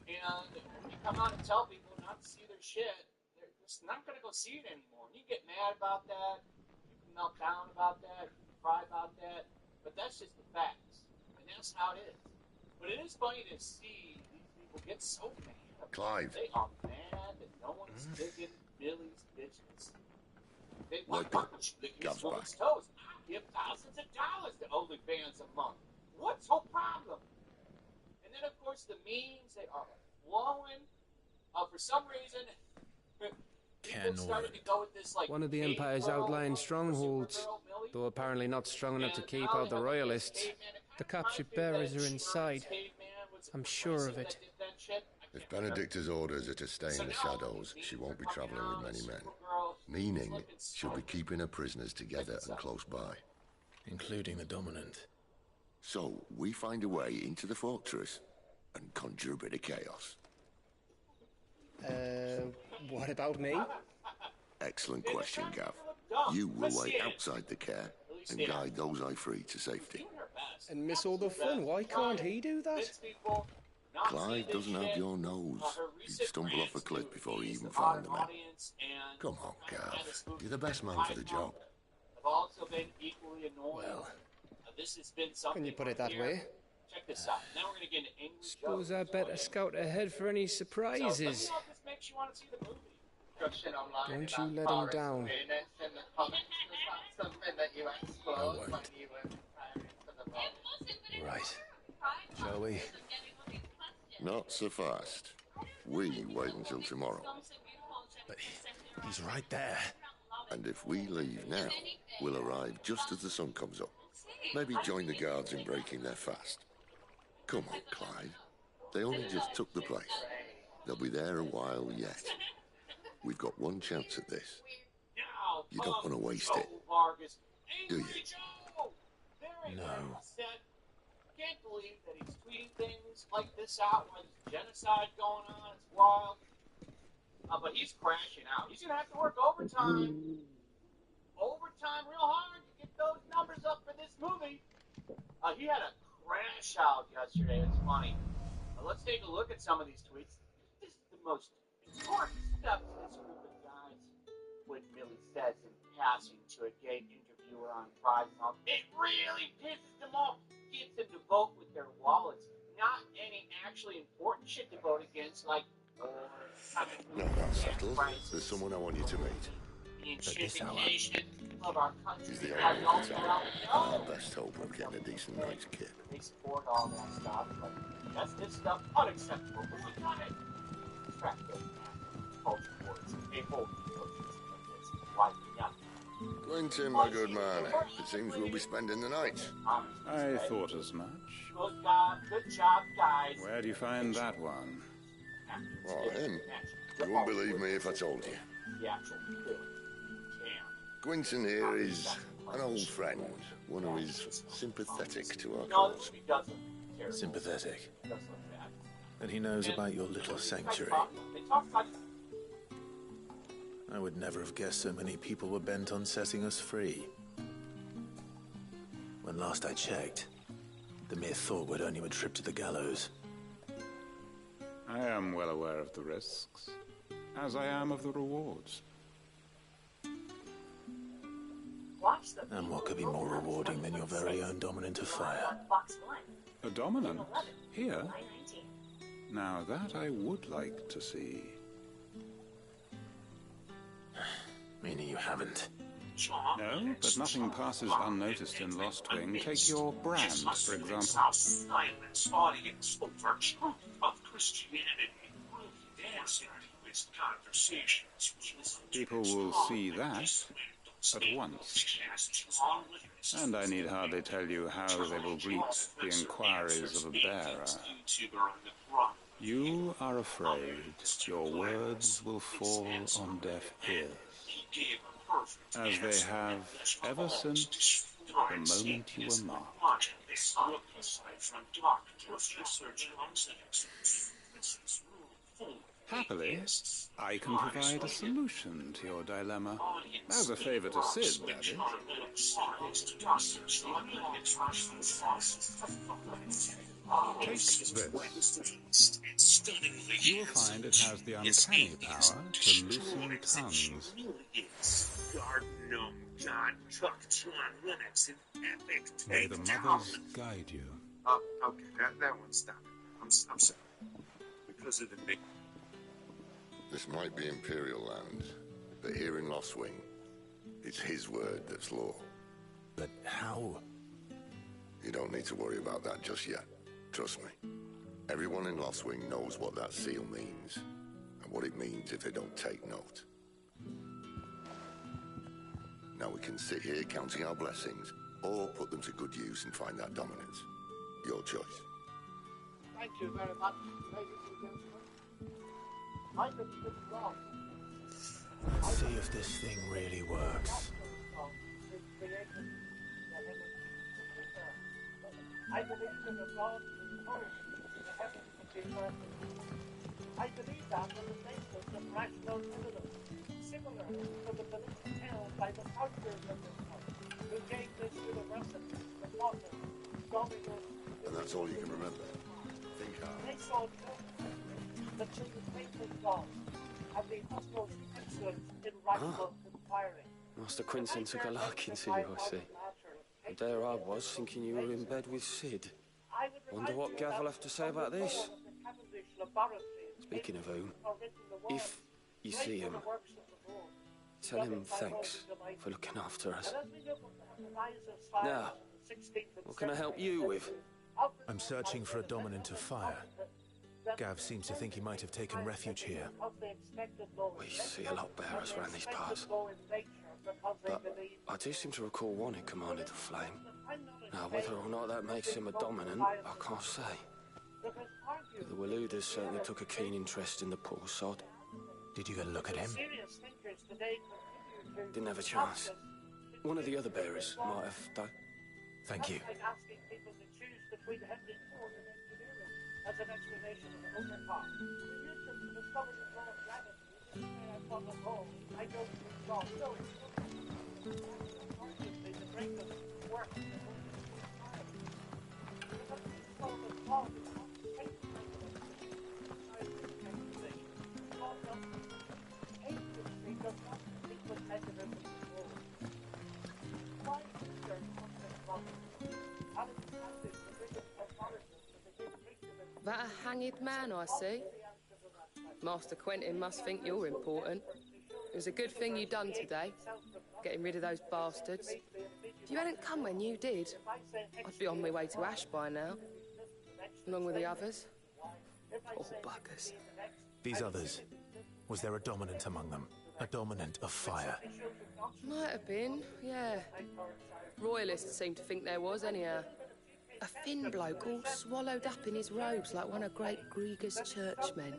and when you come out and tell people not to see their shit, they're just not going to go see it anymore. And you get mad about that, you can melt down about that, you can cry about that, but that's just the facts. And that's how it is. But it is funny to see these people get so mad. Clive. They are mad that no one's digging Billy's bitches. They Wake up. Gov's back. Toes. I give thousands of dollars to OnlyFans a month. What's your problem? And then, of course, the memes, they are flowing. For some reason, people started to go with this, like, one of the Empire's outlying strongholds, though apparently not strong enough to keep out the Royalists. The captured bearers are inside. I'm sure of it. If Benedicta's orders are to stay in the shadows, she won't be traveling with many men. Meaning, she'll be keeping her prisoners together and close by. Including the Dominant. So, we find a way into the fortress and conjure a bit of chaos. What about me? Excellent question, Gav. You will wait outside the care and guide those I free to safety. And miss all the fun. Why can't he do that? Clive doesn't have your nose. He'd stumble off a cliff before he even found the men. Come on, Gav. You're the best man for the job. I've also been equally annoyed. Well, this has been something. when you put it that way. Check this out. Now we're going to get into angry Suppose I better scout ahead for any surprises. So, let me know if this makes you want to see the movie. Don't you let him down. I won't. Right. Shall we? Not so fast. We wait until tomorrow. But he's right there. And if we leave now, we'll arrive just as the sun comes up. Maybe join the guards in breaking their fast. Come on, Clive. They only just took the place. They'll be there a while yet. We've got one chance at this. You don't want to waste it, do you? No. Can't believe that he's tweeting things like this out when there's genocide going on. It's wild. But he's crashing out. He's going to have to work overtime. Overtime real hard to get those numbers up for this movie. He had a crash out yesterday. It's funny. Let's take a look at some of these tweets. This is the most important step to this group of guys. When Billy says in passing to a gay interviewer on Pride Month, it really pisses them off. Gets them to vote with their wallets, not any actually important shit to vote against, like no, that's settled. There's someone I want you to meet. At this hour, he's the only one at our best hope of getting a decent night's kip. They support all that stuff, but that's this stuff unacceptable. We got it. Culture wars. They hold why Quentin, my good man. It seems we'll be spending the night. I thought as much. Good job, guys. Where do you find that one? Oh, him? You won't believe me if I told you. Quentin here is an old friend, one who is sympathetic to our cause. Sympathetic? And he knows about your little sanctuary. I would never have guessed so many people were bent on setting us free. When last I checked, the mere thought would earn you a trip to the gallows. I am well aware of the risks, as I am of the rewards. And what could be more rewarding than your very own dominant of fire? A dominant? Here? Now that I would like to see. Meaning you haven't? No, but nothing passes unnoticed in Lost Wing. Take your brand, for example. People will see that at once. And I need hardly tell you how they will greet the inquiries of a bearer. You are afraid your words will fall on deaf ears, as they have ever since the moment you were marked. Happily, I can provide a solution to your dilemma. As a favor to Sid, that is. Take this. You will find it has the uncanny power to loosen tongues. May the mothers guide you. Okay, that one, stop it. I'm sorry. Because of the big... This might be Imperial land, but here in Lost Wing, it's his word that's law. But how? You don't need to worry about that just yet. Trust me. Everyone in Lost Wing knows what that seal means, and what it means if they don't take note. Now we can sit here counting our blessings, or put them to good use and find that dominance. Your choice. Thank you very much, ladies and gentlemen. I'm the good God. Let's see if this thing really works. I believe in the God who holds the heavens and the earth. I believe that on the basis of rational evidence, similar to the belief held by the founders of this country, who gave this university the motto, Dominus. And that's all you can remember. Think hard. They saw the two faithful gods and the utmost excellence in rational inquiry. Master Quentin took a liking to you, I see. And there I was, thinking you were in bed with Sid. Wonder what Gav will have to say about this. Speaking of whom, if you see him, tell him thanks for looking after us. Now, what can I help you with? I'm searching for a dominant of fire. Gav seems to think he might have taken refuge here. We see a lot bearers around these parts. But I do seem to recall one who commanded the flame. Now, whether or not that makes him a dominant, I can't say. But the Waluders certainly took a keen interest in the poor sod. Did you get a look at him? Didn't have a chance. One of the other bearers might have done. Thank you. As an explanation of the overcome. The use of the discovery of law of gravity, on the whole, I don't think so. So it's arguably the greatest work in the whole time. Because we saw the law of That a hanged man, I see. Master Quentin must think you're important. It was a good thing you done today, getting rid of those bastards. If you hadn't come when you did, I'd be on my way to Ash by now, along with the others. Poor buggers. These others, was there a dominant among them? A dominant of fire. Might have been, yeah. Royalists seem to think there was, anyhow. A thin bloke all swallowed up in his robes like one of Great Gregor's churchmen.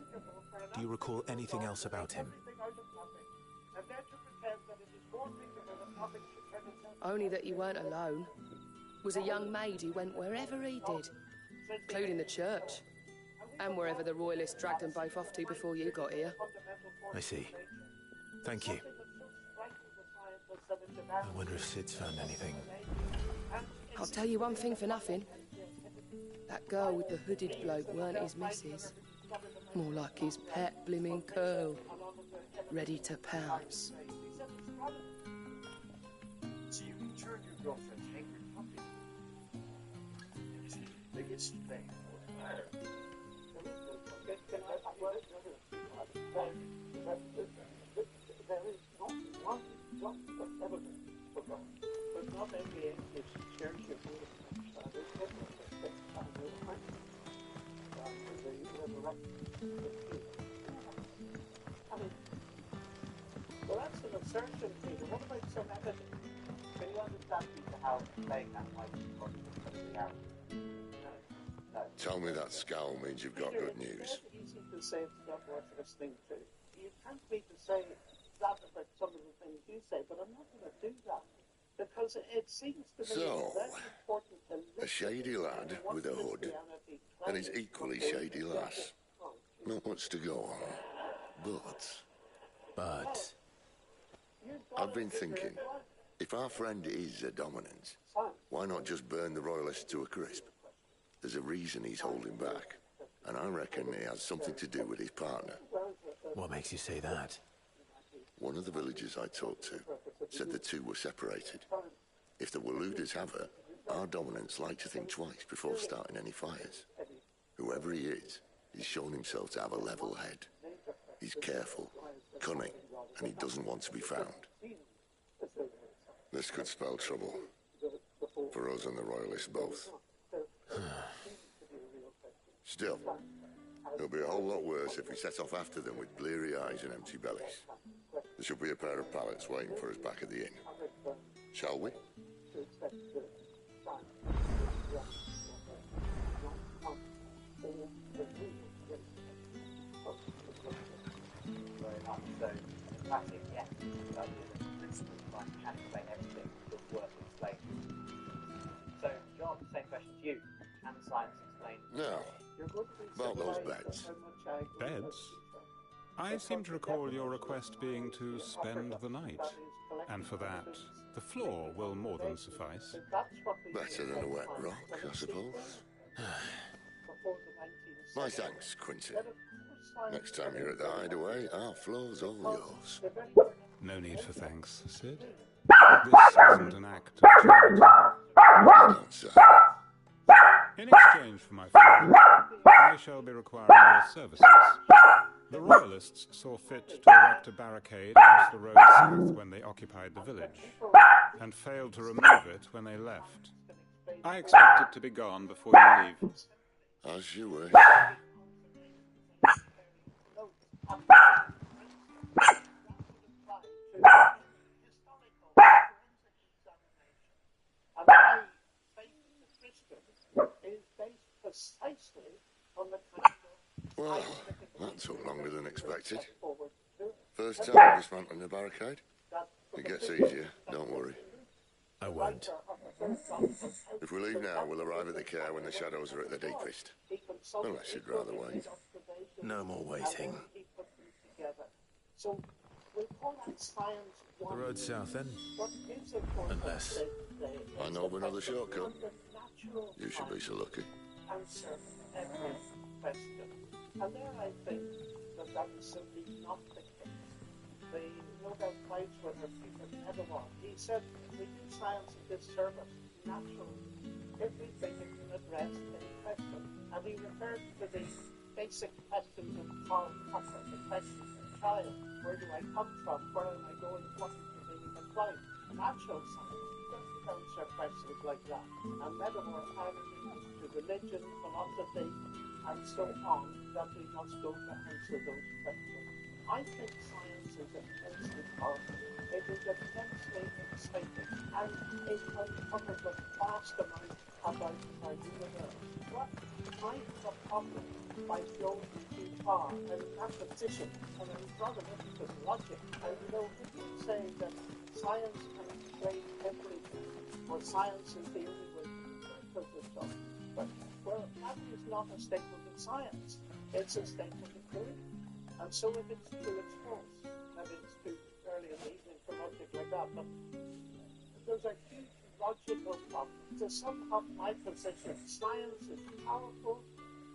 Do you recall anything else about him? Only that he weren't alone. Was a young maid who went wherever he did, including the church, and wherever the Royalists dragged them both off to before you got here. I see. Thank you. I wonder if Sid's found anything. I'll tell you one thing for nothing. That girl with the hooded bloke weren't his missus. More like his pet blimmin' curl. Ready to pounce. So you can turn your girlfriend's angry puppy into the biggest thing that matters. There is not one drop of evidence for God, but not every end is cherishable. Well, that's an assertion, Peter. What about some evidence? Can you understand, Peter, how playing that might be possible in reality? No. Tell me that scowl means you've got good news. It's easy to say it's not worth listening to. You can't me to say that about some of the things you say, but I'm not going to do that. Because it seems to me very important to listen. A shady lad with a hood and his equally shady lass. Not much to go on. But... I've been thinking, if our friend is a dominant, why not just burn the Royalists to a crisp? There's a reason he's holding back, and I reckon he has something to do with his partner. What makes you say that? One of the villagers I talked to said the two were separated. If the Waluders have her, our dominants like to think twice before starting any fires. Whoever he is, he's shown himself to have a level head. He's careful, cunning, and he doesn't want to be found. This could spell trouble. For us and the Royalists both. Still, it'll be a whole lot worse if we set off after them with bleary eyes and empty bellies. There should be a pair of pallets waiting for us back at the inn. Shall we? So, John, same question to you. Can science explain? Now, about those beds. Beds? I seem to recall your request being to spend the night. And for that, the floor will more than suffice. Better than a wet rock, I suppose. My thanks, Quincy. Next time you're at the hideaway, our floor's all yours. No need for thanks, Sid. This isn't an act of charity. In exchange for my floor, I shall be requiring your services. The Royalists saw fit to erect a barricade across the road south when they occupied the village, and failed to remove it when they left. I expect it to be gone before you leave. As you wish. Well, that took longer than expected. First time dismantling the barricade? It gets easier, don't worry. I won't. If we leave now, we'll arrive at the care when the shadows are at the deepest. Unless you'd rather wait. No more waiting. The road south, then? Unless... I know of another shortcut. You should be so lucky. Answer every question. And there I think that is simply not the case. The Nobel Prize winner, Peter Medawar, he said, we do science a disservice, naturally. Everything it can address any question. And he referred to the basic questions of Karl Popper, the question of a child. Where do I come from? Where am I going? What is the meaning of life? Natural science doesn't answer questions like that. And Medawar added to religion, philosophy, and so on, that we must go to answer those questions. I think science is immensely powerful. It is immensely exciting, and it uncovers a vast amount about our universe. What might the problem by going too far and mathematician and antagonistic logic? And people say that science can explain everything, or science is the only way to interpret stuff. But, well, that is not a statement of science. It's a statement of belief. And so if it's true, it's false. Maybe it's too early in the evening for logic like that, but there's a huge logical problem. To sum up my position, science is powerful,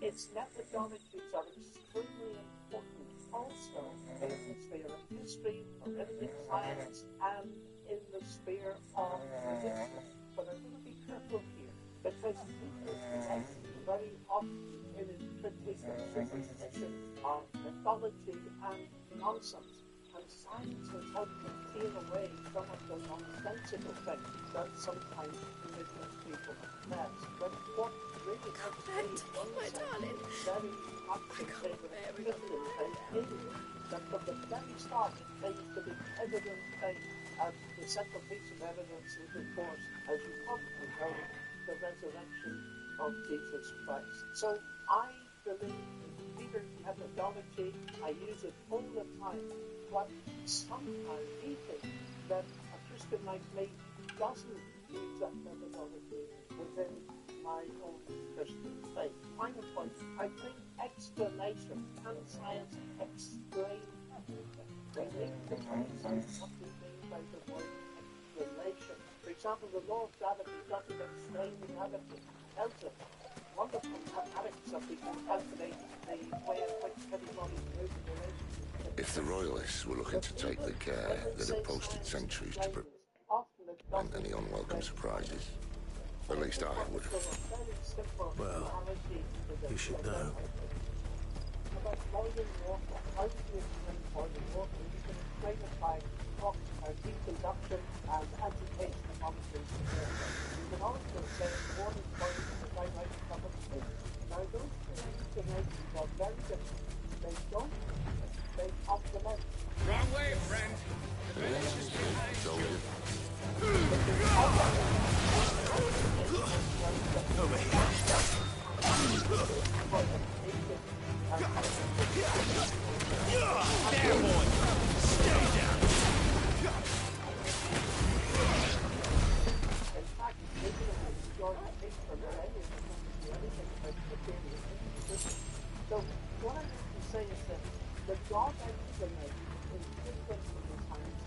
its methodologies are extremely important also in the sphere of history, forensic science, and in the sphere of religion. But I'm going to be careful here, because people very often in its critique of superstition, of mythology and nonsense. And science has helped to peel away some of the nonsensical things that sometimes religious people mess. But what really helps me understand very concentrated Christian faith is that from the very start it claims to be evident faith, and the central piece of evidence is, of course, as you probably know, the resurrection of Jesus Christ. So I believe in Peter's methodology. I use it all the time. But sometimes we think that a Christian like me doesn't use that methodology within my own Christian faith. Final point, I think explanation. Can science explain everything? We need to understand what we mean by the word explanation. For example, the law of gravity doesn't explain gravity. It tells us wonderful mathematics that we can calculate the way in which heavy bodies move in relation. If the Royalists were looking to take the care that had posted sentries to prevent any unwelcome surprises, at least I would have. Well, you should know. Deconduction and agitation of molecules. You can also say warning points to highlight common things. Now, those two explanations are very different. They don't. They complement. Wrong way, friend. The village is behind you. Over here. There, boy. Stay down. So what I want to say is that the God explanation is different from the science.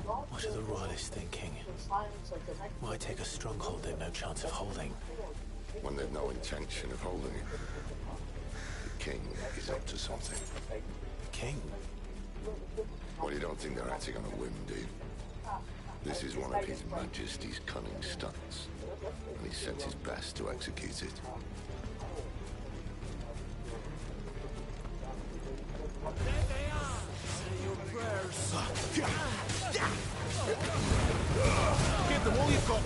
What are the Royalists thinking? Why take a stronghold they've no chance of holding? When they've no intention of holding it. The king is up to something. The king? Well, you don't think they're acting on a whim, do you? This is one of His Majesty's cunning stunts, and he sent his best to execute it. There they are. Say your prayers. Give them all you've got.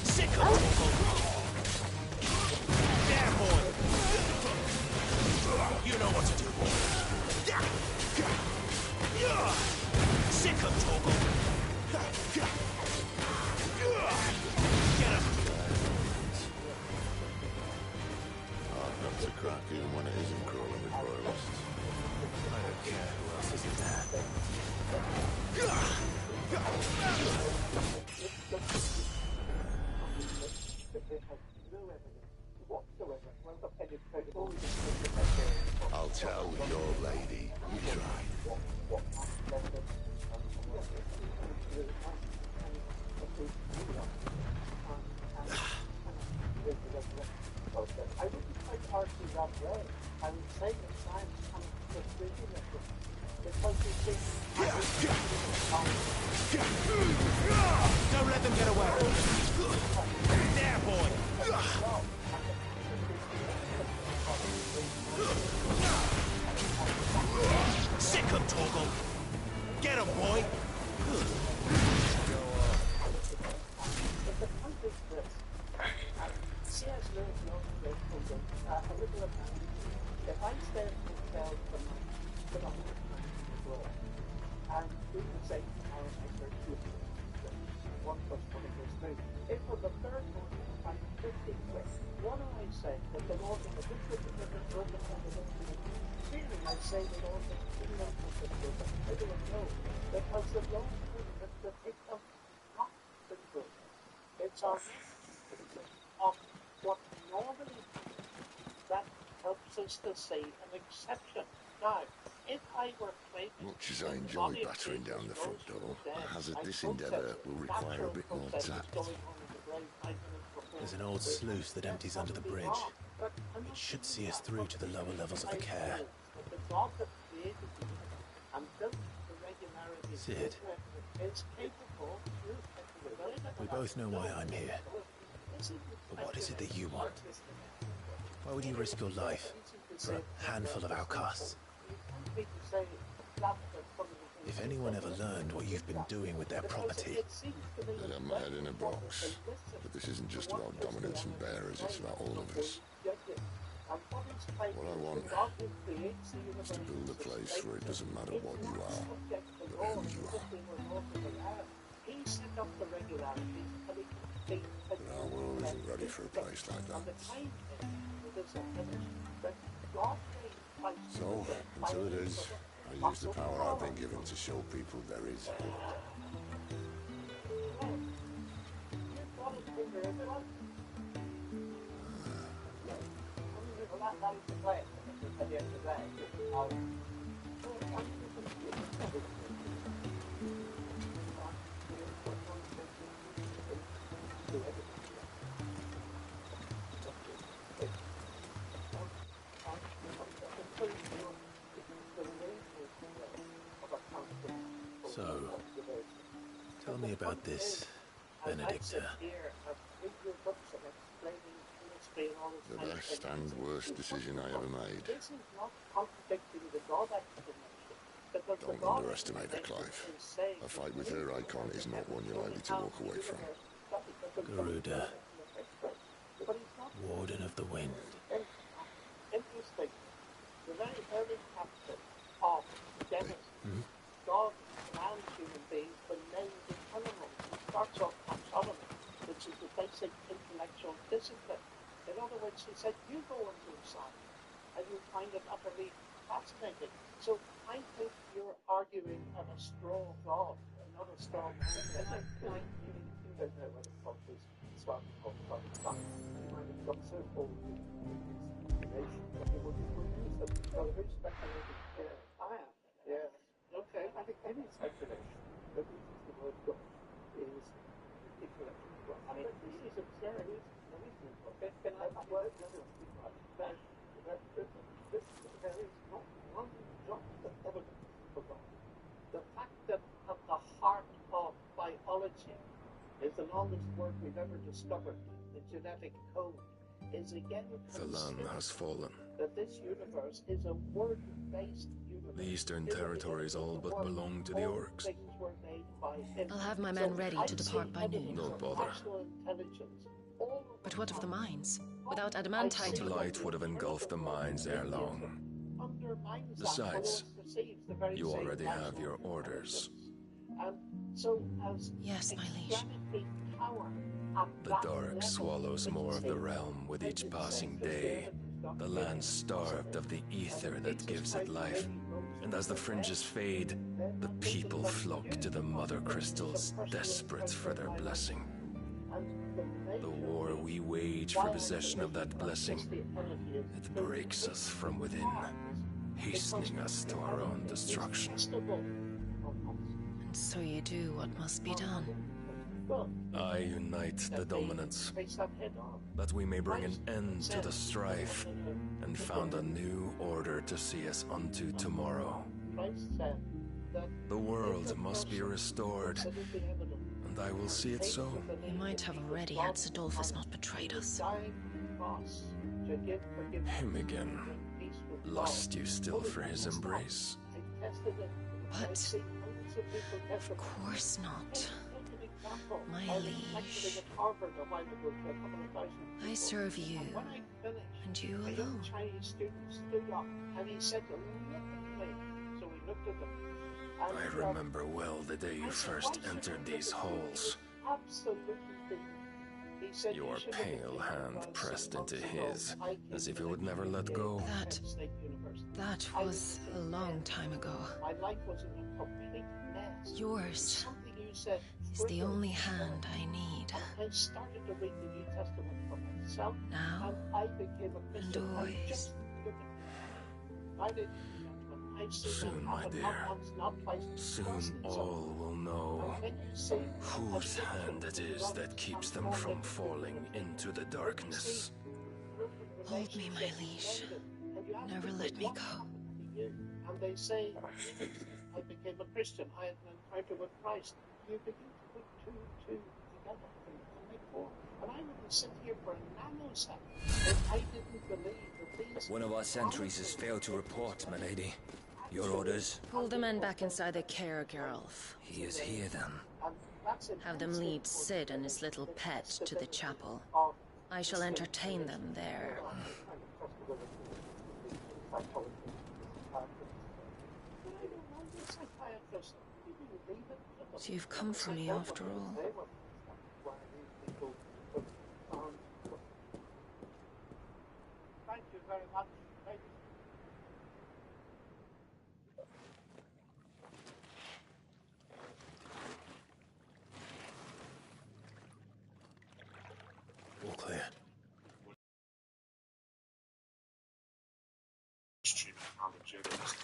Sick of it. There, boy. You know what to do, boy. Sick of Torgal. Get him. Hard not to crack even when it isn't crawling with Royalists. I don't care who else is in there. I'll tell your lady you tried. I wouldn't quite argue that way. I would say that science comes to conclusion of this. Because you see, don't let them get away. There, boy. Sick of Torgal. Get him, boy. the point is this. C.S. Lewis knows a little about, if I was one of those things. It was the third one by 50 quid. One I said that the Lord in the book of the broken and the feeling I say the Lord in the book of the broken. I don't know. Because the Lord that it has not been broken. It's of what normally that helps us to see an exception. Now, if I were claiming... Much as I enjoy battering down the front door, I hazard this endeavour will require a bit more tact. There's an old sluice that empties under the bridge. It should see us through to the lower levels of the care. Sid, we both know why I'm here. But what is it that you want? Why would you risk your life for a handful of outcasts? If anyone ever learned what you've been doing with their property... I'd have my head in a box. But this isn't just about dominance and bearers, it's about all of us. What I want is to build a place where it doesn't matter what you are, but who you are. But our world isn't ready for a place like that. So, until it is, I use the power I've been given to show people there is hope. So, tell me about this, Benedicta. The best and worst decision I ever made. Don't underestimate her, Clive. A fight with her icon is not one you're likely to walk away from. Garuda, Warden of the Wind. Interesting. The very early captain of Genesis, God and human beings were named in animals. It starts off taxonomy, which is the basic intellectual discipline. In other words, he said, you go into science and you find it utterly fascinating. So I think you're arguing on a straw God, not a straw man. You don't know whether the fuck is starting from you might have got so old with his nation that he wouldn't produce them. So who's speculating? Yeah, I am. Yes. Okay. I think any speculation that uses the word God is intellectual. I mean, this is absurd. Okay, can I have word? There is not one jot of evidence for God. The fact that at the heart of biology is the longest word we've ever discovered, the genetic code, is again the Lamb has fallen. That this universe is a word-based universe. The Eastern Territories all but belong to the Orcs. I'll have my men ready to depart by noon. No bother. But what of the mines? Without adamantite... Light would have engulfed the mines ere long. Besides, you already have your orders. Yes, my liege. The dark swallows more of the realm with each passing day. The land starved of the ether that gives it life. And as the fringes fade, the people flock to the mother crystals, desperate for their blessing. The war we wage for possession of that blessing, it breaks us from within, hastening us to our own destruction. And so you do what must be done. I unite the dominants, that we may bring an end to the strife, and found a new order to see us unto tomorrow. The world must be restored, and I will see it so. You might have already had Sidolphus not betrayed us. Him again. Lust you still for his embrace? But... of course not. My liege. I serve you, and you alone. I remember well the day you first entered these halls. absolutely didn't. He said Your pale hand pressed into his, as if it would never let go. That was a long time ago. My life was in a complete mess. Yours is the only hand I need. I started to read the New Testament for myself. Now, and I became a Christian. and always. Soon, my dear, soon all will know whose hand it is that keeps them from falling into the darkness. Hold me, my liege. Never let me go. And they say, I became a Christian. I had an encounter with Christ. You begin to put two and two together and make four. And I wouldn't sit here for a nanosecond if I didn't believe that these... One of our sentries has failed to report, my lady. Your orders? Pull the men back inside the care, Geralf. He is here, then. Have them lead Sid and his little pet to the chapel. I shall entertain them there. So you've come for me after all. Thank you very much. All clear. Apologetics.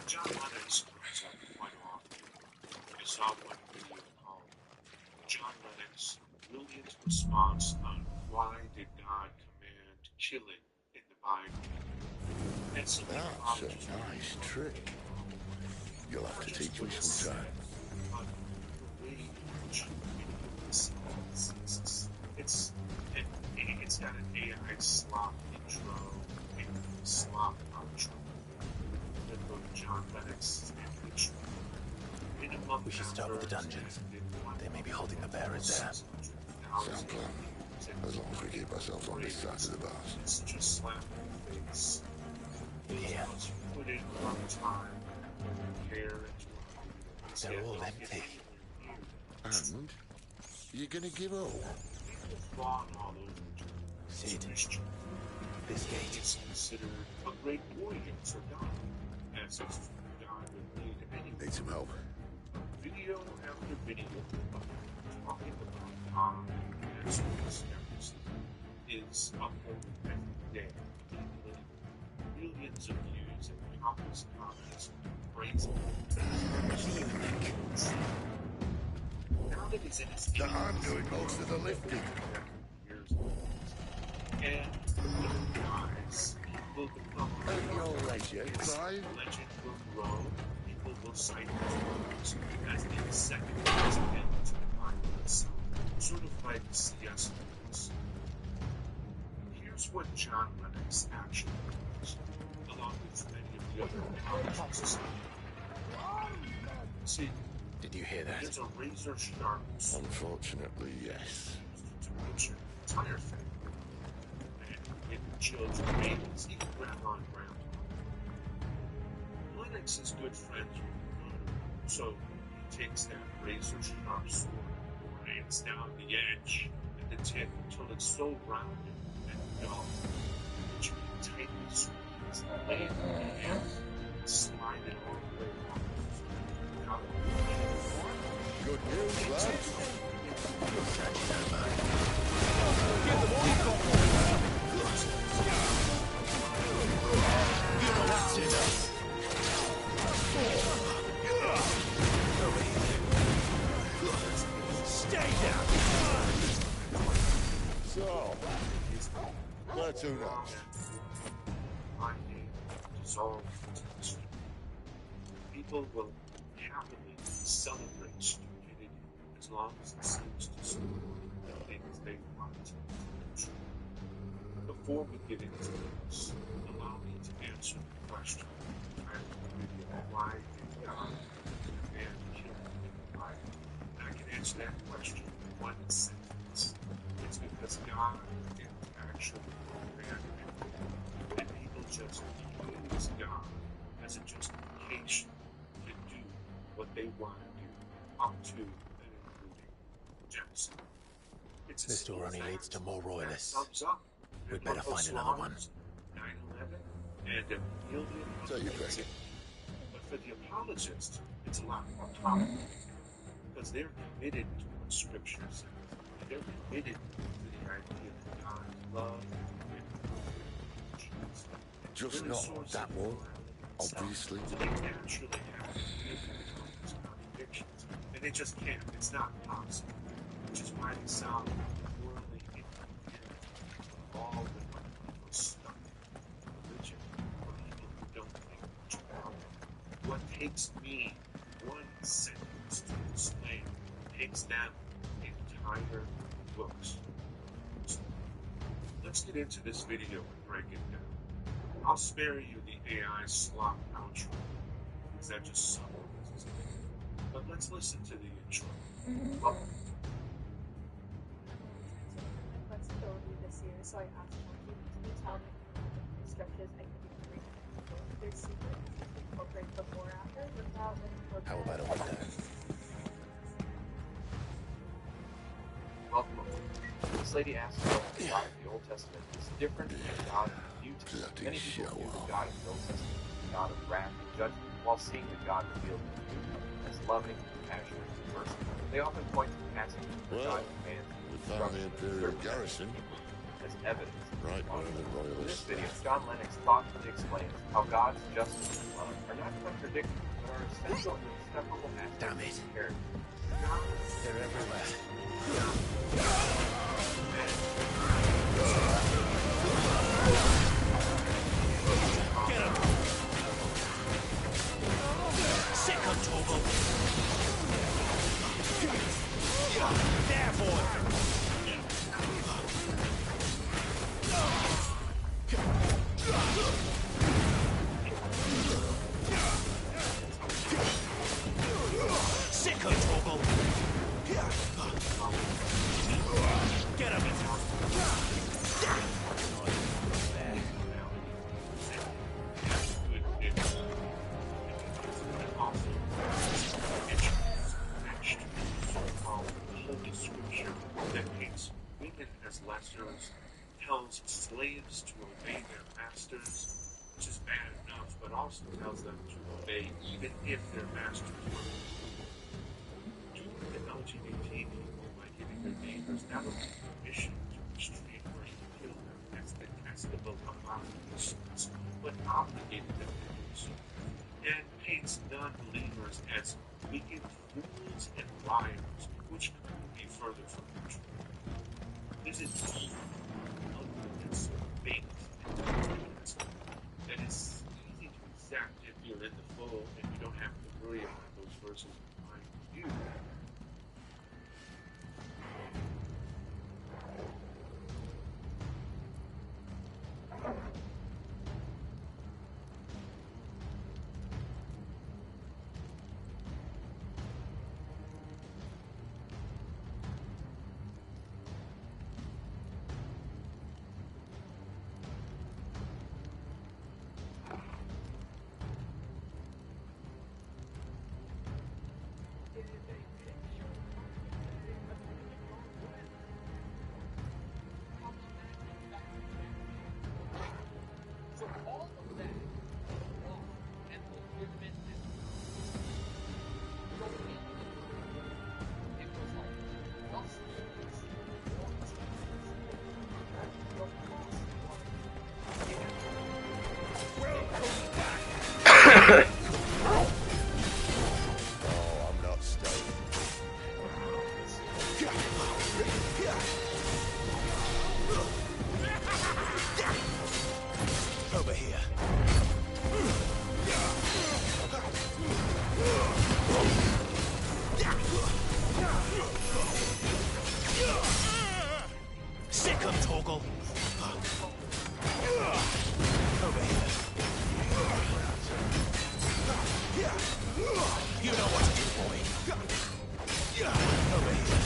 John Lennox comes up quite often. I saw one video called John Lennox, William's response on why did God command killing in the Bible. And some That's a nice trick. You'll have to teach me sometime. It's got an AI slop intro and slop outro. John Lennox and intro. We should start with the dungeons. They may be holding the bearers there. Sound plan. As long as we keep ourselves on this side of the bars. It's just slap in the face. Here. Put in a lot of time, care into They're all empty. And you're gonna give up? Sid, this gate is considered a great warrior for God, as if God would need any. Need some help. Video after video talking about God and his is uploaded every day, millions of views and countless comments praising now that he's in his I'm doing most of the lifting. And guys will become legend will grow, people will cite his words as the second best end to the violence, sort of like C.S. Lewis. Here's what John Lennox actually does, along with many of the other apologists. See, did you hear that? There's a razor sharp. Unfortunately, yes. To picture the entire thing. And children, babies, even grandma and grandpa. Lennox is good friends with Mother, so he takes that razor sharp sword and aims down the edge at the tip until it's so rounded and dull that you can tightly squeeze the blade in your hand and slide it all the way along. Good news, lads. Stay down. So, where to next? My name dissolved into history. People will happily celebrate stupidity as long as it seems to suit the things they want to be true. Before we get into this, allow me to answer the question: why did God command killing in the Bible? And I can answer that question in one sentence. It's because God didn't actually command it, and people just use God as a justification to do what they want to do, up to and including genocide. This door only leads to more royalists. We'd better find another one. 9/11 and yielded. Take your pick. But for the apologists, it's a lot more powerful because they're committed to what Scripture says. They're committed to the idea that God loves and Jesus. Just not that one, obviously. So they naturally have these contradictions, and they just can't. It's not possible. Which is why they sound morally incoherent, all with what people stuck in religion, or people who don't think much about it. What takes me one sentence to explain takes them entire books. So let's get into this video and break it down. I'll spare you the AI slop outro, because that just summarizes it. But let's listen to the intro. Welcome. Flexibility this year, so I asked Monkey to tell me the stretches I could be free. There's secrets to incorporate before or after without any. How about a window? Welcome. This lady asks if the God of the Old Testament is different from the God of the New Testament. Many people view the God of the Old Testament as the God of wrath and judgment, while seeing the God revealed in the New Covenant as loving, compassionate, and merciful. They often point to the passage where God commands We found the Imperial garrison. as evidence. Right where the In this royalists video, are. John Lennox thoughtfully explains how God's justice and love are not contradictory, but are essential and inseparable aspects Damn of it. his character. They're everywhere. Get him! Sick of Togo! There, boy! Sick of Togo! Get him! Holy Scripture that paints women as lessers, tells slaves to obey their masters, which is bad enough, but also tells them to obey even if their masters were. Do the LGBT people by giving their neighbors not only permission to restrain or kill them as detestable abominations, but obligated them to do so, and paints non-believers as wicked fools and liars, which couldn't be further from the truth. There's a deep ugliness, baked into ignorance that is easy to accept if you're in the fold and you don't have to worry about those verses behind you. Oh, I'm not staying. Over here. Sick of Toggle. Over here. You know what to do, boy. Over here.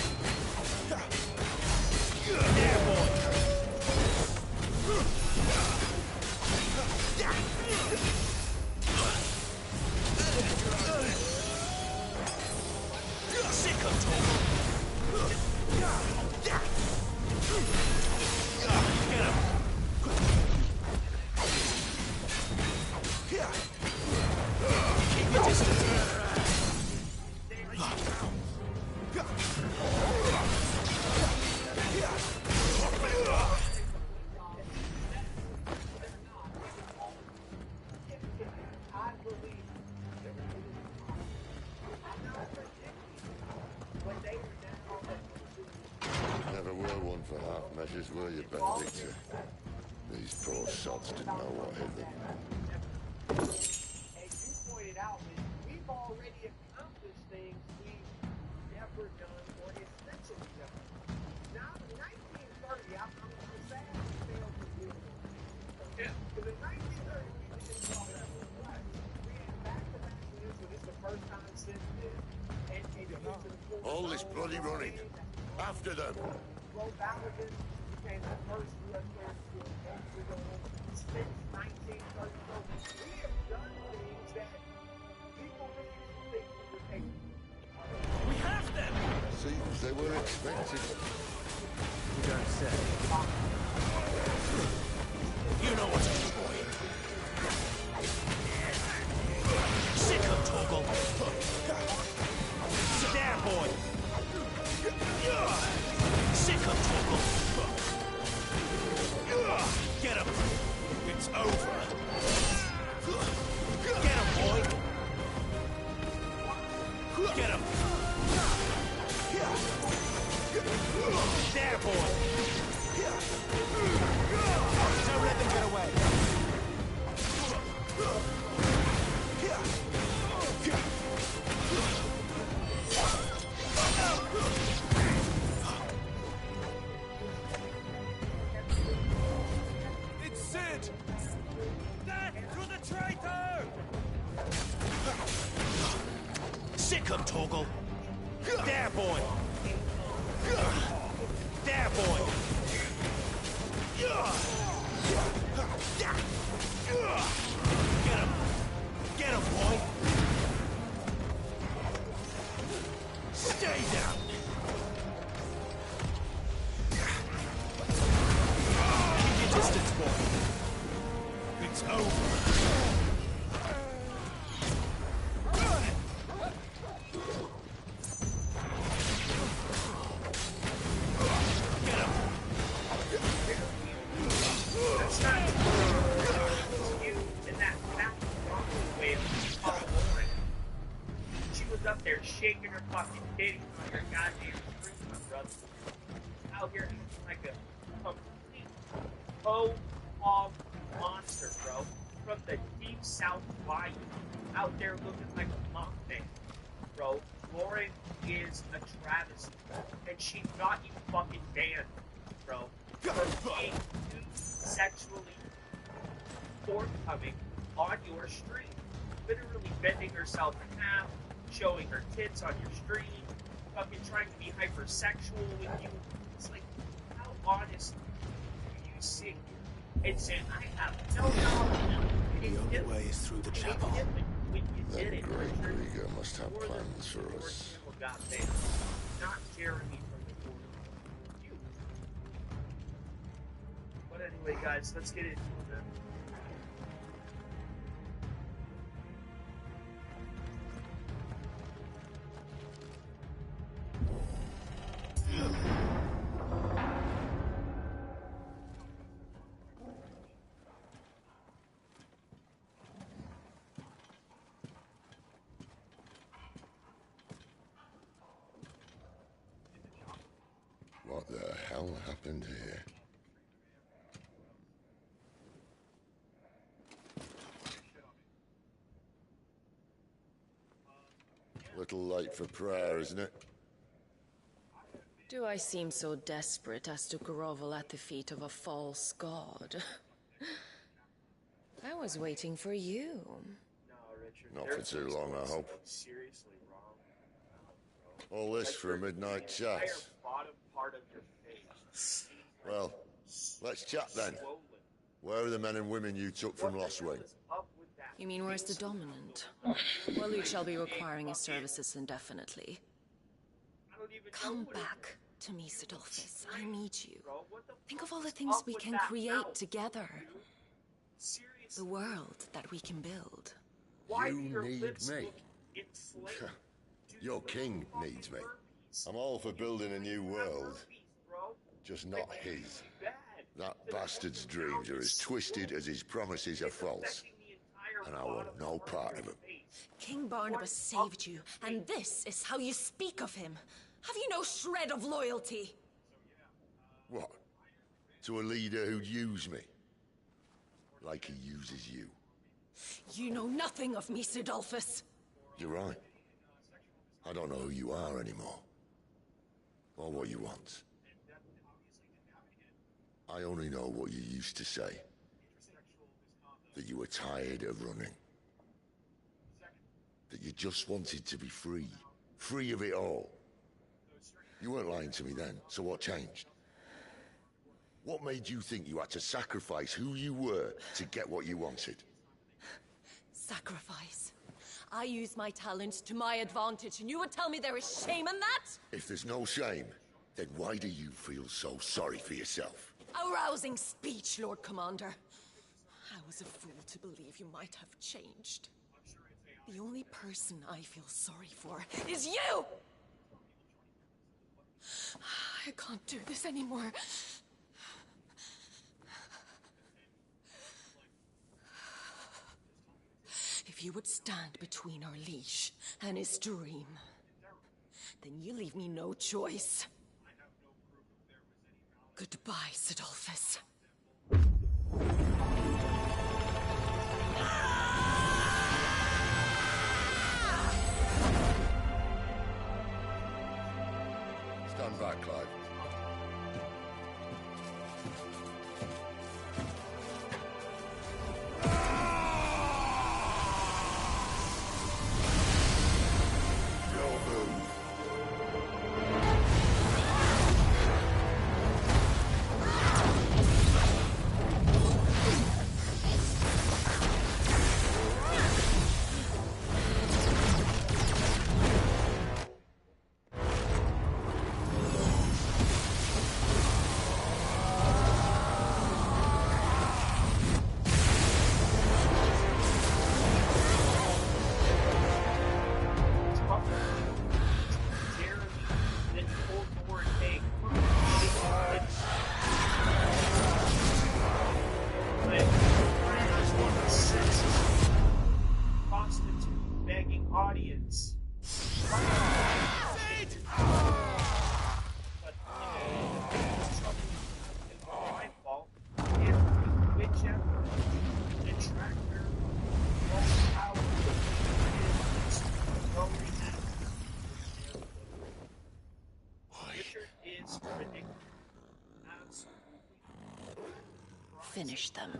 were one for half measures, were you, Benedicta? These poor sods didn't know what hit them. As you pointed out, we've already accomplished things we've never done or essentially done. Now, in 1930, I'm going to say we failed to do it. Because in 1930, we didn't call that one right. We had back-to-back wins, but it's the first time since then. And all this bloody running. After them. Roe Balaban became the first U.S. player to eventually go home since 1934. We have done things that people really didn't think we were capable of. We have them! Seems they were expected. You don't say. You know what to do, boy. Sick of Torgal. Sit there, boy. Sick of Torgal. Get him. It's over. Get him, boy. Get him. There, boy. Don't let them get away. It's Sid! That to the traitor! Sick of Torgal. There, boy. There, boy. Get him. Get him, boy. Stay down. Keep your distance, boy. It's over. Up there shaking her fucking titties on your goddamn street, my brother. Out here like a complete co-hog monster, bro. From the deep south bayou. Out there looking like a mountain, bro. Lauren is a travesty. And she got you fucking banned, bro. For being too sexually forthcoming on your stream. Literally bending herself in half, showing her tits on your stream, fucking trying to be hypersexual with you. It's like, how honest do you sit here and say, I have no knowledge? The only way is through the chapel. When you did it, Great Rieger must have plans for us. got there. Not Jeremy from the corner. You. But anyway, guys, let's get into it. What the hell happened here? Little late for prayer, isn't it? Do I seem so desperate as to grovel at the feet of a false god? I was waiting for you. Not for too long, I hope. All this for a midnight chat. Well, let's chat then. Where are the men and women you took from Lostwing? You mean where's the dominant? Well, you shall be requiring his services indefinitely. Come back to me, Sidolphus. I need you. Think of all the things we can create together. The world that we can build. You need me. Your king needs me. I'm all for building a new world. Just not his. That bastard's dreams are as twisted as his promises are false. And I want no part of him. King Barnabas saved you, and this is how you speak of him. Have you no shred of loyalty? What? To a leader who'd use me? Like he uses you. You know nothing of me, Sidolphus. You're right. I don't know who you are anymore. Or what you want. I only know what you used to say. That you were tired of running. That you just wanted to be free. Free of it all. You weren't lying to me then, so what changed? What made you think you had to sacrifice who you were to get what you wanted? Sacrifice. I use my talents to my advantage, and you would tell me there is shame in that? If there's no shame, then why do you feel so sorry for yourself? A rousing speech, Lord Commander. I was a fool to believe you might have changed. The only person I feel sorry for is you! I can't do this anymore. If you would stand between our leash and his dream, then you leave me no choice. Goodbye, Sidolphus. Stand back, Clive. Finish them.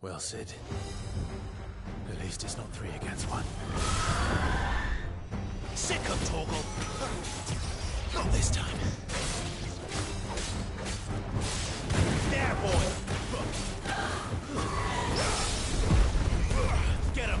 Well, Sid. At least it's not 3 against 1. Sick of Torgal! Not this time. There, boy! Get him!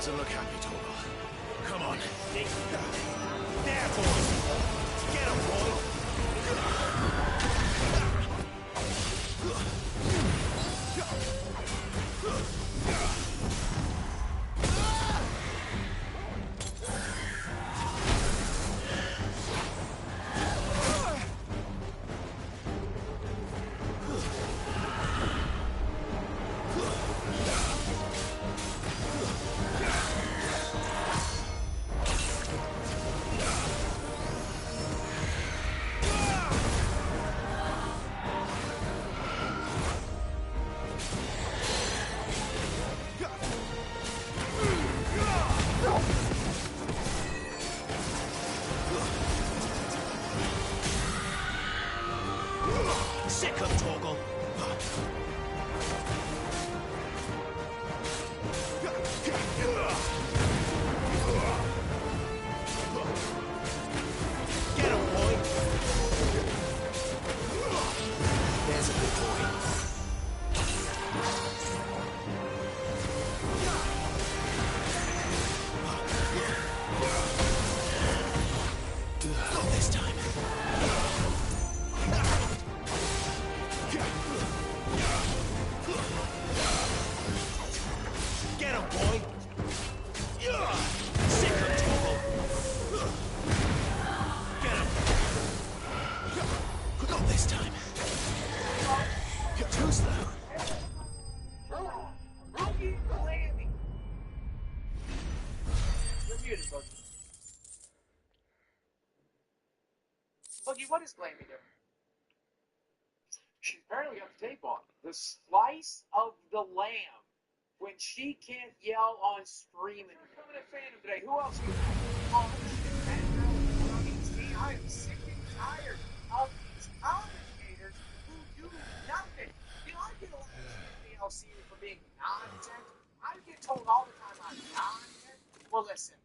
doesn't look happy, Torgal. Come on. There, boys! Get him, boy! Sick of Torgal. Get him, boy! There's a good boy. Not this time. Get him, boy! Sick of Torgal! Get him! Not this time. You're too slow. You're muted, Boogie. Boogie, what is Glammy doing? She's apparently got the tape on. The slice of the lamb. When she can't yell on stream and becoming a fan of today. Who else? I am sick and tired of these commentators who do nothing. You know, I get a lot of DLC for being nonsense. I get told all the time I'm nonsense. Well, listen,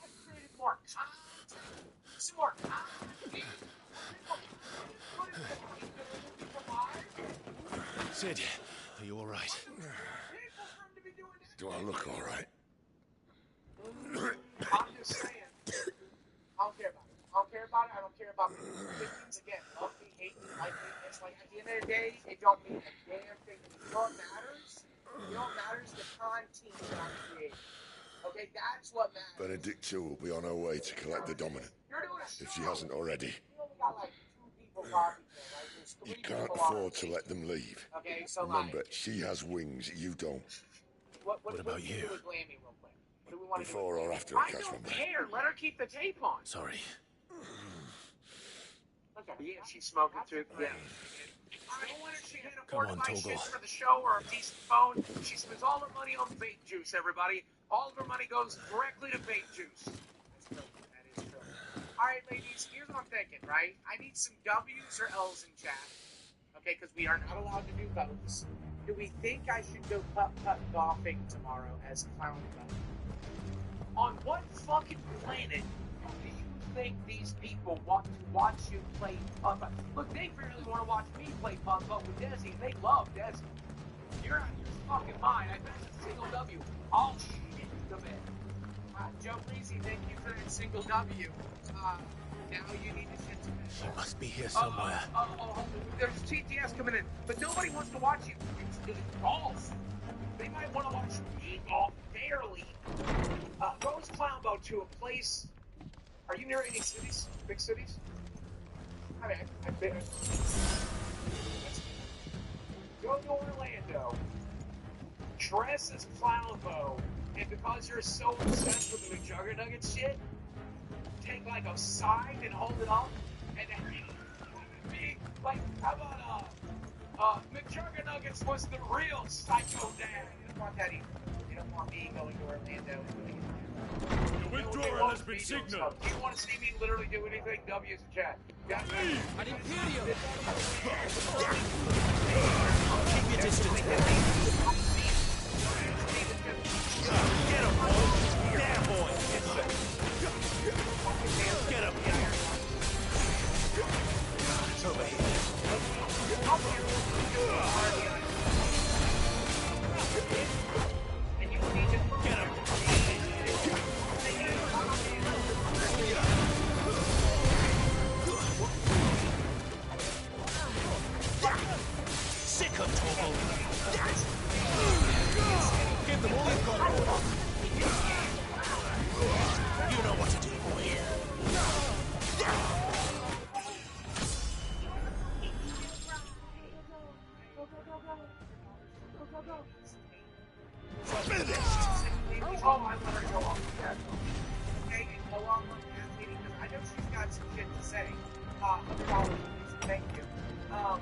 I've created more content. Some more content. Sid, are you all right? Do I look all right? I'm just saying. I don't care about it. I don't care about it. I don't care about the victims. Again, love me, hate me, like me. It's like at the end of the day, it don't mean a damn thing. You know what matters? You know what matters? The content that I create. Okay, that's what matters. Benedict 2 will be on her way to collect the Dominant. If she hasn't already. You only got like 2 people robbing her, right? There's 3 You can't people afford on to let them leave. Okay, so Remember, she has wings, you don't. What about do we you? do with Glammy real quick? What do we want to do? Before or after I I catch don't one. care. Let her keep the tape on. Sorry. Okay. Yeah, she's smoking through. Yeah. I don't want her. She can't afford to Come on, buy Torgal. shit for the show or a decent phone. She spends all her money on vape juice. Everybody, all of her money goes directly to vape juice. That's true. That is true. All right, ladies. Here's what I'm thinking. Right? I need some W's or L's in chat. Okay, because we are not allowed to do votes. Do we think I should go putt-putt golfing tomorrow as Clown Butt? On what fucking planet do you think these people want to watch you play putt-putt? Look, they really want to watch me play putt-putt with Desi. They love Desi. You're out of your fucking mind. I bet it's a single W. I'll shit the bed. Joe Breezy, thank you for that single W. Now you need to shit to bed. She must be here somewhere. There's TTS coming in, but nobody wants to watch you. It's golf. They might want to watch me golf, barely. Rose Clownbow to a place. Are you near any cities? Big cities? I mean, I've been. Go to Orlando. Dress as Clownbow, and because you're so obsessed with the McJuggerNuggets shit, take like a sign and hold it up, and then be like, how about McJuggerNuggets was the real Psycho Dad. You don't want that either. You don't want me going to Orlando and doing it. The withdrawal has been signaled. Do you want to see me literally do anything? W's in chat. Got me. An Imperium. Keep your distance. Get him, boy. There, boy. Get him. It's over here. Get him. I let her go off the cat. Okay, and go on with that meeting, because I know she's got some shit to say. $100, please, thank you. Not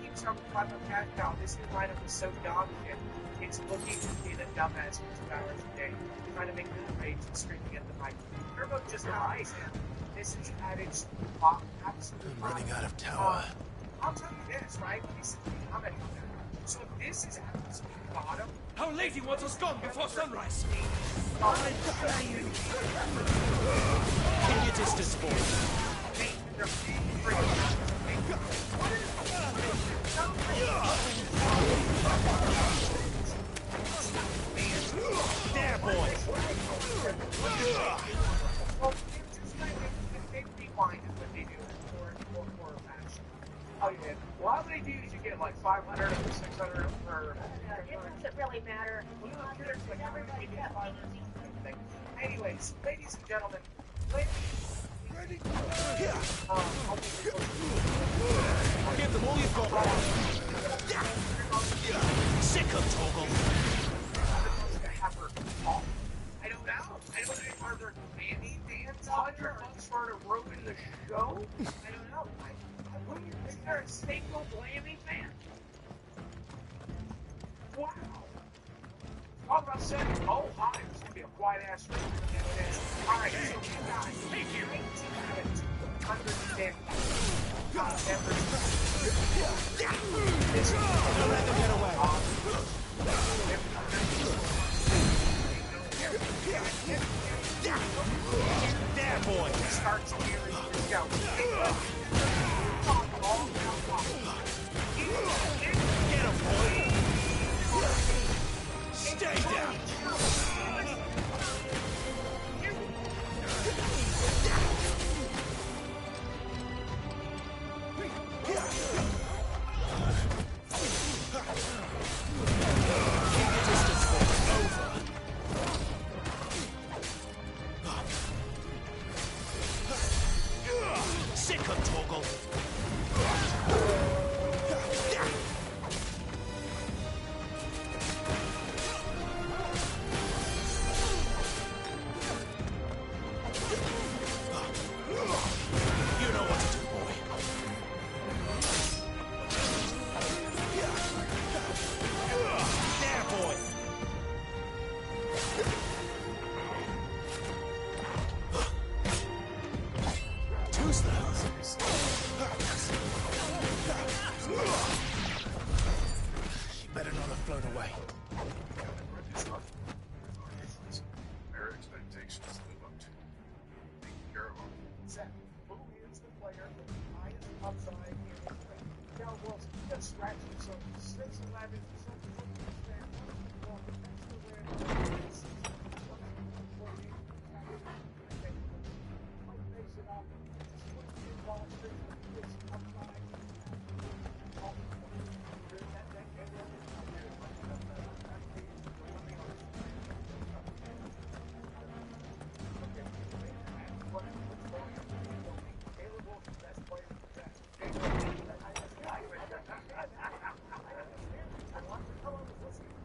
keep some fun of cash cow. This new lineup is so dog shit. It's looking to be the dumbass for 2 hours a day, trying to make good rage and screaming at the mic. Turbo just dies. This is added absolutely. I'm running out of tower. I'll tell you this, right? This is the comment on that. So if this is absolute bottom. Our lady wants us gone before sunrise. Keep your distance, boy. There, boy. Well, they rewind is what they do for fashion. Oh, yeah. Well, how many views you get? Like 500 or 600 or... It doesn't really matter. Anyways, ladies and gentlemen, Give them all you've got. Sick of Toggle. I don't know. Are there Grammy fans on here? Sort of ruin the show? I don't know. Is there a single Grammy fan? Wow. All of a sudden, oh, hi. It's going to be a quiet ass room. Alright, so we got 19 out of 210 Don't let them get away. There, boy. Starts hearing the go. Get him, boy. Stay down. Sick of Toggle. You know what to do, boy. There, boy. Too slow. You better not have flown away. Their expectations live up to taking care of them. Exactly. Who is the player with the highest upside in the league? Now, well, just scratch it. So 6'11", something like that. Well, that's the way it is. Face it up. Wall Street is upside.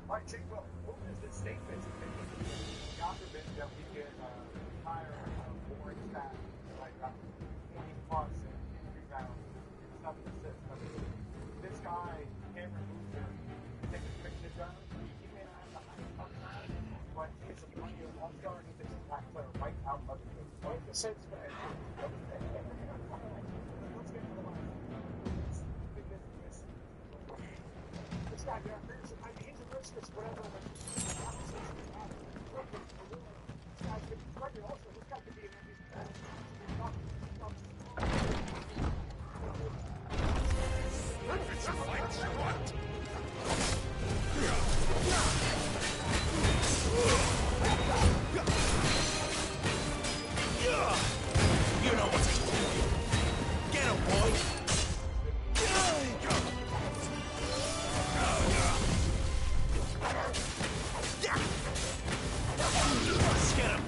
All right, Chick, well, what is the statement? God forbid that we get hire boring staff like 20 plus and rebounds and stuff like this. I mean, this guy, Cameron Boozer, take a picture done. He may not have the highest upside, but he's a one-year all-star and he's a black player right out of the game. Like the sense that let's get to the line. This guy, I mean, he's a risk, whatever. You know what to do. Get him, boy. Let's get him.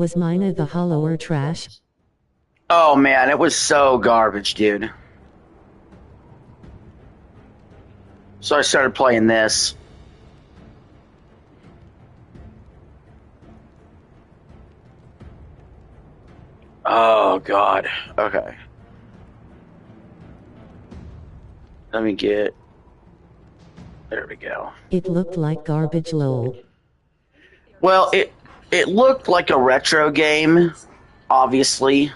Was Mina the hollower trash? Oh man, it was so garbage, dude. So I started playing this. Oh god. Okay. Let me get... There we go. It looked like garbage, lol. Well, it looked like a retro game, obviously.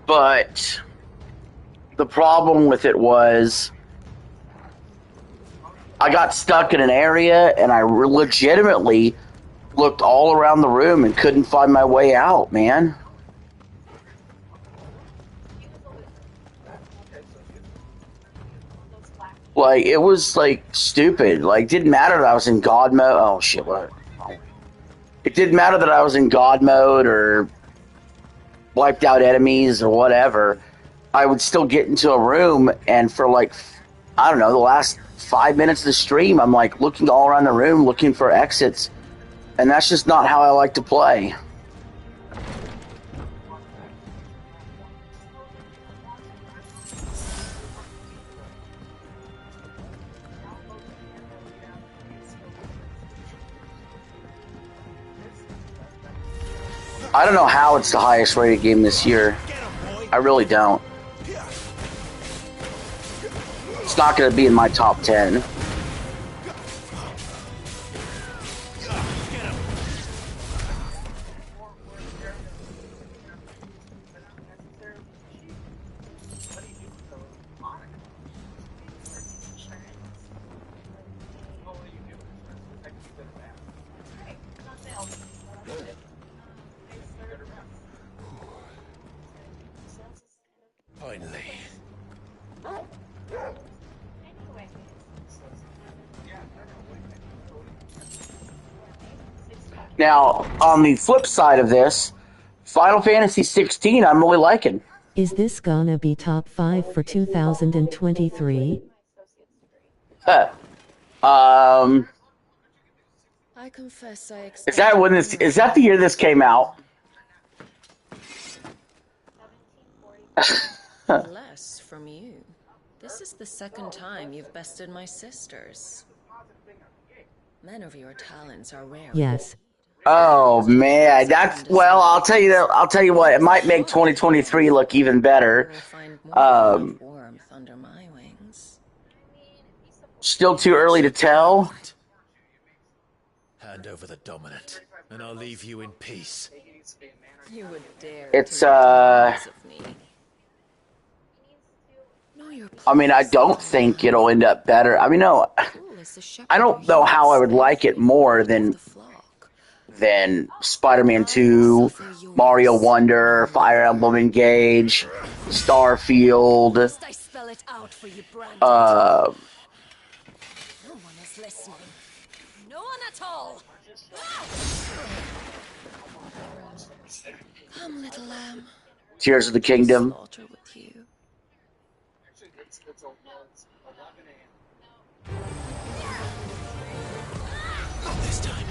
But the problem with it was I got stuck in an area and I legitimately looked all around the room and couldn't find my way out, man. Like, it was, like, stupid. Like, didn't matter that I was in God mode. Oh, shit, what? It didn't matter that I was in God mode or wiped out enemies or whatever. I would still get into a room, and for, like, I don't know, the last 5 minutes of the stream, I'm, like, looking all around the room, looking for exits. And that's just not how I like to play. I don't know how it's the highest rated game this year. I really don't. It's not going to be in my top 10. Finally. Now, on the flip side of this, Final Fantasy 16 I'm really liking. Is this gonna be top 5 for 2023? I confess I Is that when this is that the year this came out? less from you. This is the second time you've bested my sisters. Men of your talents are rare. Yes. Oh man, that's well. I'll tell you that. I'll tell you what. It might make 2023 look even better. Warmth under my wings. Still too early to tell. Hand over the dominant, and I'll leave you in peace. You would dare. It's I mean, I don't think it'll end up better. I mean, no. I don't know how I would like it more than Spider-Man 2, Mario Wonder, Fire Emblem Engage, Starfield. I spell it out for you, Brandon? No one is listening. No one at all. Come, little lamb. Tears of the Kingdom. With you. This time.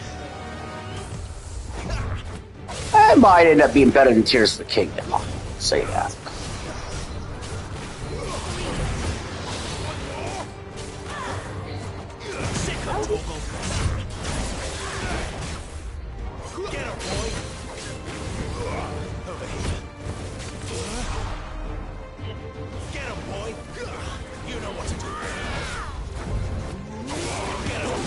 It might end up being better than Tears of the Kingdom. I'll say that. Get her, boy. Over here. Get him, boy. You know what to do. Get him.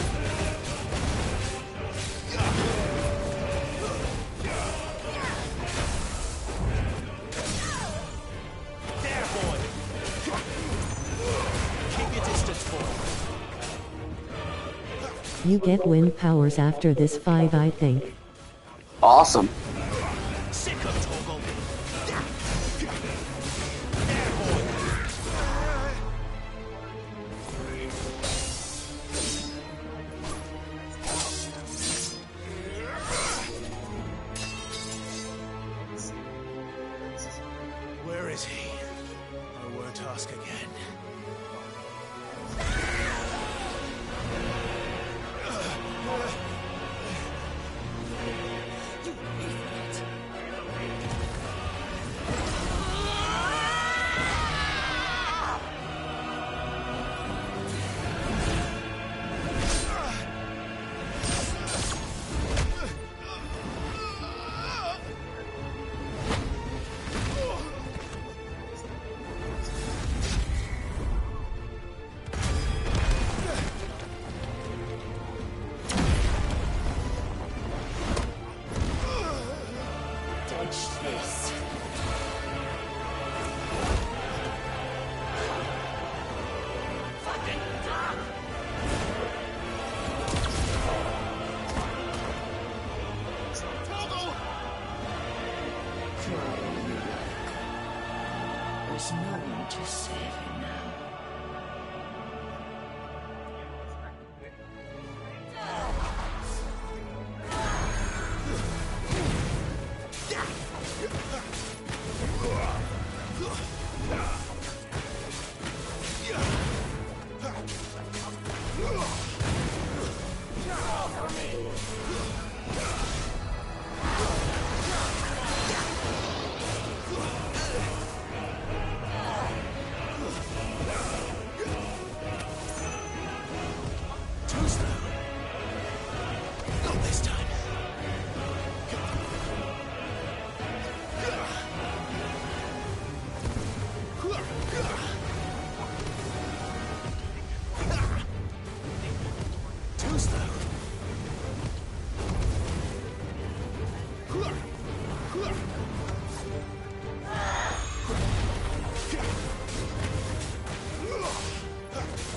There, boy. Keep your distance, boy. You get wind powers after this 5, I think. Awesome. Sick of Torgal. Where is he? I won't ask again. There's no one to save him now.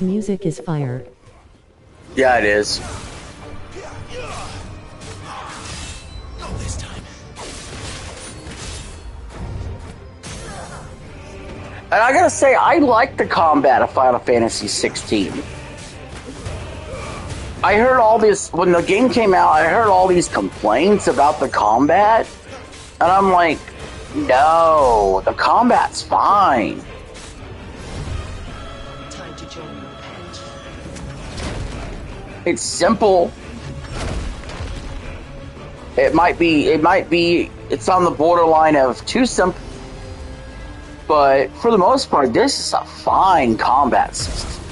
Music is fire. Yeah, it is. Not this time. And I gotta say, I like the combat of Final Fantasy 16. I heard all this, when the game came out, I heard all these complaints about the combat. And I'm like, no, the combat's fine. Time to join your pet. It's simple. It might be, it's on the borderline of too simple. But for the most part, this is a fine combat system.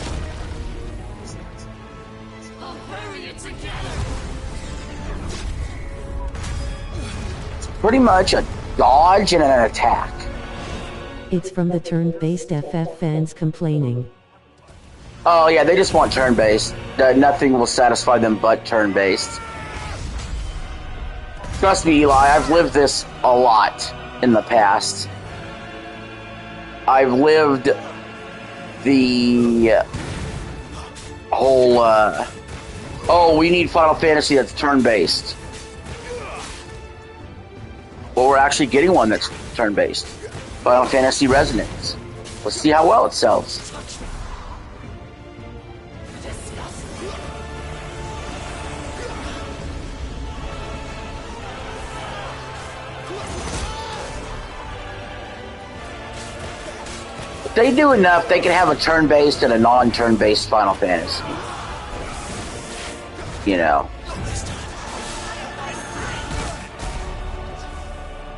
It's pretty much a dodge and an attack. It's from the turn-based FF fans complaining. Oh yeah, they just want turn-based. Nothing will satisfy them but turn-based. Trust me, Eli, I've lived this a lot in the past. I've lived the whole, oh, we need Final Fantasy that's turn-based. Well, we're actually getting one that's turn-based. Final Fantasy Resonance. Let's see how well it sells. If they do enough, they can have a turn-based and a non-turn-based Final Fantasy. You know.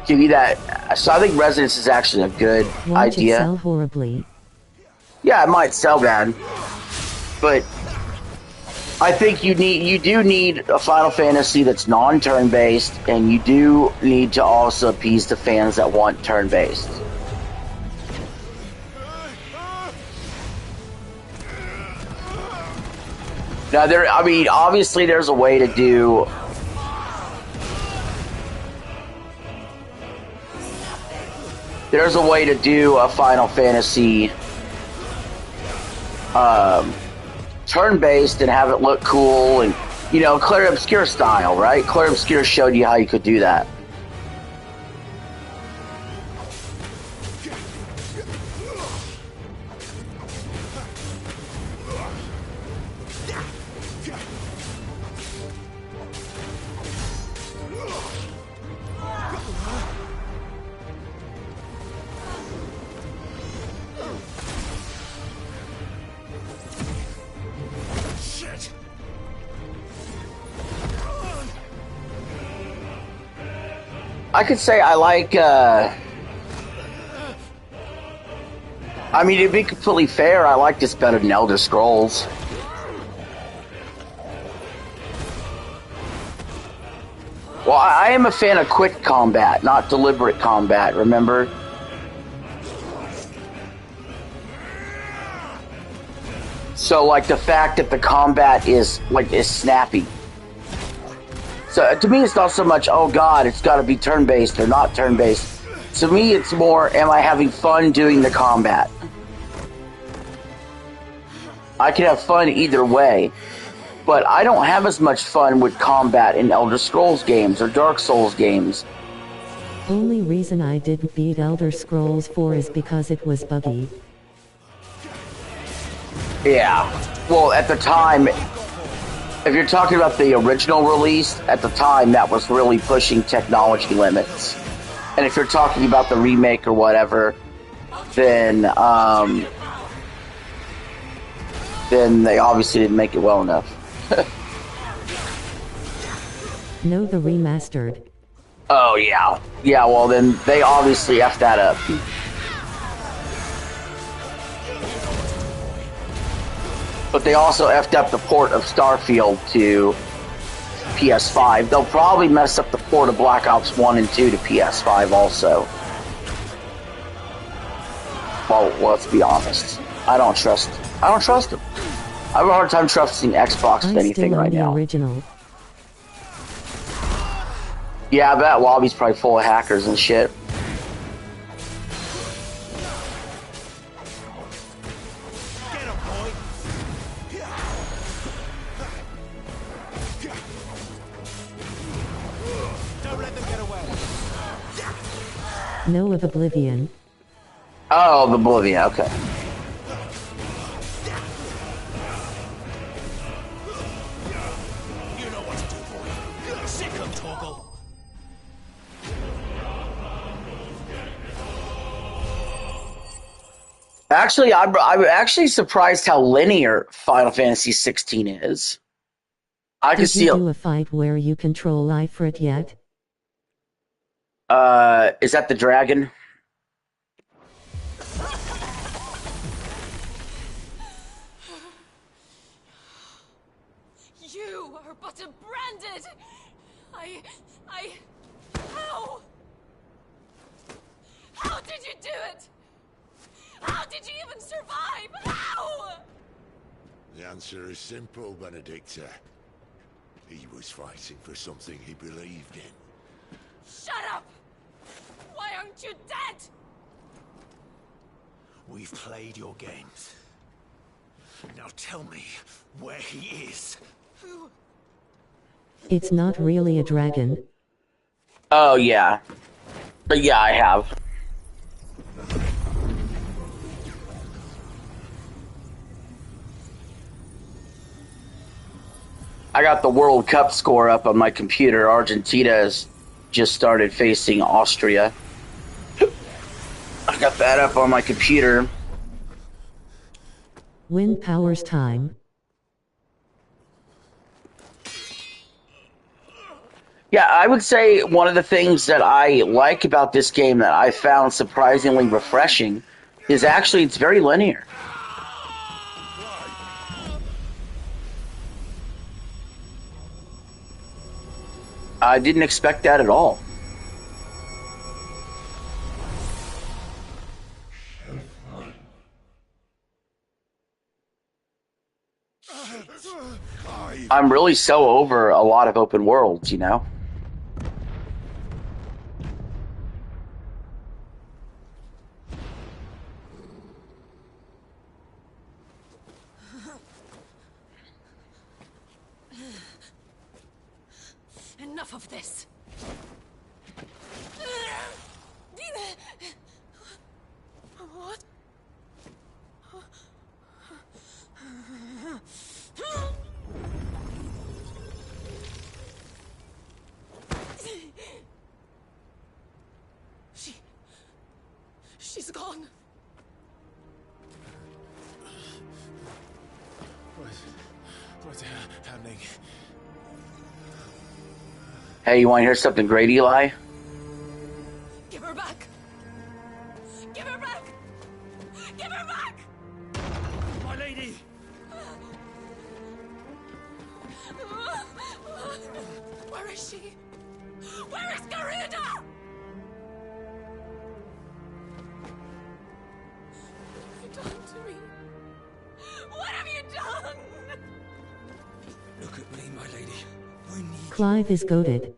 Give you that. So I think Resonance is actually a good idea. It sell horribly. Yeah, it might sell bad, but I think you do need a Final Fantasy that's non-turn based, and you do need to also appease the fans that want turn based. Now I mean, obviously there's a way to do. There's a way to do a Final Fantasy turn-based and have it look cool and, you know, Clair Obscur style, right? Clair Obscur showed you how you could do that. I could say I like, I mean, to be completely fair, I like this better than Elder Scrolls. Well, I am a fan of quick combat, not deliberate combat, remember? So, like, the fact that the combat is snappy. So, to me, it's not so much, oh god, it's gotta be turn-based or not turn-based. To me, it's more, am I having fun doing the combat? I can have fun either way, but I don't have as much fun with combat in Elder Scrolls games or Dark Souls games. Only reason I didn't beat Elder Scrolls 4 is because it was buggy. Yeah. Well, at the time, if you're talking about the original release, at the time that was really pushing technology limits. And if you're talking about the remake or whatever, then they obviously didn't make it well enough. No, the remastered. Oh, yeah. Yeah, well then, they obviously effed that up. But they also effed up the port of Starfield to PS5. They'll probably mess up the port of Black Ops 1 and 2 to PS5 also. Well, let's be honest. I don't trust them. I have a hard time trusting Xbox with anything right now. Original. Yeah, that lobby's probably full of hackers and shit. No, of Oblivion. Oh, of Oblivion, okay. You know what to do, boy. Sick of Torgal. Actually, I'm actually surprised how linear Final Fantasy 16 is. I can see. Did you do a fight where you control Ifrit yet? Is that the dragon? You're but a branded! How? How did you do it? How did you even survive? How? The answer is simple, Benedicta. He was fighting for something he believed in. Shut up! Why aren't you dead? We've played your games. Now tell me where he is. Who? It's not really a dragon. Oh, yeah. But yeah, I have. I got the World Cup score up on my computer. Argentina has just started facing Austria. I got that up on my computer. Wind Powers time. Yeah, I would say one of the things that I like about this game that I found surprisingly refreshing is actually it's very linear. I didn't expect that at all. I'm really so over a lot of open worlds, you know? Enough of this. What? She's gone. What's happening? Hey, you want to hear something great, Eli? Give her back. Give her back. Give her back. My lady. Where is she? Where is Garuda? What have you done to me? What have you done? Look at me, my lady. We need Clive is goated.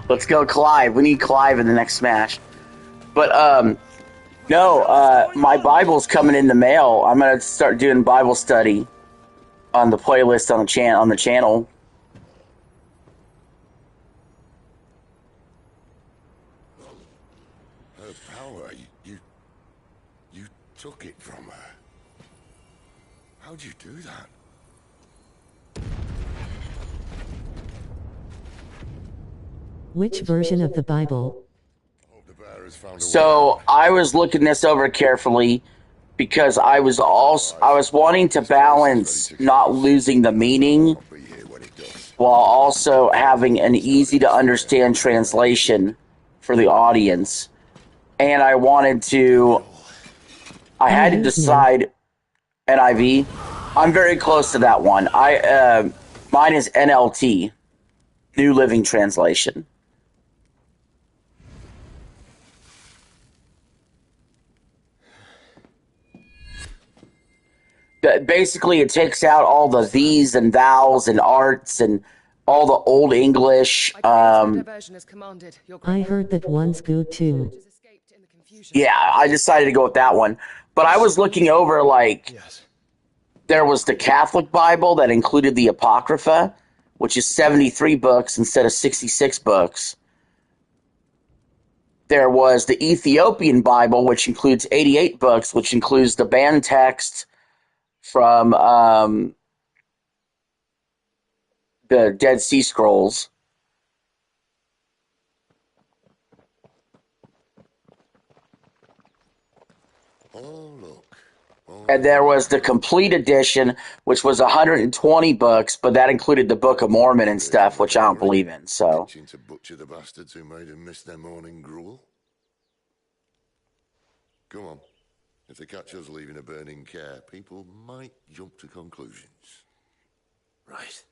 Let's go, Clive. We need Clive in the next Smash. But, no, my Bible's coming in the mail. I'm going to start doing Bible study on the playlist on the channel. Her power, you took it from her. How'd you do that? Which version of the Bible? So I was looking this over carefully because I was wanting to balance not losing the meaning while also having an easy to understand translation for the audience. And I had to decide NIV. I'm very close to that one. Mine is NLT, New Living Translation. Basically, it takes out all the these and thous and arts and all the old English. I heard that one's good too. Yeah, I decided to go with that one. But I was looking over, there was the Catholic Bible that included the Apocrypha, which is 73 books instead of 66 books. There was the Ethiopian Bible, which includes 88 books, which includes the banned text from the Dead Sea Scrolls. And there was the complete edition, which was 120 books, but that included the Book of Mormon and stuff, which I don't believe in. So, To butcher the bastards who made them miss their morning gruel. Come on. If they catch us leaving a burning care, people might jump to conclusions. Right.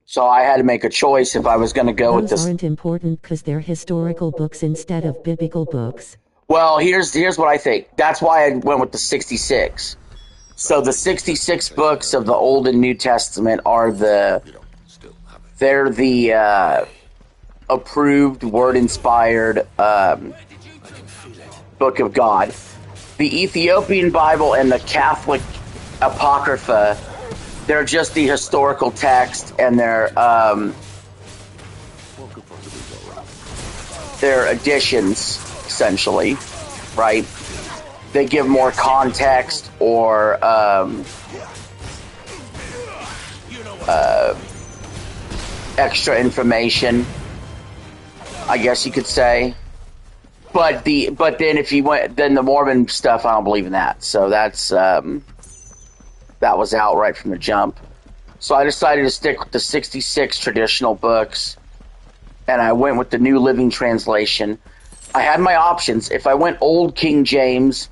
So I had to make a choice if I was going to go with Those this. aren't important because they're historical books instead of biblical books. Well, here's what I think. That's why I went with the 66. So the 66 books of the Old and New Testament are they're the approved, word-inspired book of God. The Ethiopian Bible and the Catholic Apocrypha, they're just the historical text, and they're additions, essentially, right? They give more context or extra information, I guess you could say. But then if you went, then the Mormon stuff, I don't believe in that. So that's that was out right from the jump. So I decided to stick with the 66 traditional books, and I went with the New Living Translation. I had my options. If I went Old King James,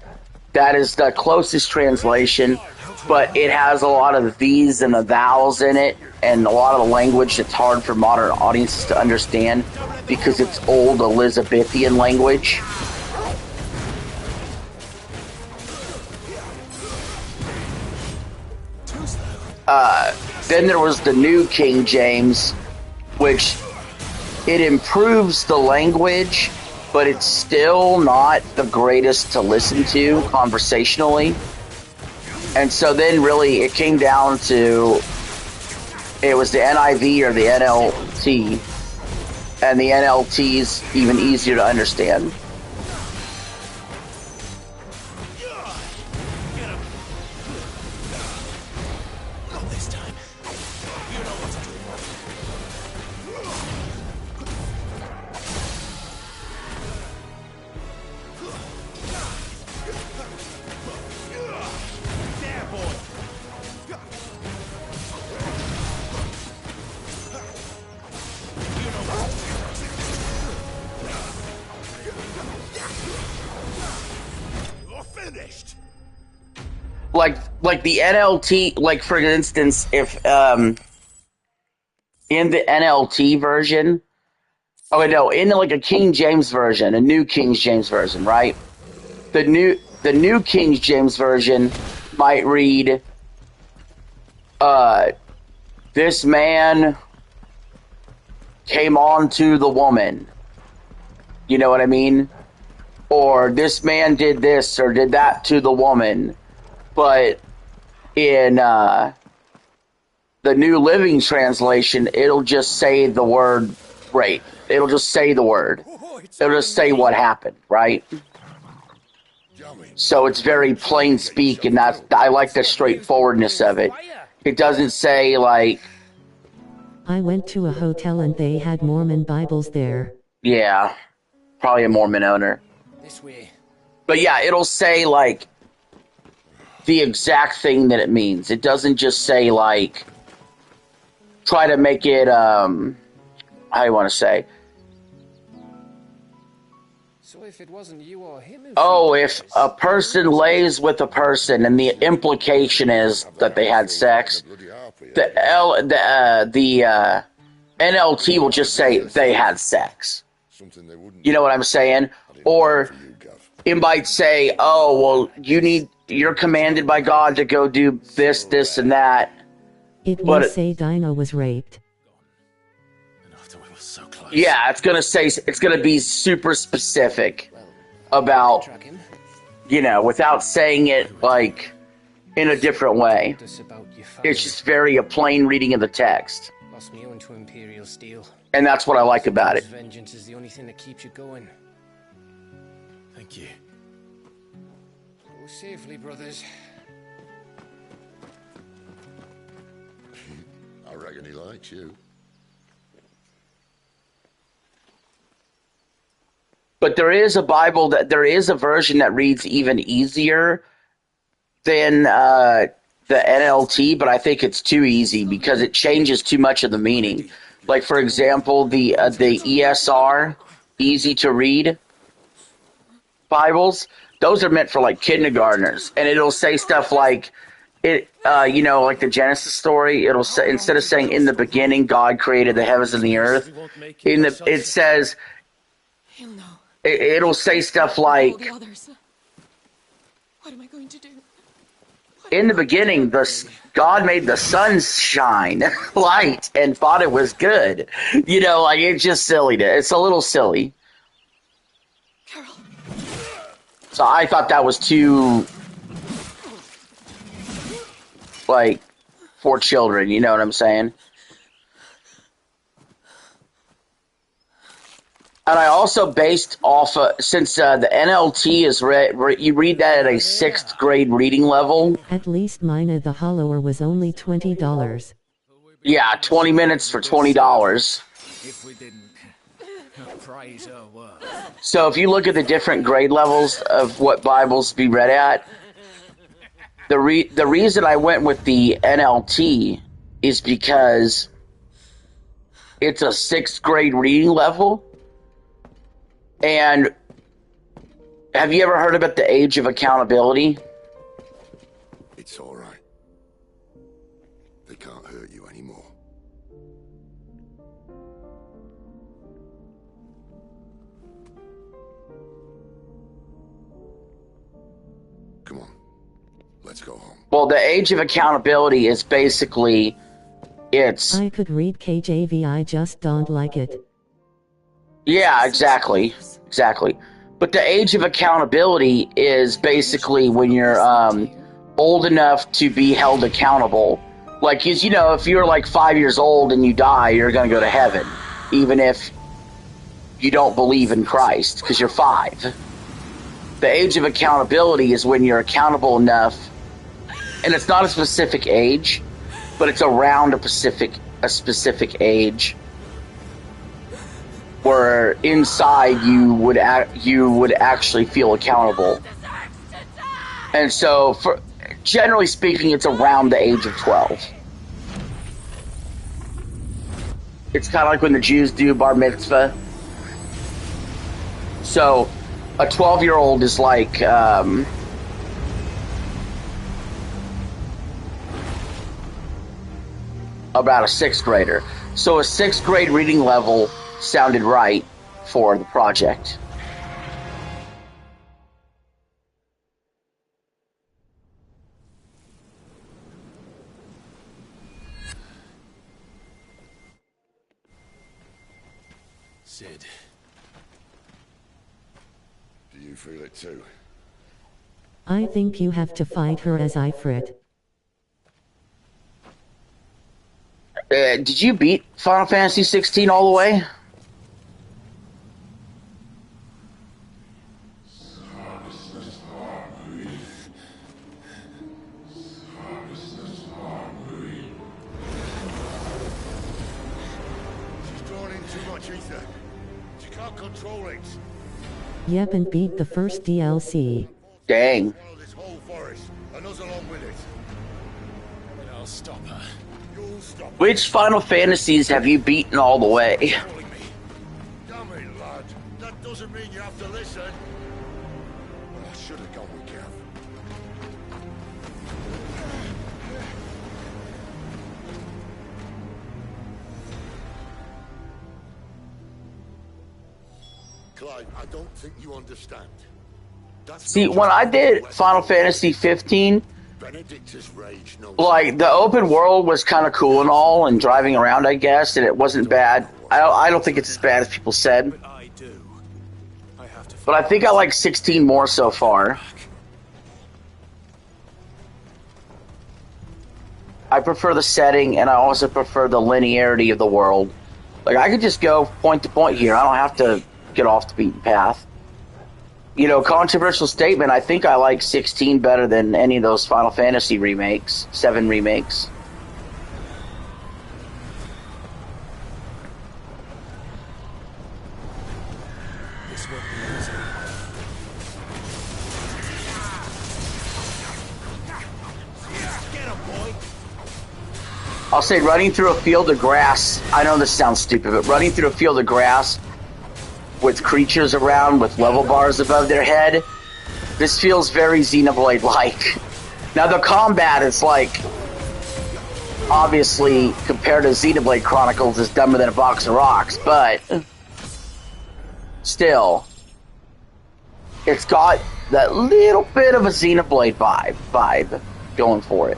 that is the closest translation, but it has a lot of the these and the thous in it, and a lot of the language that's hard for modern audiences to understand because it's old Elizabethan language. Then there was the New King James, which it improves the language, but it's still not the greatest to listen to conversationally. And so then really it came down to, it was the NIV or the NLT, and the NLT's even easier to understand. Like the NLT, like for instance, if in the NLT version, in like a King James version, a New King James version, right? The new King James version might read, this man came on to the woman. You know what I mean? Or this man did this or did that to the woman. But in the New Living Translation, it'll just say the word rape. It'll just say the word. It'll just say what happened, right? So it's very plain speak, and I like the straightforwardness of it. It doesn't say like... I went to a hotel and they had Mormon Bibles there. Yeah, probably a Mormon owner. This way. But yeah, it'll say like the exact thing that it means. It doesn't just say like, try to make it, how do you want to say? So if it wasn't you or him, if a person lays with a person and the implication is that they had sex, the NLT will just say they had sex. You know what I'm saying? Or it might say, oh, well, you're commanded by God to go do this, this, and that. It will say Dinah was raped. Yeah, it's gonna be super specific about, without saying it like in a different way. It's just very a plain reading of the text. Lost me onto Imperial Steel. And that's what I like about it. Vengeance is the only thing that keeps you going. Thank you. Go safely, brothers. I reckon he likes you. But there is a version that reads even easier than the NLT, but I think it's too easy because it changes too much of the meaning. Like, for example, the ESR, easy to read Bibles, those are meant for like kindergartners, and it'll say stuff like it, you know, like the Genesis story. It'll say, instead of saying "in the beginning God created the heavens and the earth," it says it'll say stuff like, What am I going to do? in the beginning, God made the sun shine light and thought it was good. You know, like, it's just silly. It's a little silly. Carol. So I thought that was too, like, for children. You know what I'm saying? And I also based off of, since the NLT is you read that at a 6th grade reading level. At least mine at the Hollower was only $20. Yeah, 20 minutes for $20. If we didn't praise her word. So if you look at the different grade levels of what Bibles be read at, the reason I went with the NLT is because it's a 6th grade reading level. And have you ever heard about the age of accountability? It's all right. They can't hurt you anymore. Come on. Let's go home. Well, the age of accountability is basically, it's... I could read KJV, I just don't like it. Yeah, exactly. Exactly. But the age of accountability is basically when you're old enough to be held accountable. Like, you know, if you're like 5 years old and you die, you're going to go to heaven. Even if you don't believe in Christ, because you're 5. The age of accountability is when you're accountable enough, and it's not a specific age, but it's around a specific age, where inside you would actually feel accountable. And so, generally speaking, it's around the age of 12. It's kind of like when the Jews do bar mitzvah. So, a 12-year-old is like about a 6th grader. So a 6th grade reading level sounded right for the project. Cid. Do you feel it too? I think you have to fight her as Ifrit. Did you beat Final Fantasy 16 all the way? Yep, and beat the first DLC. Dang. This whole forest, and us along with it. I'll stop her. You'll stop. Which Final Fantasies have you beaten all the way? Damn it, lad. That doesn't mean you have to listen. Well, I should have gone with Gav. Clive, I don't think you understand. See, when I did Final Fantasy 15, rage like, the open world was kind of cool and all, and driving around, I guess, and it wasn't bad. I don't think it's as bad as people said. But I think I like 16 more so far. I prefer the setting, and I also prefer the linearity of the world. Like, I could just go point to point here. I don't have to get off the beaten path. You know, controversial statement, I think I like 16 better than any of those Final Fantasy remakes, 7 remakes. This won't be easy. Get him, boy. I'll say running through a field of grass, I know this sounds stupid, but running through a field of grass with creatures around with level bars above their head, This feels very Xenoblade-like. Now the combat is like, obviously, compared to Xenoblade Chronicles, is dumber than a box of rocks, but still, it's got that little bit of a Xenoblade vibe going for it.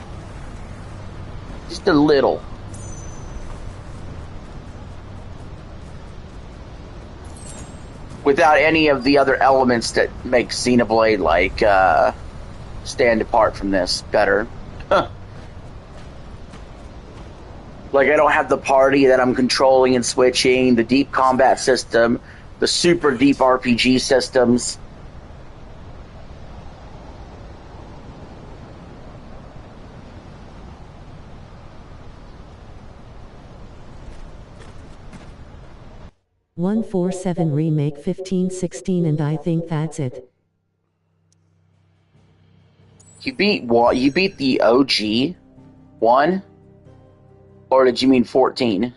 Just a little. Without any of the other elements that make Xenoblade, like, stand apart from this better. Like, I don't have the party that I'm controlling and switching, the deep combat system, the super deep RPG systems. "147 Remake 1516 and I think that's it." You beat what? You beat the OG 1? Or did you mean 14?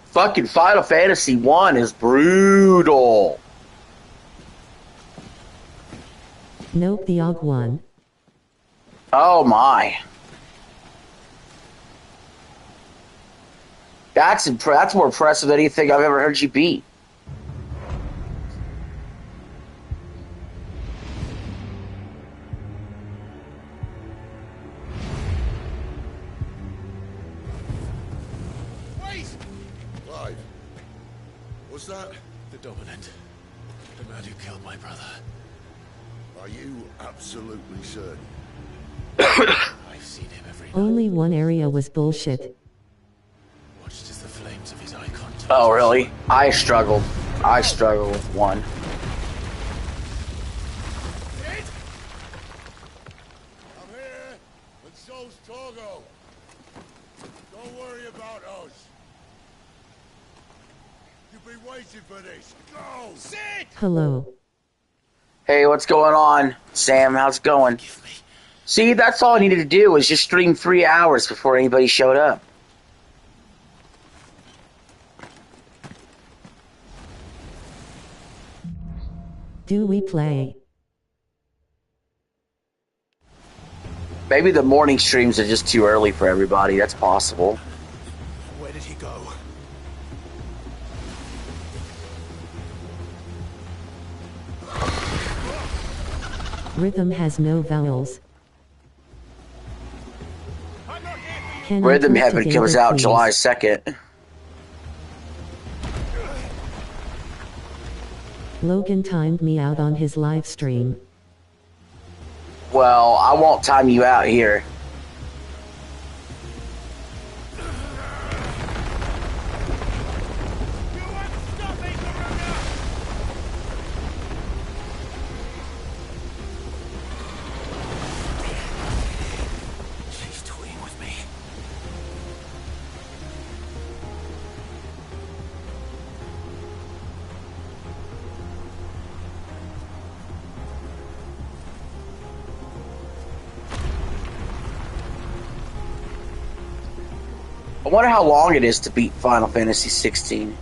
Fucking Final Fantasy 1 is brutal. Nope, the OG one. Oh my. That's more impressive than anything I've ever heard you beat. Clive, what's that? The Dominant. The man who killed my brother. Are you absolutely certain? I've seen him every night. Only one area was bullshit. Watched as the flames of his icon. Oh really? I struggled with 1. I'm here, and so's Torgo. Don't worry about us. You've been waiting for this. Go! Sid! Hello. Hey, what's going on? Sam, how's it going? See, that's all I needed to do was just stream 3 hours before anybody showed up. Do we play? Maybe the morning streams are just too early for everybody. That's possible. Where did he go? Rhythm has no vowels. Can I Rhythm talk to Heaven David, comes out please? July 2nd. Logan timed me out on his live stream. Well, I won't time you out here. She's toying with me. I wonder how long it is to beat Final Fantasy 16.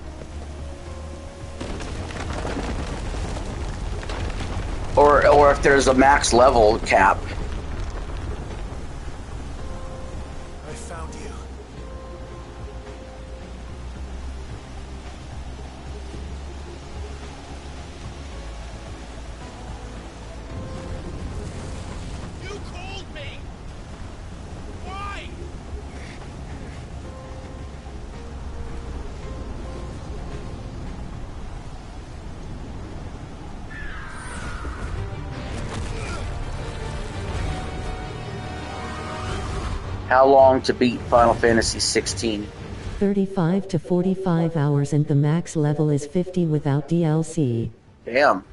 Or if there's a max level cap. I found you. You called me! Why? How long to beat Final Fantasy 16? 35 to 45 hours and the max level is 50 without DLC. Damn.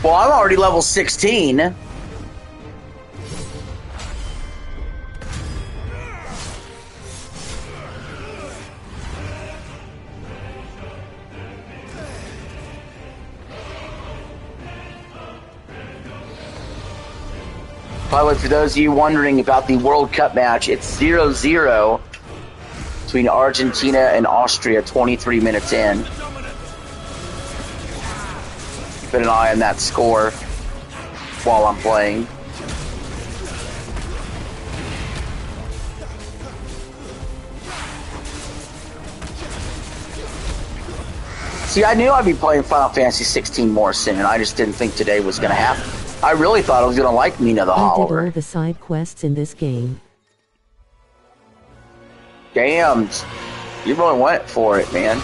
Well, I'm already level 16. By the way, for those of you wondering about the World Cup match, it's 0-0 between Argentina and Austria, 23 minutes in. Keep an eye on that score while I'm playing. See, I knew I'd be playing Final Fantasy 16 more soon. I just didn't think today was going to happen. I really thought I was going to like Mina the Hollower. I did all the side quests in this game. Damn. You really went for it, man.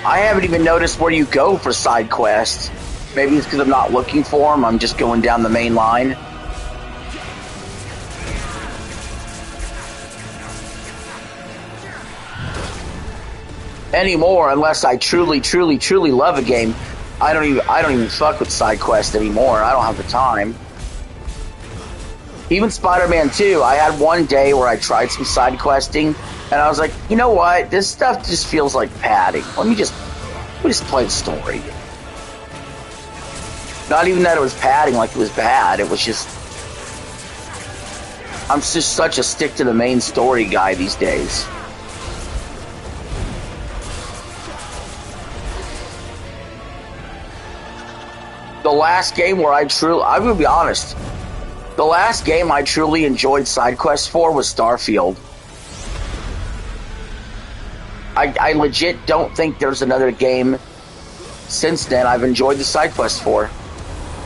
I haven't even noticed where you go for side quests. Maybe it's because I'm not looking for them. I'm just going down the main line. Anymore, unless I truly love a game, I don't even fuck with side quests anymore. I don't have the time. Even Spider-Man 2, I had one day where I tried some side questing, and I was like, you know what? This stuff just feels like padding. Let me just play the story. Not even that it was padding like it was bad. It was just, I'm just such a stick to the main story guy these days. The last game where I will be honest, the last game I truly enjoyed side quests for was Starfield. I legit don't think there's another game since then I've enjoyed the side quests for.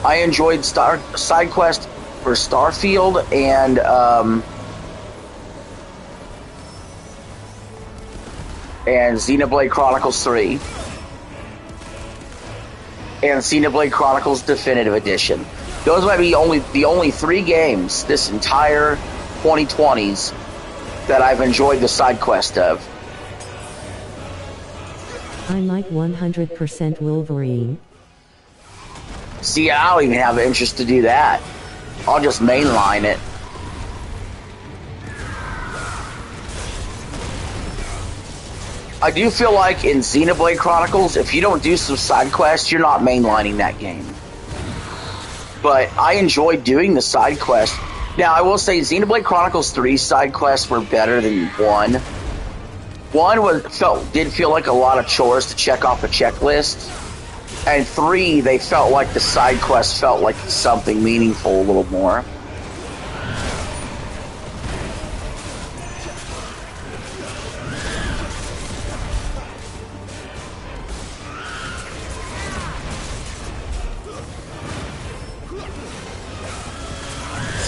I enjoyed side quest for Starfield and Xenoblade Chronicles 3. And Xenoblade Chronicles Definitive Edition. Those might be the only 3 games this entire 2020s that I've enjoyed the side quest of. I like 100% Wolverine. See, I don't even have an interest to do that. I'll just mainline it. I do feel like in Xenoblade Chronicles, if you don't do some side quests, you're not mainlining that game. But I enjoyed doing the side quest. Now, I will say Xenoblade Chronicles 3 side quests were better than 1. 1 did feel like a lot of chores to check off a checklist. And 3, they felt like the side quests felt like something meaningful a little more.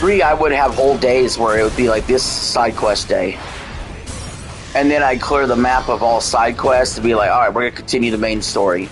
I would have whole days where it would be like this side quest day. And then I'd clear the map of all side quests to be like, alright, we're going to continue the main story.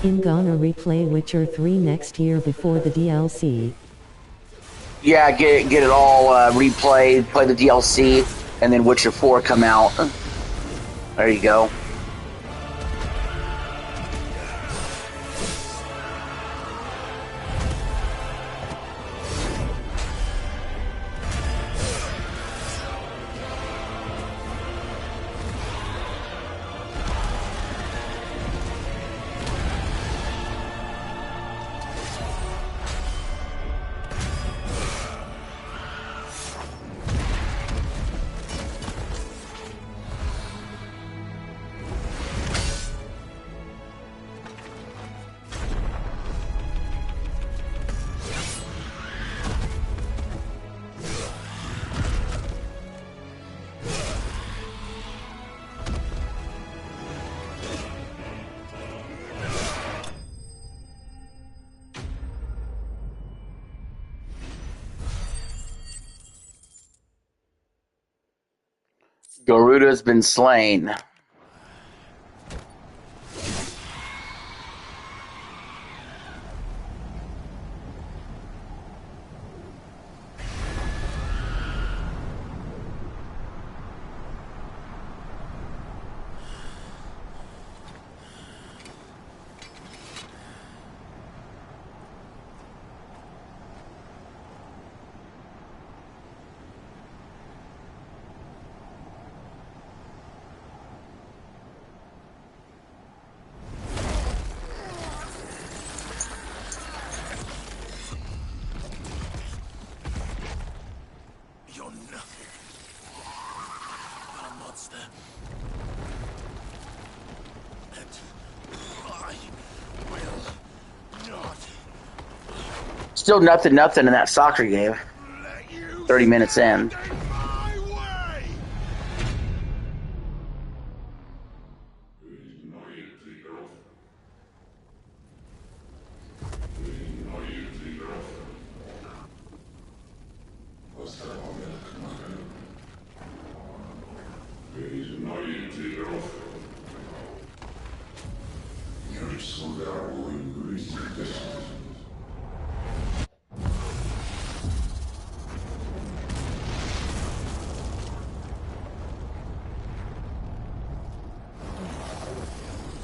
I'm gonna replay Witcher 3 next year before the DLC. Yeah, get it all replayed, play the DLC, and then Witcher 4 come out. There you go. Garuda's been slain. Still nothing in that soccer game. 30 minutes in.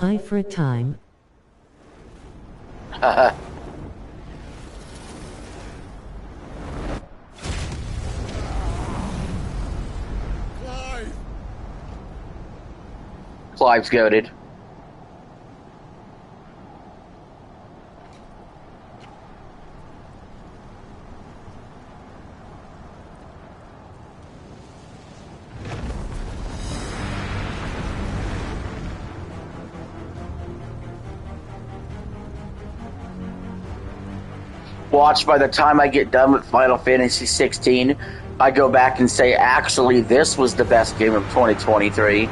Eye for a time. Clive's goated. Watch, by the time I get done with Final Fantasy 16, I go back and say, actually, this was the best game of 2023.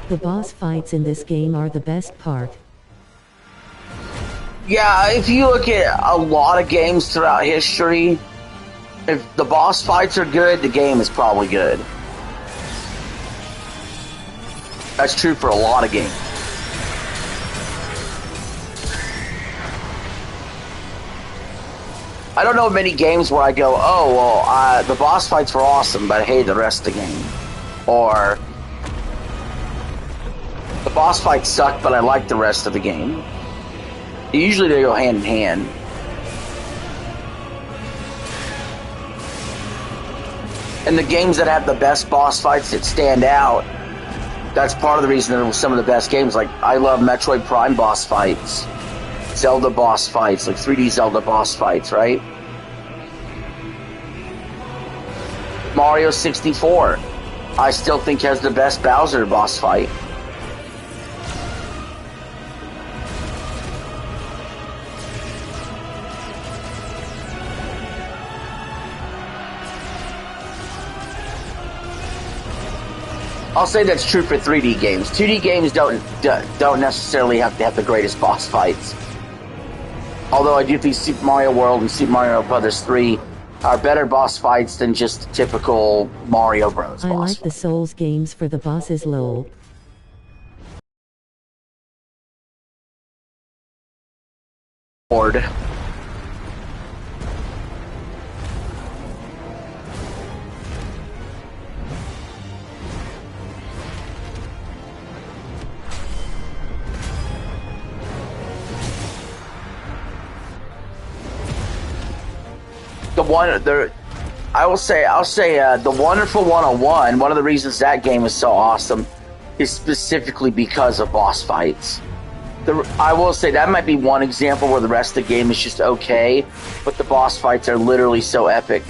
The boss fights in this game are the best part. Yeah, if you look at a lot of games throughout history, if the boss fights are good, the game is probably good. That's true for a lot of games. I don't know many games where I go, oh, well, the boss fights were awesome, but I hate the rest of the game. Or, the boss fights suck, but I like the rest of the game. Usually they go hand in hand. And the games that have the best boss fights that stand out, that's part of the reason they're some of the best games. Like, I love Metroid Prime boss fights, Zelda boss fights, like 3D Zelda boss fights, right? Mario 64, I still think has the best Bowser boss fight. I'll say that's true for 3D games. 2D games don't necessarily have to have the greatest boss fights. Although I do think Super Mario World and Super Mario Bros. 3 are better boss fights than just typical Mario Bros. I like the Souls games for the bosses, lol. Lord. I'll say the Wonderful 101, one of the reasons that game is so awesome is specifically because of boss fights. I will say that might be one example where the rest of the game is just okay, but the boss fights are literally so epic.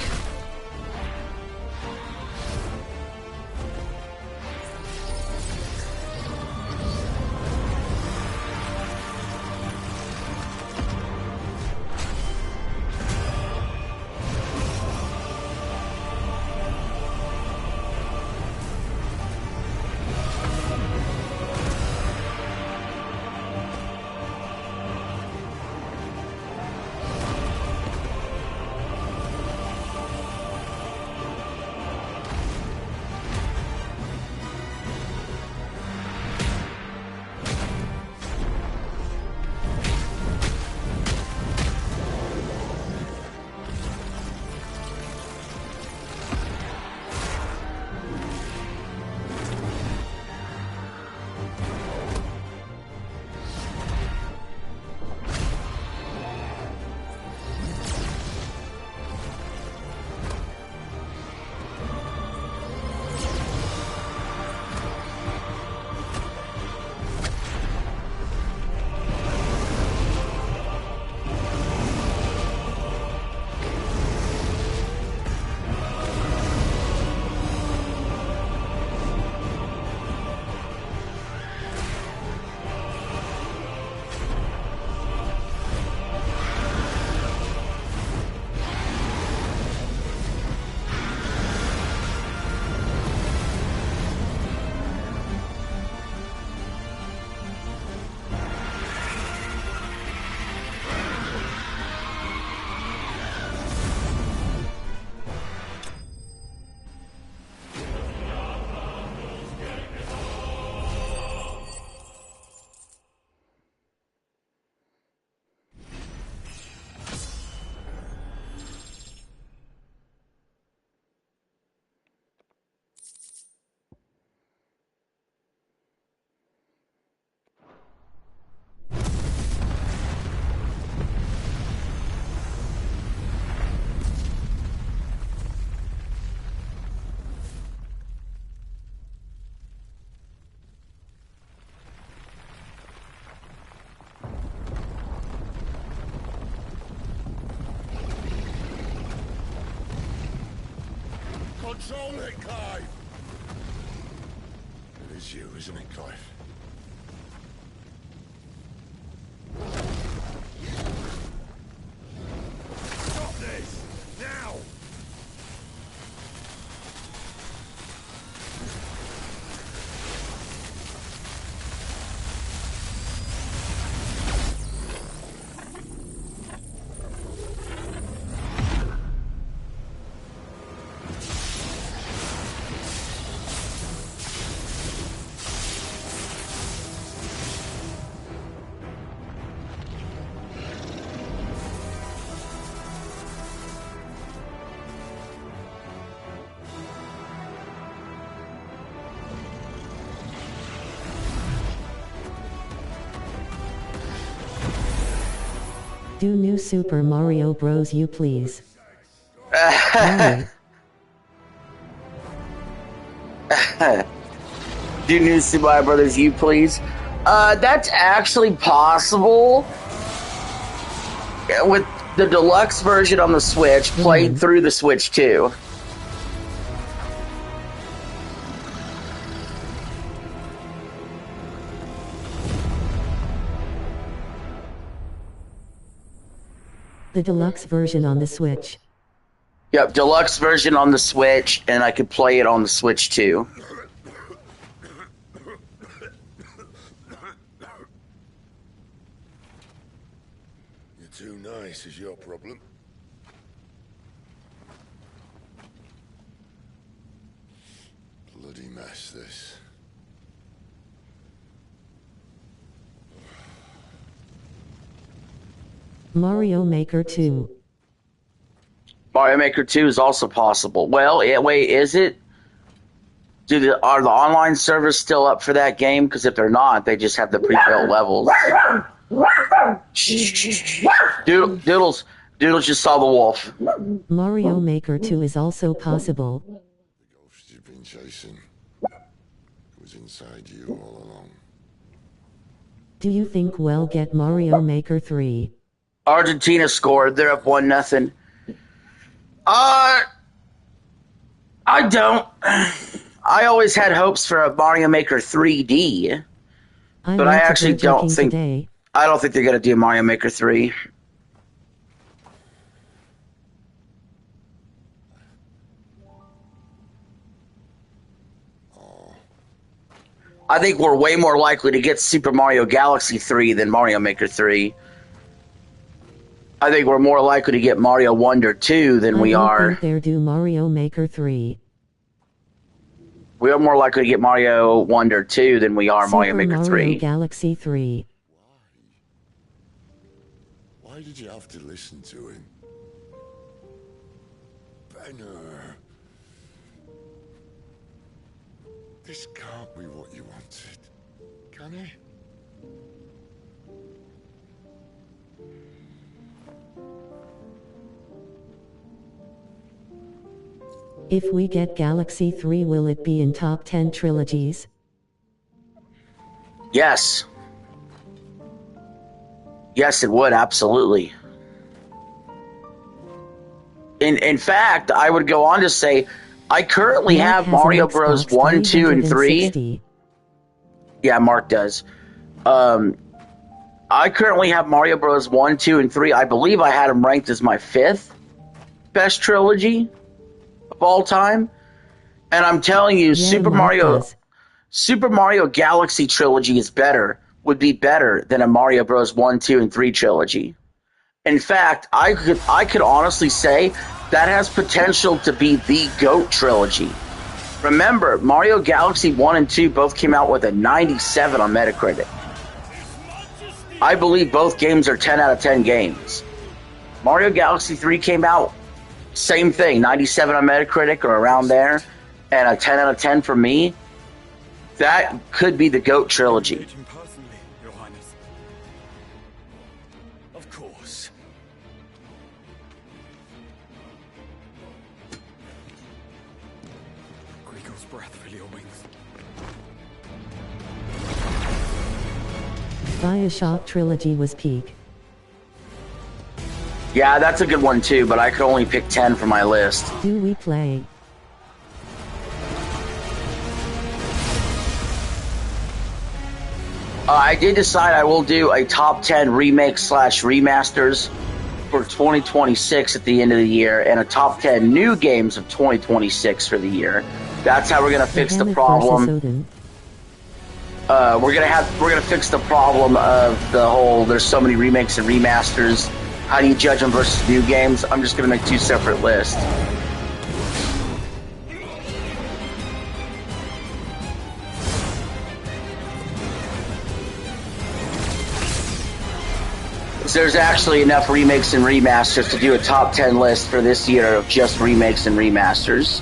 Control it, Clive! It is you, isn't it, Clive? Stop this! Now! Do new Super Mario Bros. You please. Mario. Do New Super Mario Brothers U, please. That's actually possible. With the deluxe version on the Switch, played through the Switch too. The deluxe version on the Switch. Yep, deluxe version on the Switch, and I could play it on the Switch too. You're too nice is your problem. Bloody mess, this. Mario Maker 2. Mario Maker 2 is also possible. Well, wait, is it? Are the online servers still up for that game? Because if they're not, they just have the pre-built levels. Doodles just saw the wolf. Mario Maker 2 is also possible. The ghost you've been chasing was inside you all along. Do you think we'll get Mario Maker 3? Argentina scored. They're up 1-0. I don't. I always had hopes for a Mario Maker 3D, but I actually don't think. Today. I don't think they're gonna do Mario Maker 3. I think we're way more likely to get Super Mario Galaxy 3 than Mario Maker 3. I think we're more likely to get Mario Wonder 2 than we are. I think they're due Mario Maker 3. We are more likely to get Mario Wonder 2 than we are Mario Maker 3. Super Mario Galaxy 3. Why did you have to listen to him? Benner. This can't be what you wanted, can it? If we get Galaxy 3, will it be in top 10 trilogies? Yes. Yes, it would, absolutely. In fact, I would go on to say, I currently have Mario Bros. 1, 2, and 3. Yeah, Mark does. I currently have Mario Bros. 1, 2, and 3. I believe I had them ranked as my 5th best trilogy of all time. And I'm telling you, Super Mario Galaxy trilogy is better, would be better than a Mario Bros. 1, 2, and 3 trilogy. In fact, I could honestly say that has potential to be the GOAT trilogy. Remember, Mario Galaxy 1 and 2 both came out with a 97 on Metacritic. I believe both games are 10 out of 10 games. Mario Galaxy 3 came out, same thing, 97 on Metacritic or around there, and a 10 out of 10 for me. That could be the GOAT trilogy. Of course. Greagle's breath fill your wings. BioShock trilogy was peak. Yeah, that's a good one too, but I could only pick 10 for my list. Do we play? I did decide I will do a top 10 remakes / remasters for 2026 at the end of the year, and a top 10 new games of 2026 for the year. That's how we're gonna fix the problem. We're gonna fix the problem of the whole. There's so many remakes and remasters. How do you judge them versus new games? I'm just gonna make 2 separate lists. There's actually enough remakes and remasters to do a top 10 list for this year of just remakes and remasters.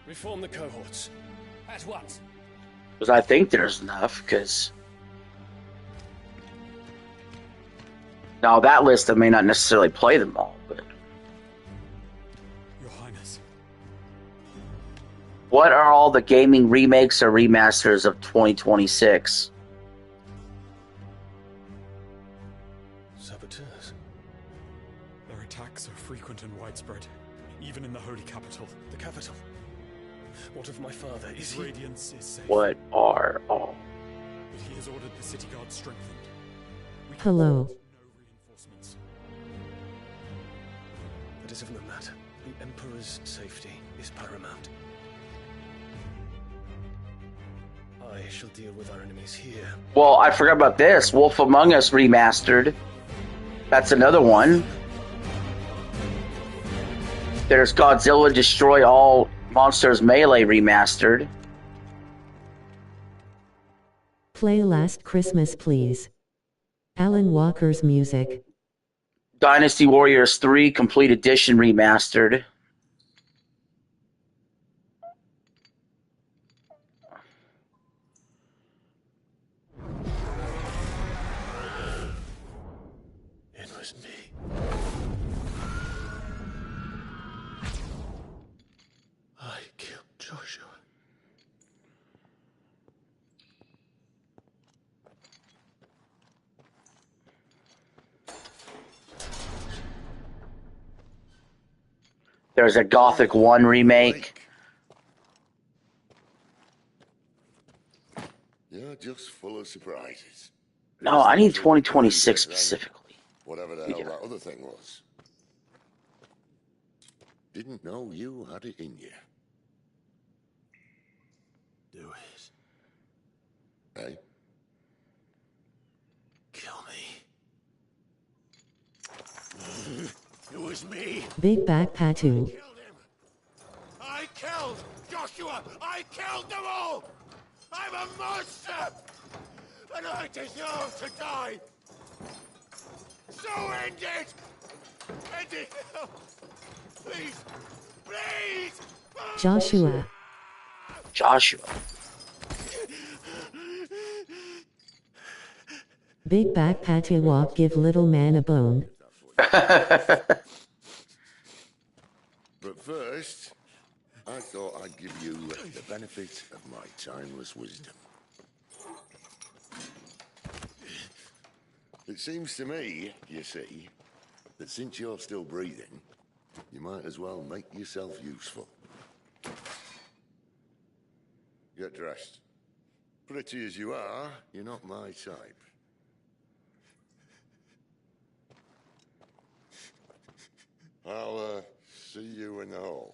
Reform the cohorts. At what? Because I think there's enough, because... Now, that list, I may not necessarily play them all, but... Your Highness. What are all the gaming remakes or remasters of 2026? Saboteurs. Their attacks are frequent and widespread, even in the holy capital. The capital? What of my father? Is His radiance is safe. What are all? But he has ordered the city guard strengthened. Hello. That is of no matter. The Emperor's safety is paramount. I shall deal with our enemies here. Well, I forgot about this. Wolf Among Us remastered. That's another one. There's Godzilla Destroy All Monsters Melee remastered. Play Last Christmas, please. Alan Walker's music. Dynasty Warriors 3 Complete Edition remastered. It was me. I killed Joshua. There's a Gothic 1 remake. You're just full of surprises. No, I need 2026 specifically. Whatever the hell that other thing was. Didn't know you had it in you. Do it. Hey? Kill me. It was me. Big Back Patu. I killed Joshua. I killed them all. I'm a monster, and I deserve to die. So end it. End it now. Please, please. Joshua. Big Back Patu walk give little man a bone. But first, I thought I'd give you the benefit of my timeless wisdom. It seems to me, you see, that since you're still breathing, you might as well make yourself useful. Get dressed. Pretty as you are, you're not my type. I'll, see you in the hall.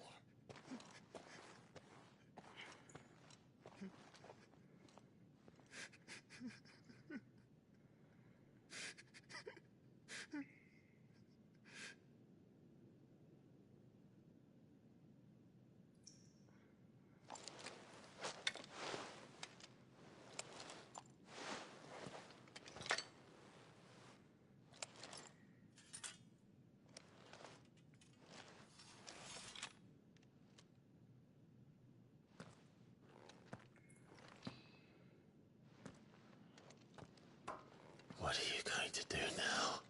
What are you going to do now?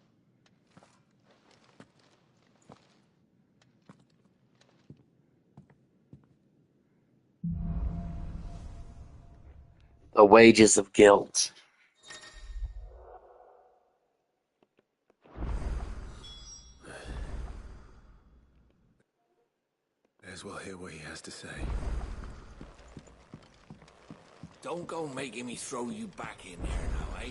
The Wages of Guilt. May as well hear what he has to say. Don't go making me throw you back in there now, eh?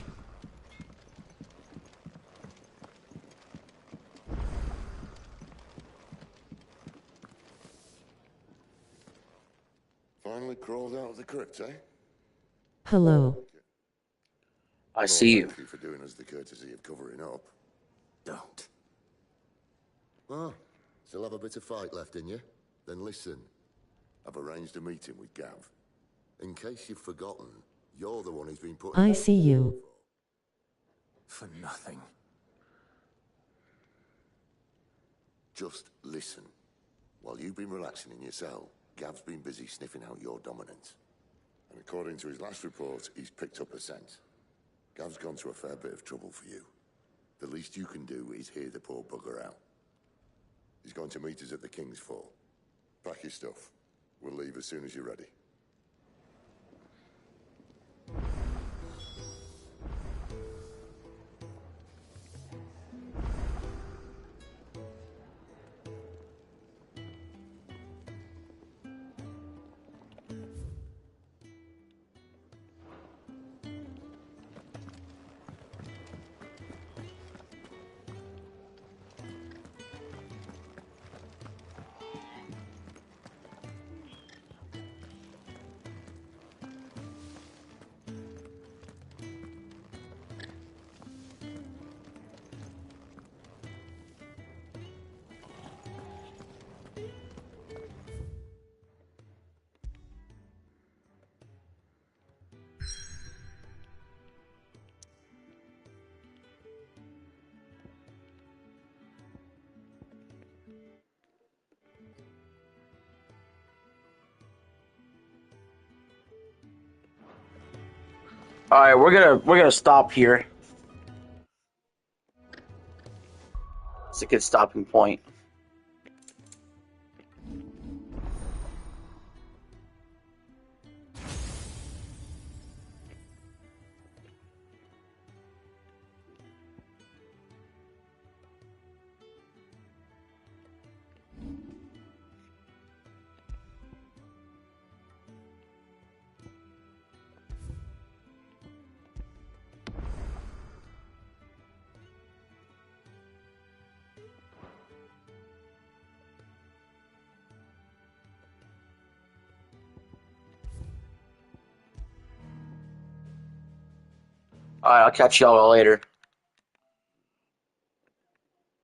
Finally crawled out of the crypt, eh? Hello. I see you. Thank you for doing us the courtesy of covering up. Don't. Oh, still have a bit of fight left in you? Then listen. I've arranged a meeting with Gav. In case you've forgotten, you're the one who's been put... I see you. For nothing. Just listen. While you've been relaxing in your cell, Gav's been busy sniffing out your dominance. And according to his last report, he's picked up a scent. Gav's gone to a fair bit of trouble for you. The least you can do is hear the poor bugger out. He's going to meet us at the King's Fall. Pack your stuff. We'll leave as soon as you're ready. All right, we're gonna stop here. It's a good stopping point. All right, I'll catch y'all later.